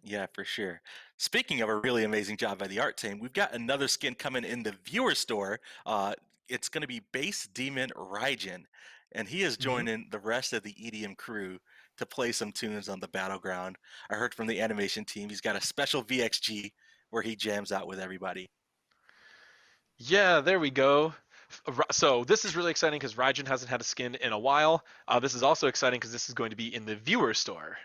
Yeah, for sure. Speaking of a really amazing job by the art team, we've got another skin coming in the viewer store. It's going to be Base Demon Raijin, and he is joining the rest of the EDM crew to play some tunes on the battleground. I heard from the animation team he's got a special VXG where he jams out with everybody. Yeah, there we go. So this is really exciting because Raijin hasn't had a skin in a while. This is also exciting because this is going to be in the viewer store.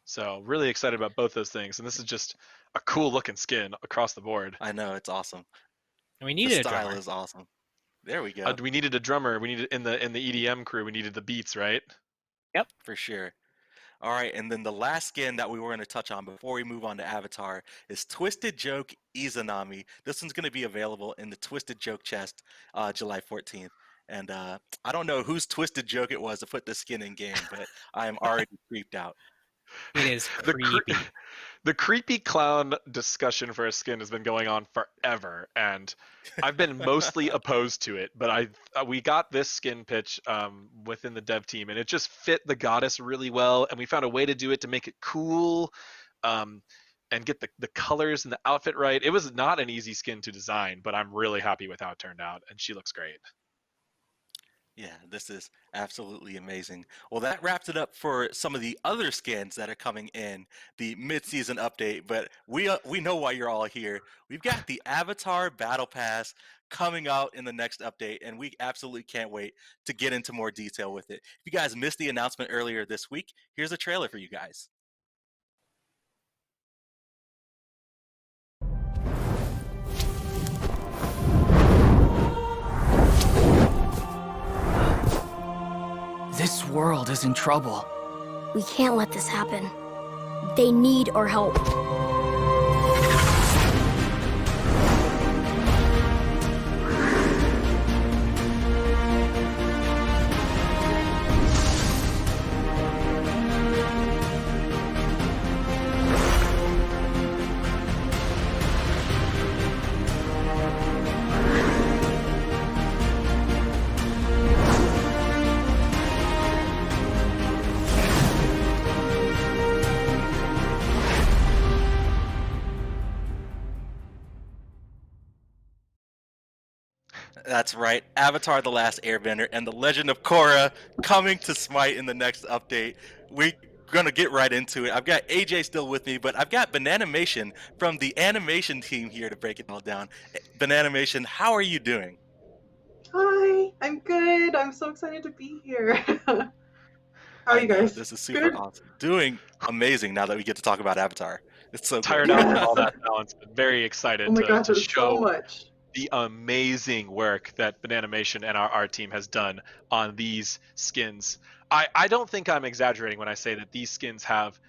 So really excited about both those things. And this is just a cool looking skin across the board. I know, it's awesome. And we needed the style a drummer. is awesome. There we go. We needed a drummer. We needed in the EDM crew. We needed the beats, right? Yep. For sure. All right, and then the last skin that we were going to touch on before we move on to Avatar is Twisted Joke Izanami. This one's going to be available in the Twisted Joke chest July 14th. And I don't know whose Twisted Joke it was to put this skin in game, but I am already creeped out. It is The cre- creepy. the creepy clown discussion for a skin has been going on forever, and I've been mostly opposed to it. But we got this skin pitch within the dev team, and it just fit the goddess really well. And we found a way to do it to make it cool, and get the colors and the outfit right. It was not an easy skin to design, but I'm really happy with how it turned out, and she looks great. Yeah, this is absolutely amazing. Well, that wraps it up for some of the other skins that are coming in the mid-season update. But we know why you're all here. We've got the Avatar Battle Pass coming out in the next update, and we absolutely can't wait to get into more detail with it. If you guys missed the announcement earlier this week, here's a trailer for you guys. This world is in trouble. We can't let this happen. They need our help. That's right, Avatar: The Last Airbender and The Legend of Korra coming to Smite in the next update. We're gonna get right into it. I've got AJ still with me, but I've got Bananimation from the animation team here to break it all down. Bananimation, how are you doing? Hi, I'm good. I'm so excited to be here. How are you guys? This is super awesome. Doing amazing now that we get to talk about Avatar. It's so Tired good. out with all that balance, but very excited Oh my gosh, to there's show so much. the amazing work that Bananimation and our art team has done on these skins. I don't think I'm exaggerating when I say that these skins have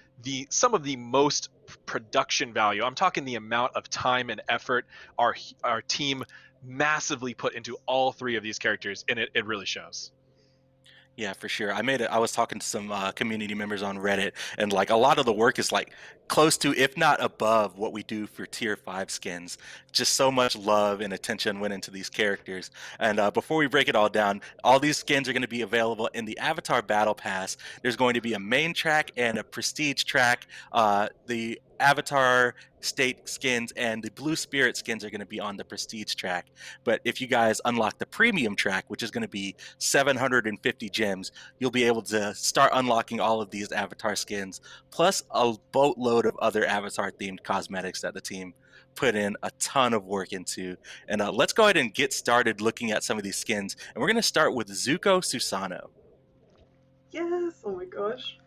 some of the most production value. I'm talking the amount of time and effort our team massively put into all three of these characters, and it really shows. Yeah, for sure. I was talking to some community members on Reddit, and like a lot of the work is like close to, if not above, what we do for Tier 5 skins. Just so much love and attention went into these characters. And before we break it all down, all these skins are going to be available in the Avatar Battle Pass. There's going to be a main track and a prestige track. The Avatar State skins and the Blue Spirit skins are going to be on the prestige track. But if you guys unlock the premium track, which is going to be 750 gems, you'll be able to start unlocking all of these Avatar skins, plus a boatload of other Avatar themed cosmetics that the team put in a ton of work into. And let's go ahead and get started looking at some of these skins. And we're going to start with Zuko Susanoo. Yes, oh my gosh.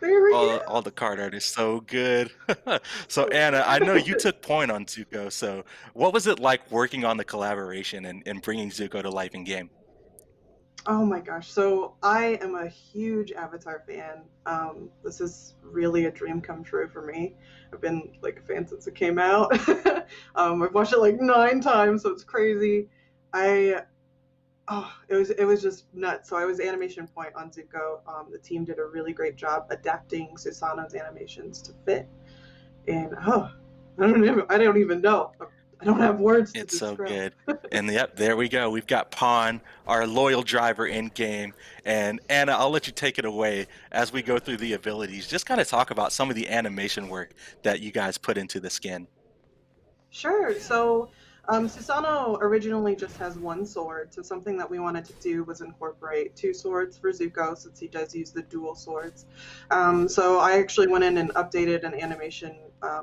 There we go. All the card art is so good. So Anna, I know you took point on Zuko. So what was it like working on the collaboration and bringing Zuko to life in game? Oh my gosh. So I am a huge Avatar fan. This is really a dream come true for me. I've been like a fan since it came out. I've watched it like 9 times, so it's crazy. It was just nuts. So I was animation point on Zuko. The team did a really great job adapting Susanoo's animations to fit. And I don't even know. I don't have words to It's so describe. good. And yep, there we go. We've got Pawn, our loyal driver in game. And Anna, I'll let you take it away as we go through the abilities. Just kind of talk about some of the animation work that you guys put into the skin. Sure. So Susanoo originally just has 1 sword, so something that we wanted to do was incorporate 2 swords for Zuko, since he does use the dual swords. So I actually went in and updated an animation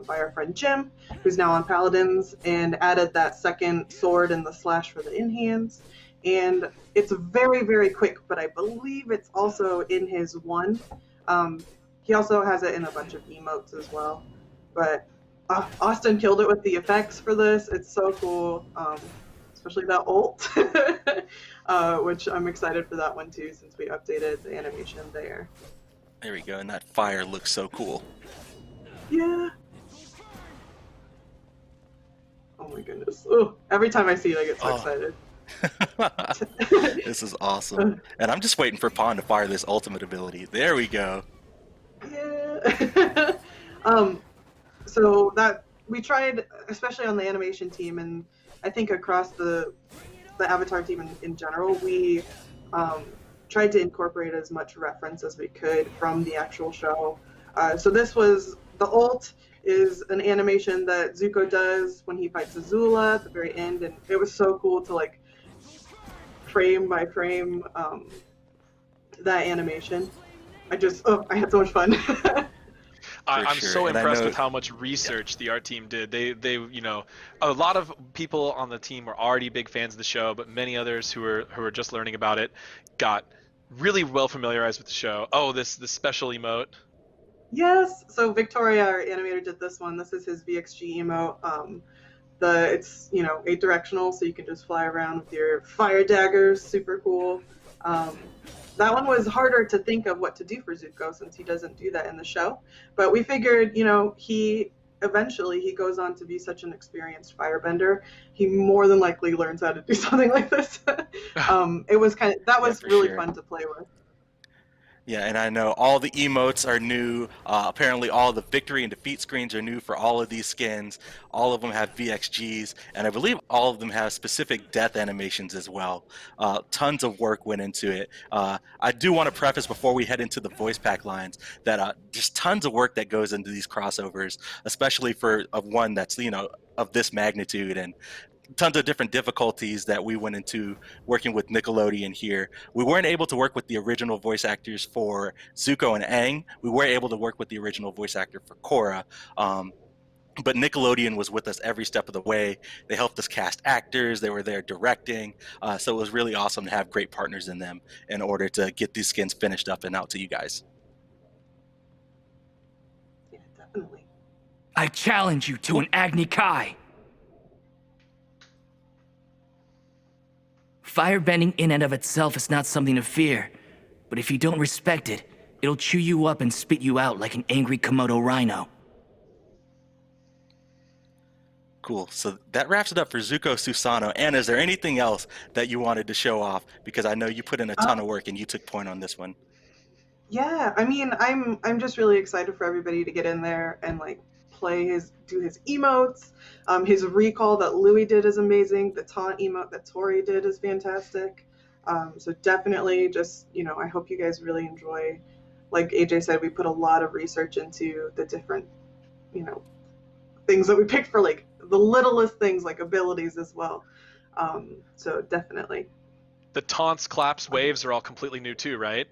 by our friend Jim, who's now on Paladins, and added that 2nd sword and the slash for the in-hands. And it's very, very quick, but I believe it's also in his 1. He also has it in a bunch of emotes as well. But Austin killed it with the effects for this. It's so cool, especially that ult, which I'm excited for that one too, since we updated the animation there. There we go, and that fire looks so cool. Yeah. Oh my goodness. Oh, every time I see it, I get so excited. This is awesome. And I'm just waiting for Pond to fire this ultimate ability. There we go. Yeah. So that we tried, especially on the animation team, and I think across the Avatar team in general, we tried to incorporate as much reference as we could from the actual show. So this was the ult is an animation that Zuko does when he fights Azula at the very end, and it was so cool to like frame by frame that animation. I had so much fun. I'm sure. so And I impressed know- with how much research the art team did. They, you know, a lot of people on the team were already big fans of the show, but many others who were just learning about it got really well familiarized with the show. Oh, this special emote. Yes. So Victoria, our animator, did this one. This is his VXG emote. It's 8 directional, so you can just fly around with your fire daggers. Super cool. That one was harder to think of what to do for Zuko since he doesn't do that in the show. But we figured, he eventually goes on to be such an experienced firebender. He more than likely learns how to do something like this. It was for really sure. fun to play with. Yeah, and I know all the emotes are new. Apparently all the victory and defeat screens are new for all of these skins. All of them have VXGs, and I believe all of them have specific death animations as well. Tons of work went into it. I do want to preface before we head into the voice pack lines that just tons of work that goes into these crossovers, especially for one that's of this magnitude, and tons of different difficulties that we went into working with Nickelodeon here. We weren't able to work with the original voice actors for Zuko and Aang. We were able to work with the original voice actor for Korra. But Nickelodeon was with us every step of the way. They helped us cast actors. They were there directing. So it was really awesome to have great partners in them in order to get these skins finished up and out to you guys. Yeah, definitely. I challenge you to an Agni Kai. Firebending in and of itself is not something to fear, but if you don't respect it, it'll chew you up and spit you out like an angry Komodo rhino. Cool. So that wraps it up for Zuko Susanoo. Anna, is there anything else that you wanted to show off? Because I know you put in a ton of work and you took point on this one. Yeah, I mean, I'm just really excited for everybody to get in there and like do his emotes. His recall that Louis did is amazing. The taunt emote that Tori did is fantastic. So definitely just, I hope you guys really enjoy. Like AJ said, we put a lot of research into the different, things that we picked for like the littlest things like abilities as well. So definitely. The taunts, claps, waves are all completely new too, right?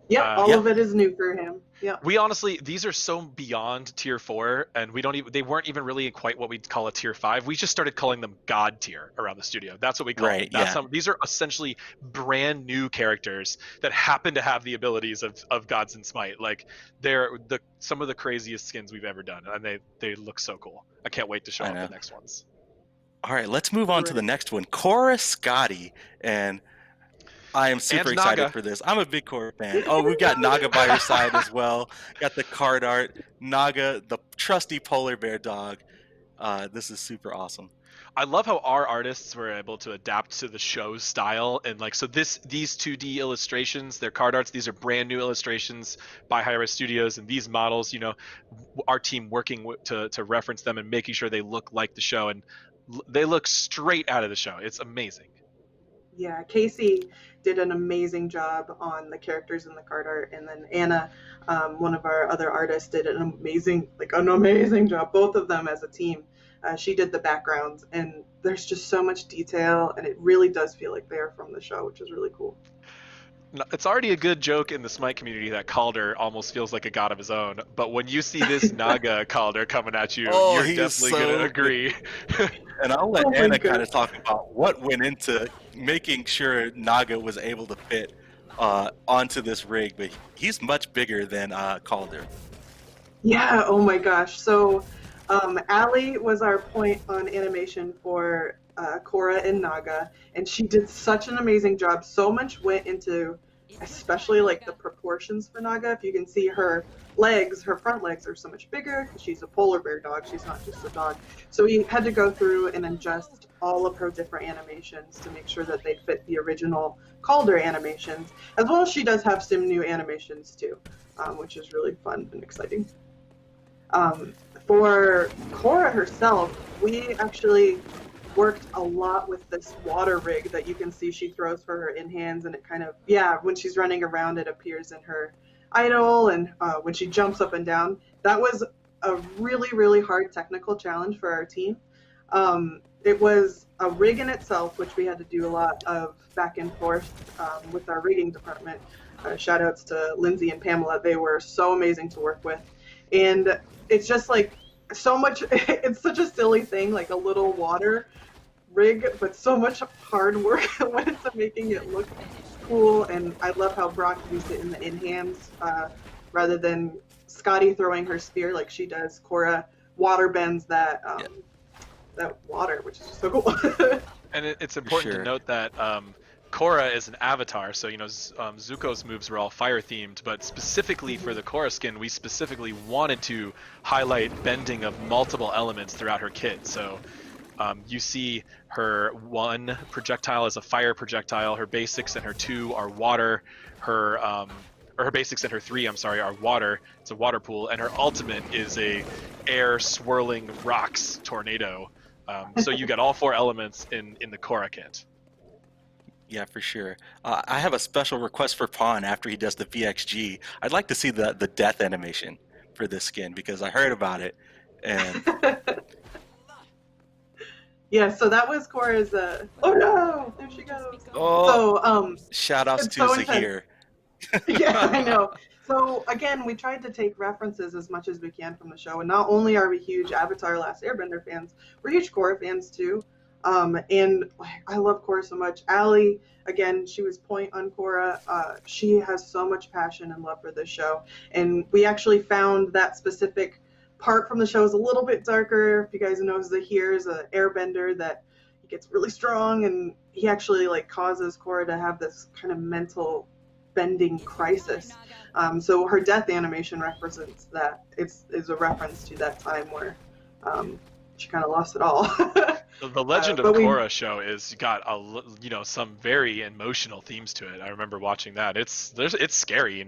Yep, all of it is new for him. Yeah. We honestly, these are so beyond tier 4, and they weren't even really quite what we'd call a tier 5. We just started calling them God tier around the studio. That's what we call them. These are essentially brand new characters that happen to have the abilities of gods in Smite. Like they're some of the craziest skins we've ever done, and they look so cool. I can't wait to show off the next ones. All right, let's move on to the next one. Korra Scotty, and I am super excited Naga. for this. I'm a big Korra fan. Oh, we've got Naga by your side as well. Got the card art. Naga, the trusty polar bear dog. This is super awesome. I love how our artists were able to adapt to the show's style, and these 2D illustrations, they're card arts. These are brand new illustrations by Hi-Res Studios, and these models, our team working to reference them and making sure they look like the show, and they look straight out of the show. It's amazing. Yeah, Casey did an amazing job on the characters in the card art, and then Anna, one of our other artists, did an amazing job. Both of them as a team. She did the backgrounds, and there's just so much detail, and it really does feel like they're from the show, which is really cool. It's already a good joke in the Smite community that Calder almost feels like a god of his own, but when you see this Naga Calder coming at you, you're definitely going to agree. And I'll let Anna kind of talk about what went into making sure Naga was able to fit onto this rig, but he's much bigger than Calder. Yeah, oh my gosh. So Allie was our point on animation for Korra and Naga, and she did such an amazing job. So much went into especially like the proportions for Naga. If you can see her legs, her front legs are so much bigger because she's a polar bear dog. She's not just a dog. So we had to go through and adjust all of her different animations to make sure that they fit the original Calder animations, as well as she does have some new animations too, which is really fun and exciting. For Korra herself, we actually worked a lot with this water rig that you can see she throws for her in hands, and it kind of, yeah, when she's running around, it appears in her idol, and when she jumps up and down. That was a really, really hard technical challenge for our team. It was a rig in itself, which we had to do a lot of back and forth with our rigging department. Shout outs to Lindsay and Pamela. They were so amazing to work with. And it's just like so much, it's such a silly thing, like a little water rig, but so much hard work went into making it look cool. And I love how Brock used it in the in-hands rather than Scotty throwing her spear like she does. Korra water bends that that water, which is just so cool. And it's important to note that Korra is an avatar, so Zuko's moves were all fire themed, but specifically for the Korra skin, we specifically wanted to highlight bending of multiple elements throughout her kit. So you see her 1 projectile is a fire projectile, her basics and her 2 are water, or her basics and her 3, I'm sorry, are water. It's a water pool, and her ultimate is a air swirling rocks tornado. So you got all 4 elements in the Korra kit. Yeah, for sure. I have a special request for Pawn after he does the VXG. I'd like to see the death animation for this skin because I heard about it. And yeah, so that was Korra's. Oh no, there she goes. Oh, so shout outs to so Zahir. Yeah, I know. So again, we tried to take references as much as we can from the show, and not only are we huge Avatar: Last Airbender fans, we're huge Korra fans too. And I love Korra so much. Allie, again, she was point on Korra. She has so much passion and love for this show. And we actually found that specific part from the show is a little bit darker. If you guys know, Zahir is an airbender that he gets really strong, and he actually causes Korra to have this kind of mental bending crisis. So her death animation represents that. Is a reference to that time where she kind of lost it all. The Legend of Korra show is got some very emotional themes to it. I remember watching that. It's scary,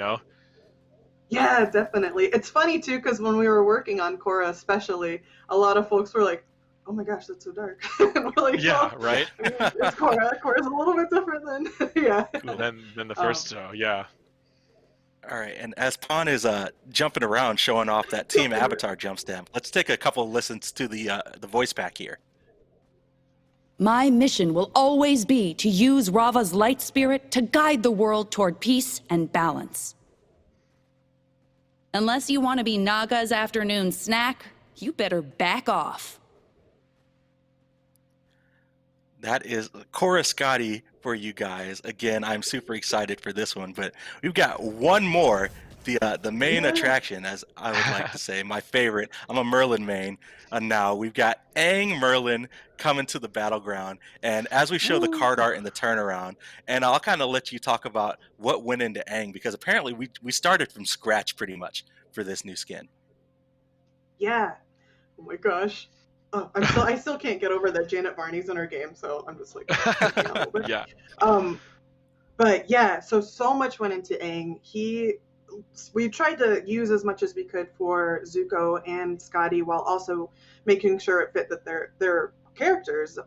Yeah, definitely. It's funny too because when we were working on Korra, especially, a lot of folks were like, "Oh my gosh, that's so dark." And we're like, yeah, right. I mean, it's Korra. Korra's a little bit different than than the first show. Yeah. All right, and as Pawn is jumping around showing off that Team Avatar jump stamp, let's take a couple of listens to the voice pack here. My mission will always be to use Rava's light spirit to guide the world toward peace and balance. Unless you want to be Naga's afternoon snack, you better back off. That is Korra Scotty for you guys. Again, I'm super excited for this one, but we've got one more. The main attraction, as I would like to say, my favorite. I'm a Merlin main. Now we've got Aang Merlin coming to the battleground, and as we show the card art and the turnaround, and I'll kind of let you talk about what went into Aang, because apparently we started from scratch pretty much for this new skin. Yeah. Oh my gosh. Oh, I still can't get over that Janet Varney's in our game, so I'm just like yeah. But yeah, so much went into Aang. We tried to use as much as we could for Zuko and Scotty while also making sure it fit that they're characters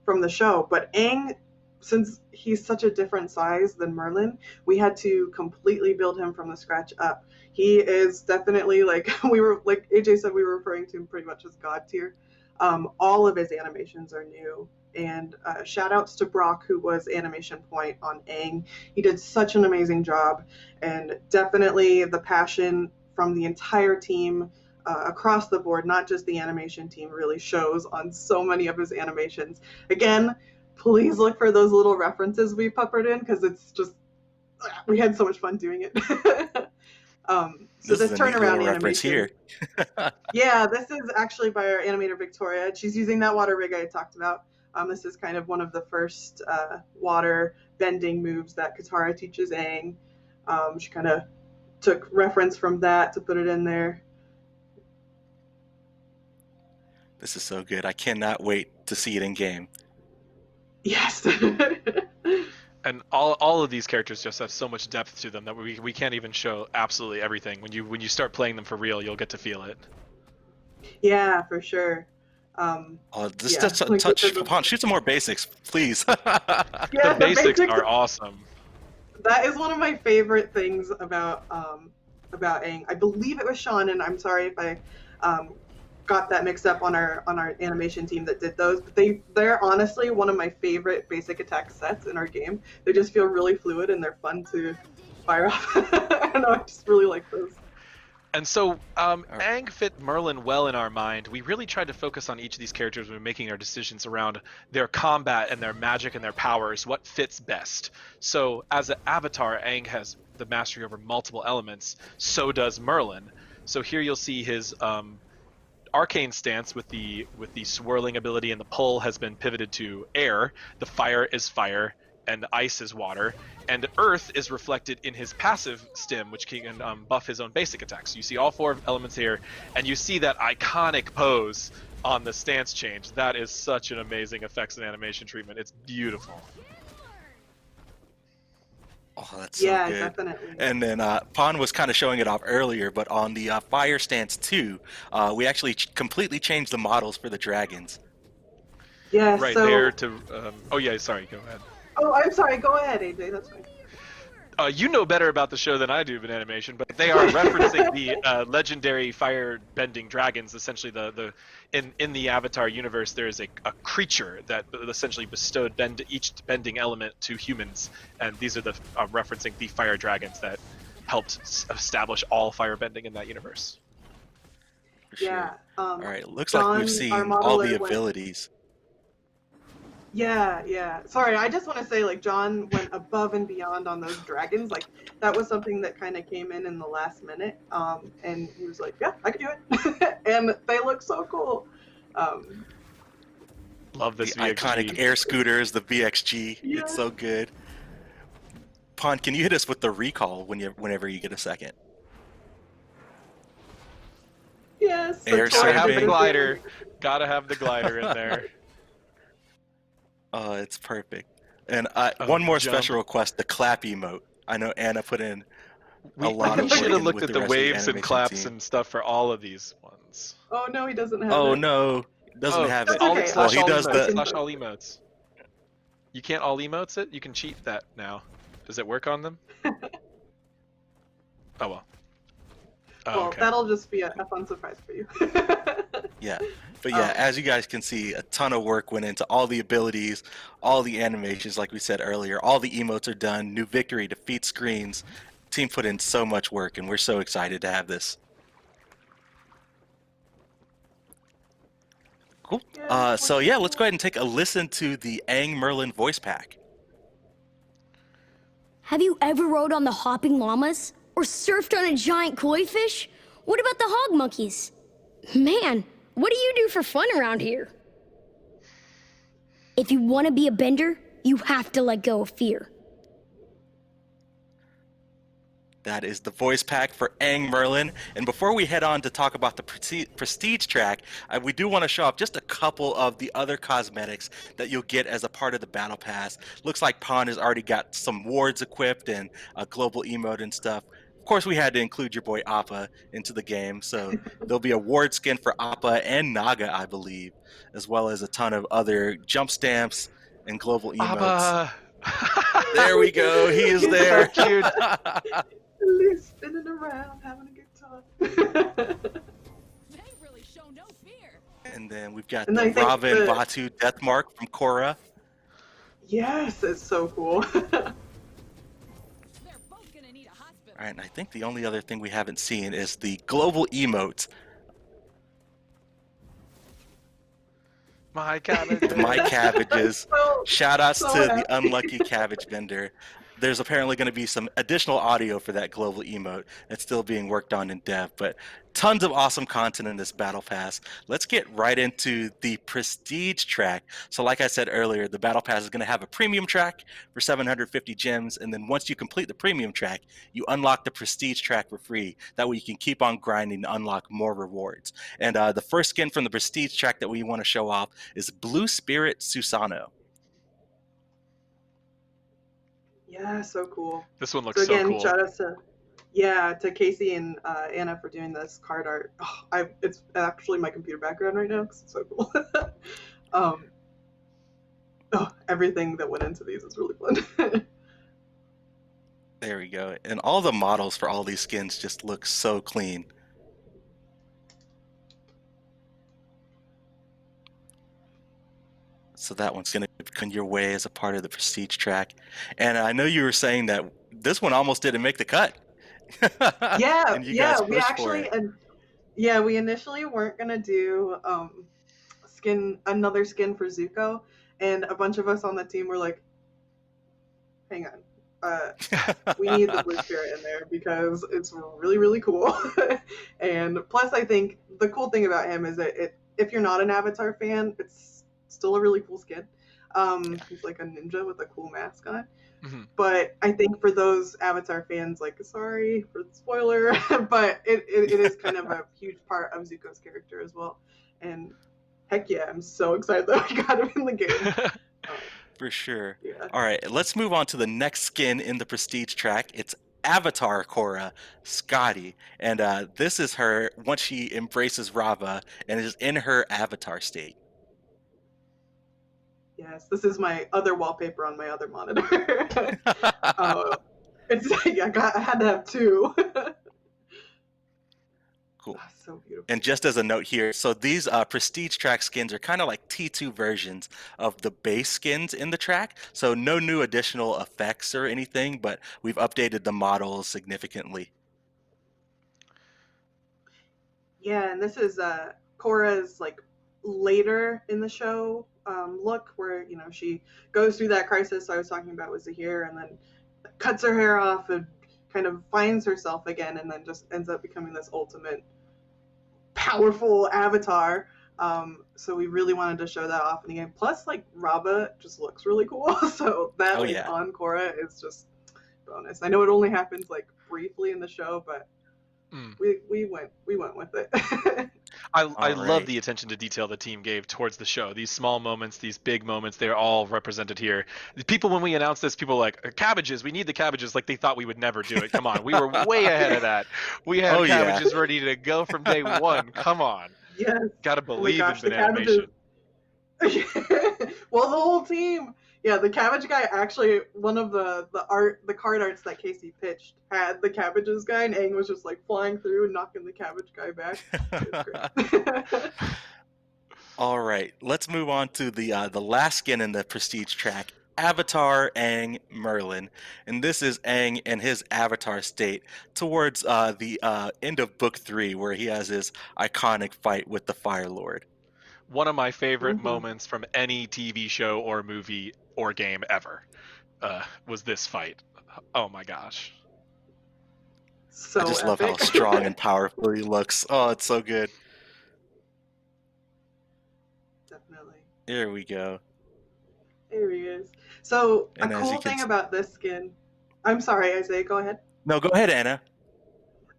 from the show. But Aang, since he's such a different size than Merlin, we had to completely build him from the scratch up. He is definitely AJ said, we were referring to him pretty much as God tier. All of his animations are new. And shout outs to Brock, who was animation point on Aang. He did such an amazing job, and definitely the passion from the entire team across the board, not just the animation team, really shows on so many of his animations. Again, please look for those little references we peppered in, because it's just, we had so much fun doing it. So this turnaround animation here. Yeah, this is actually by our animator Victoria. She's using that water rig I talked about. This is kind of one of the first water bending moves that Katara teaches Aang. She kind of took reference from that to put it in there. This is so good. I cannot wait to see it in game. Yes. And all of these characters just have so much depth to them that we can't even show absolutely everything. When you start playing them for real, you'll get to feel it. Yeah, for sure. Just shoot some more basics, please. Yeah, The basics are awesome. That is one of my favorite things about Aang. I believe it was Sean, and I'm sorry if I got that mixed up on our animation team that did those. But they're honestly one of my favorite basic attack sets in our game. They just feel really fluid and they're fun to fire off. I don't know, I just really like those. And so Aang fit Merlin well in our mind. We really tried to focus on each of these characters when making our decisions around their combat and their magic and their powers, what fits best. So as an avatar, Aang has the mastery over multiple elements, so does Merlin. So here you'll see his arcane stance with the swirling ability, and the pull has been pivoted to air. The fire is fire, and ice is water, and earth is reflected in his passive stim, which can buff his own basic attacks. So you see all four elements here, and you see that iconic pose on the stance change. That is such an amazing effects and animation treatment. It's beautiful. Oh, that's so Yeah, good. definitely. And then Pon was kind of showing it off earlier, but on the fire stance 2, we actually completely changed the models for the dragons. Yeah, Right so... there to... oh yeah, sorry, go ahead. Oh, I'm sorry. Go ahead, AJ. That's fine. You know better about the show than I do in animation, but they are referencing the legendary fire-bending dragons. Essentially, in the Avatar universe, there is a creature that essentially bestowed each bending element to humans, and these are the referencing the fire dragons that helped establish all fire bending in that universe. For sure. Yeah. All right, looks like we've seen all the abilities. Yeah. Sorry, I just want to say, like, John went above and beyond on those dragons. Like, that was something that kind of came in the last minute. And he was like, yeah, I can do it. And they look so cool. Love this the VXG. iconic air scooters, the VXG. Yeah. It's so good. Pon, can you hit us with the recall whenever you get a second? Yes. Air Gotta have the surfing. glider. Gotta have the glider in there. Oh, it's perfect. And one more jump. special request, the clap emote. I know Anna put in a lot We of should work have in looked with at the the rest of the waves and animation claps team. and stuff for all of these ones. Oh, no, he doesn't have it. Oh, no. Doesn't have it. That's okay. Well, Slash he all does emotes. the... Slash all emotes. You can't all emotes it? You can cheat that now. Does it work on them? Oh, well. Oh, Well, okay. that'll just be a fun surprise for you. Yeah. But yeah, as you guys can see, a ton of work went into all the abilities, all the animations, like we said earlier. All the emotes are done. New victory, defeat screens. Team put in so much work, and we're so excited to have this. Cool. So yeah, let's go ahead and take a listen to the Aang Merlin voice pack. Have you ever rode on the hopping llamas? Or surfed on a giant koi fish? What about the hog monkeys? Man, what do you do for fun around here? If you want to be a bender, you have to let go of fear. That is the voice pack for Aang Merlin. And before we head on to talk about the Prestige track, we do want to show off just a couple of the other cosmetics that you'll get as a part of the Battle Pass. Looks like Pon has already got some wards equipped and a global emote and stuff. Of course, we had to include your boy Appa into the game, so there'll be a ward skin for Appa and Naga, I believe, as well as a ton of other jump stamps and global emotes. Abba. There we go. He is there. So cute. He's spinning around, having a good time. They really show no fear. And then we've got And I the think Robin the- Batu death mark from Korra. Yes, it's so cool. They're both gonna need a hospital. All right, and I think the only other thing we haven't seen is the global emote. My cabbage. My cabbages. So- Shout outs so to happy. the unlucky cabbage vendor. there's apparently going to be some additional audio for that global emote that's still being worked on in dev, but tons of awesome content in this battle pass. Let's get right into the prestige track. So like I said earlier, the battle pass is going to have a premium track for 750 gems, and then once you complete the premium track, you unlock the prestige track for free. That way you can keep on grinding to unlock more rewards. And the first skin from the prestige track that we want to show off is Blue Spirit Susano. Yeah, so cool. This one looks So so again, cool. shout out to Casey and Anna for doing this card art. Oh, it's actually my computer background right now because it's so cool. Everything that went into these is really fun. There we go. And all the models for all these skins just look so clean. So that one's going to come your way as a part of the prestige track. And I know you were saying that this one almost didn't make the cut. Yeah, and you guys we pushed actually, for it. we initially weren't gonna do another skin for Zuko, and a bunch of us on the team were like, hang on, we need the Blue Spirit in there because it's really, really cool. And plus, I think the cool thing about him is that if you're not an Avatar fan, it's still a really cool skin. He's like a ninja with a cool mask on. Mm-hmm. But I think for those Avatar fans, like, sorry for the spoiler, but it is kind of a huge part of Zuko's character as well. And heck yeah, I'm so excited that we got him in the game. For sure. Yeah. All right, let's move on to the next skin in the prestige track. It's Avatar Korra, Scotty. And this is her once she embraces Rava and is in her Avatar state. Yes, this is my other wallpaper on my other monitor. I had to have two. Cool. Oh, so beautiful. And just as a note here, so these prestige track skins are kind of like T2 versions of the base skins in the track. So no new additional effects or anything, but we've updated the models significantly. Yeah, and this is Korra's like later in the show look where, you know, she goes through that crisis I was talking about with Zahir and then cuts her hair off and kind of finds herself again and then just ends up becoming this ultimate powerful avatar. So we really wanted to show that off in the game. Plus, like, Rava just looks really cool. So that on Korra is just bonus. I know it only happens like briefly in the show, but we went with it. I love the attention to detail the team gave towards the show. These small moments, these big moments, they're all represented here. The people, when we announced this, people were like, cabbages, we need the cabbages, like they thought we would never do it. Come on, we were way ahead of that. We had cabbages ready to go from day one. Come on. Yes. Gotta believe in animation. Well, the whole team. Yeah, the cabbage guy actually, one of the card arts that Casey pitched had the cabbages guy, and Aang was just like flying through and knocking the cabbage guy back. It was great. All right, let's move on to the last skin in the prestige track, Avatar Aang Merlin, and this is Aang in his Avatar state towards the end of Book 3, where he has his iconic fight with the Fire Lord. One of my favorite moments from any TV show or movie or game ever was this fight. Oh my gosh. So I just epic. love how strong and powerful he looks. Oh, it's so good. Definitely. Here we go. There he is. So And a as you cool can thing about this skin. I'm sorry, Isaiah, go ahead. No, go ahead, Anna.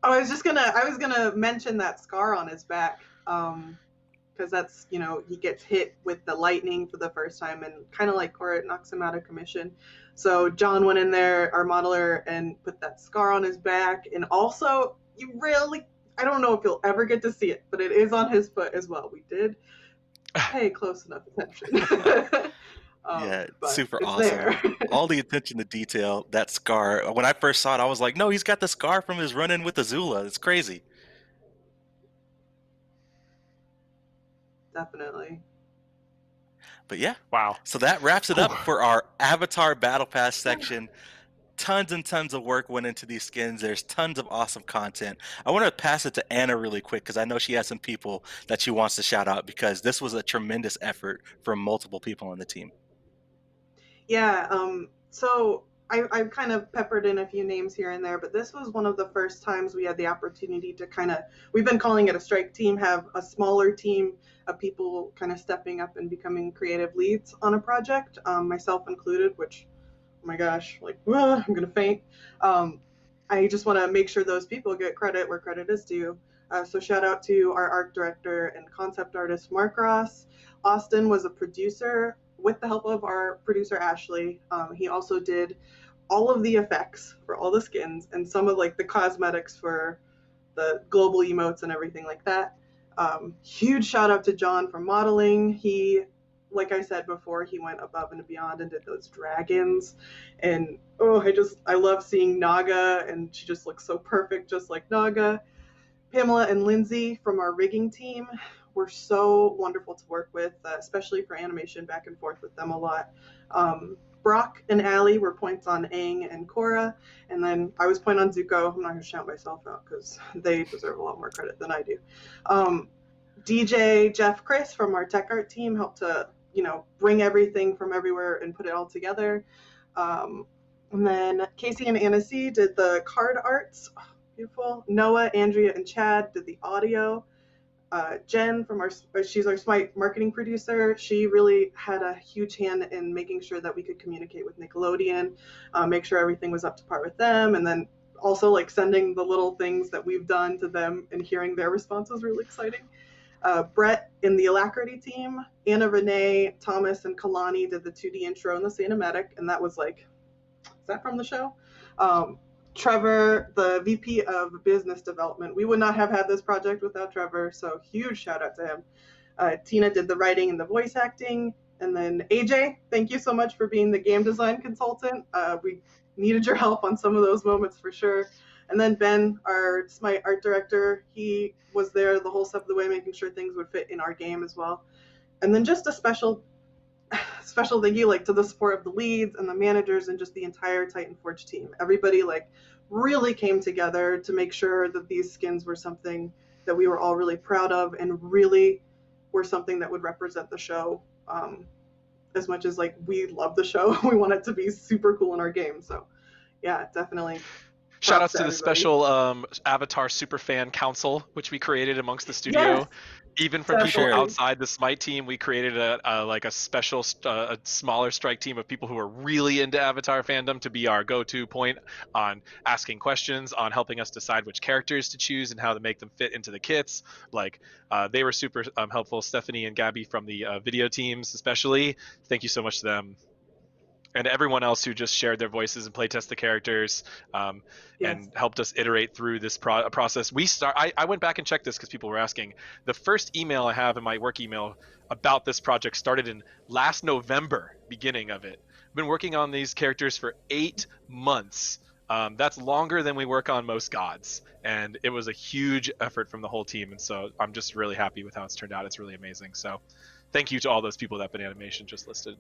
Oh, I was gonna mention that scar on his back. Because that's, you know, he gets hit with the lightning for the first time and kind of like Korra, it knocks him out of commission. So John went in there, our modeler, and put that scar on his back. And also, I don't know if you'll ever get to see it, but it is on his foot as well. We did pay close enough attention. Yeah, but super it's awesome. there. All the attention to detail, that scar. When I first saw it, I was like, no, he's got the scar from his run-in with Azula. It's crazy. Definitely. But yeah. Wow. So that wraps it up for our Avatar Battle Pass section. Tons and tons of work went into these skins. There's tons of awesome content. I want to pass it to Anna really quick because I know she has some people that she wants to shout out because this was a tremendous effort from multiple people on the team. Yeah, so I've kind of peppered in a few names here and there, but this was one of the first times we had the opportunity to we've been calling it a strike team, have a smaller team of people kind of stepping up and becoming creative leads on a project, myself included, which, oh my gosh, like, I'm going to faint. I just want to make sure those people get credit where credit is due. So shout out to our art director and concept artist, Mark Ross. Austin was a producer with the help of our producer, Ashley. He also did all of the effects for all the skins and some of like the cosmetics for the global emotes and everything like that. Huge shout out to John for modeling. He, like I said before, he went above and beyond and did those dragons. And I love seeing Naga, and she just looks so perfect, just like Naga. Pamela and Lindsay from our rigging team were so wonderful to work with, especially for animation, back and forth with them a lot. Brock and Allie were points on Aang and Korra, and then I was point on Zuko. I'm not going to shout myself out because they deserve a lot more credit than I do. DJ, Jeff, Chris from our tech art team helped to, bring everything from everywhere and put it all together. And then Casey and Anna C did the card arts. Oh, beautiful. Noah, Andrea, and Chad did the audio. Jen she's our SMITE marketing producer. She really had a huge hand in making sure that we could communicate with Nickelodeon, make sure everything was up to par with them, and then also like sending the little things that we've done to them and hearing their response was really exciting. Brett in the Alacrity team, Anna, Renee, Thomas, and Kalani did the 2D intro and the cinematic, and that was like, is that from the show? Trevor, the VP of Business Development. We would not have had this project without Trevor, so huge shout out to him. Tina did the writing and the voice acting. And then AJ, thank you so much for being the game design consultant. We needed your help on some of those moments for sure. And then Ben, our SMITE art director, he was there the whole step of the way, making sure things would fit in our game as well. And then just a special thank you to the support of the leads and the managers and just the entire Titan Forge team. Everybody really came together to make sure that these skins were something that we were all really proud of and really were something that would represent the show as much as we love the show. We want it to be super cool in our game. So yeah, definitely. Shout outs to the special Avatar Superfan Council, which we created amongst the studio. Yes. Even for people outside the SMITE team, we created a special, a smaller strike team of people who are really into Avatar fandom to be our go-to point on asking questions, on helping us decide which characters to choose and how to make them fit into the kits. They were super helpful. Stephanie and Gabby from the video teams, especially. Thank you so much to them. And everyone else who just shared their voices and playtest the characters and helped us iterate through this process. I went back and checked this because people were asking. The first email I have in my work email about this project started in last November, beginning of it. I've been working on these characters for 8 months. That's longer than we work on most gods. And it was a huge effort from the whole team. And so I'm just really happy with how it's turned out. It's really amazing. So thank you to all those people that have been animation just listed.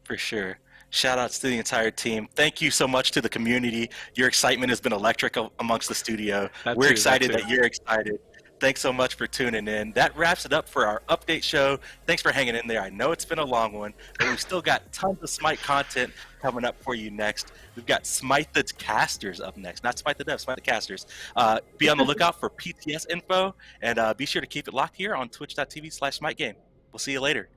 For sure. Shout outs to the entire team. Thank you so much to the community. Your excitement has been electric amongst the studio. We're excited that you're excited. Thanks so much for tuning in. That wraps it up for our update show. Thanks for hanging in there. I know it's been a long one, but we've still got tons of SMITE content coming up for you next. We've got SMITE the Casters up next. Not SMITE the Devs, SMITE the Casters. Be on the lookout for PTS info, and be sure to keep it locked here on twitch.tv/SmiteGame. We'll see you later.